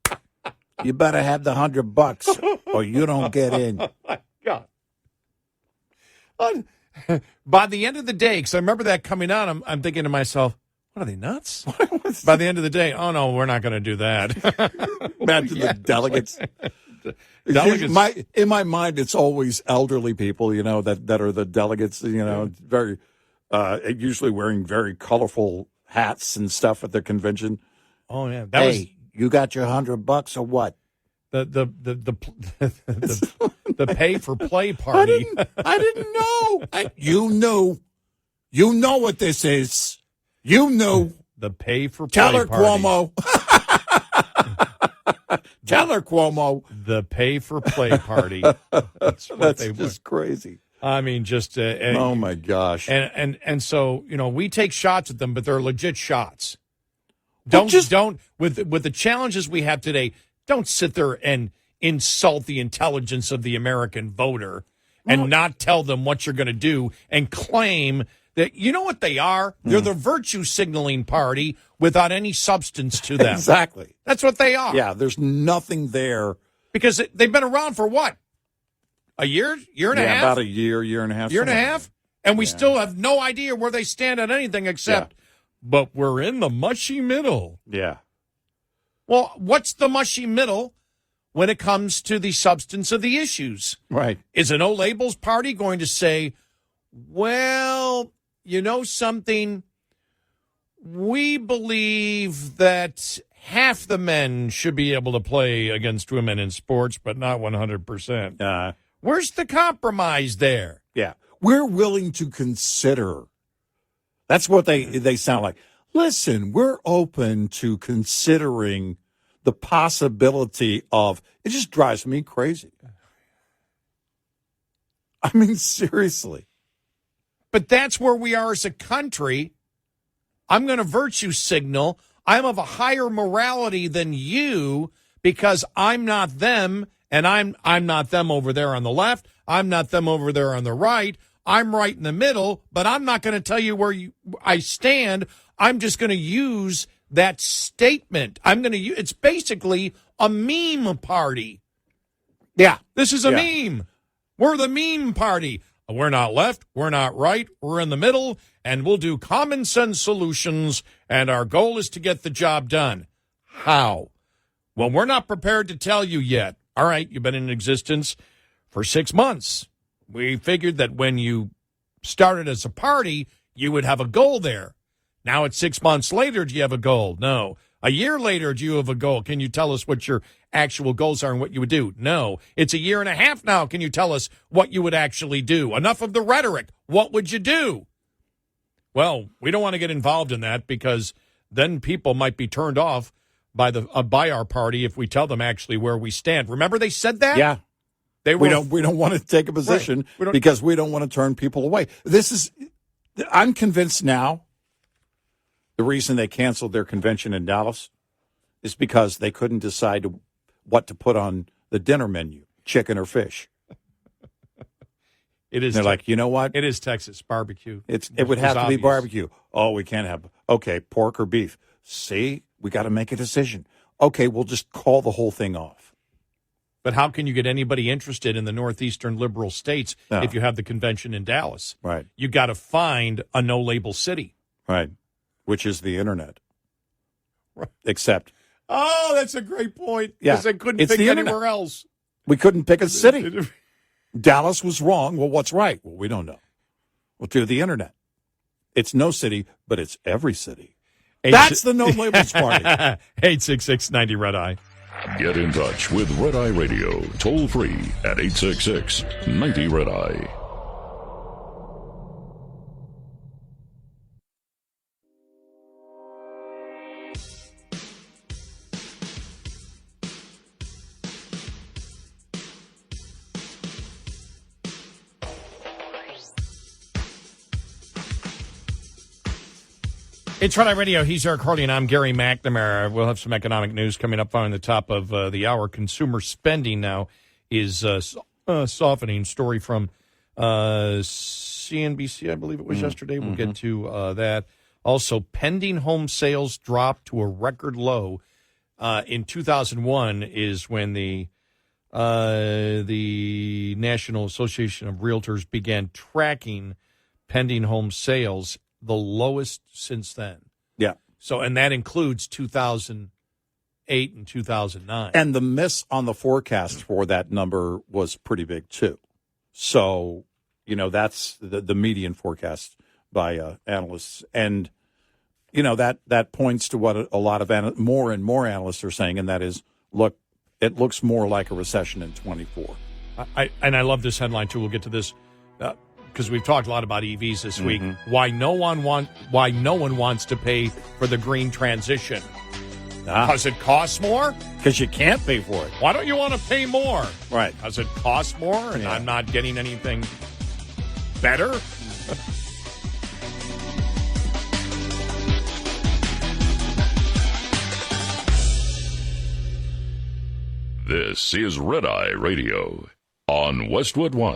You better have the $100 or you don't get in. Oh, my God. By the end of the day, because I remember that coming out, I'm thinking to myself, what are they, nuts? By the end of the day, oh, no, we're not going to do that. Imagine the delegates. In my mind, it's always elderly people, that are the delegates, very usually wearing very colorful hats and stuff at the convention. Oh, yeah. You got your $100 or what? The pay for play party. I didn't know. You know what this is. You knew. The pay for play Tell her, party. Cuomo. Tell her, Cuomo. The pay for play party. That's just crazy. I mean, just oh my gosh. And so we take shots at them, but they're legit shots. Don't with the challenges we have today. Don't sit there and insult the intelligence of the American voter and not tell them what you're going to do and claim You know what they are? They're the virtue signaling party without any substance to them. Exactly. That's what they are. Yeah, there's nothing there. Because they've been around for what? A year and a half? About a year and a half. Year and a half? And we still have no idea where they stand on anything except, but we're in the mushy middle. Yeah. Well, what's the mushy middle when it comes to the substance of the issues? Right. Is a no labels party going to say, well, you know something? We believe that half the men should be able to play against women in sports, but not 100%. Where's the compromise there? Yeah. We're willing to consider. That's what they sound like. Listen, we're open to considering the possibility of, it just drives me crazy. I mean, seriously. But that's where we are as a country. I'm going to virtue signal. I'm of a higher morality than you because I'm not them, and I'm not them over there on the left. I'm not them over there on the right. I'm right in the middle, but I'm not going to tell you where I stand. I'm just going to use that statement. It's basically a meme party. Yeah. This is a meme. We're the meme party. We're not left. We're not right. We're in the middle, and we'll do common sense solutions, and our goal is to get the job done. How? Well, we're not prepared to tell you yet. All right, you've been in existence for 6 months. We figured that when you started as a party, you would have a goal there. Now it's 6 months later, do you have a goal? No. A year later, do you have a goal? Can you tell us what your actual goals are and what you would do? No. It's a year and a half now. Can you tell us what you would actually do? Enough of the rhetoric. What would you do? Well, we don't want to get involved in that because then people might be turned off by our party if we tell them actually where we stand. Remember they said that? Yeah. We don't want to take a position because we don't want to turn people away. I'm convinced now the reason they canceled their convention in Dallas is because they couldn't decide what to put on the dinner menu, chicken or fish. It is. They're like, you know what? It is Texas barbecue. It would have to be barbecue. Oh, we can't have. Okay, pork or beef. See, we got to make a decision. Okay, we'll just call the whole thing off. But how can you get anybody interested in the northeastern liberal states if you have the convention in Dallas? Right. You got to find a no-label city. Right. Which is the internet. Right. Except. Oh, that's a great point. Yeah. Because they couldn't pick anywhere else. We couldn't pick a city. Dallas was wrong. Well, what's right? Well, we don't know. Well, through the internet. It's no city, but it's every city. That's the no labels party. 866-90 Red Eye. Get in touch with Red Eye Radio, toll free at 866-90 Red Eye. It's Red Eye Radio. He's Eric Harley, and I'm Gary McNamara. We'll have some economic news coming up on the top of the hour. Consumer spending now is softening. Story from CNBC, I believe it was yesterday. We'll get to that. Also, pending home sales dropped to a record low. In 2001 is when the National Association of Realtors began tracking pending home sales, the lowest since then. Yeah. So, and that includes 2008 and 2009. And the miss on the forecast for that number was pretty big, too. So, that's the median forecast by analysts. And, that points to what a lot of more and more analysts are saying, and that is, look, it looks more like a recession in 24. I love this headline, too. We'll get to this. Because we've talked a lot about EVs this week. Why no one wants to pay for the green transition? Because it costs more? Because you can't pay for it. Why don't you want to pay more? Right. Because it costs more and I'm not getting anything better? This is Red Eye Radio on Westwood One.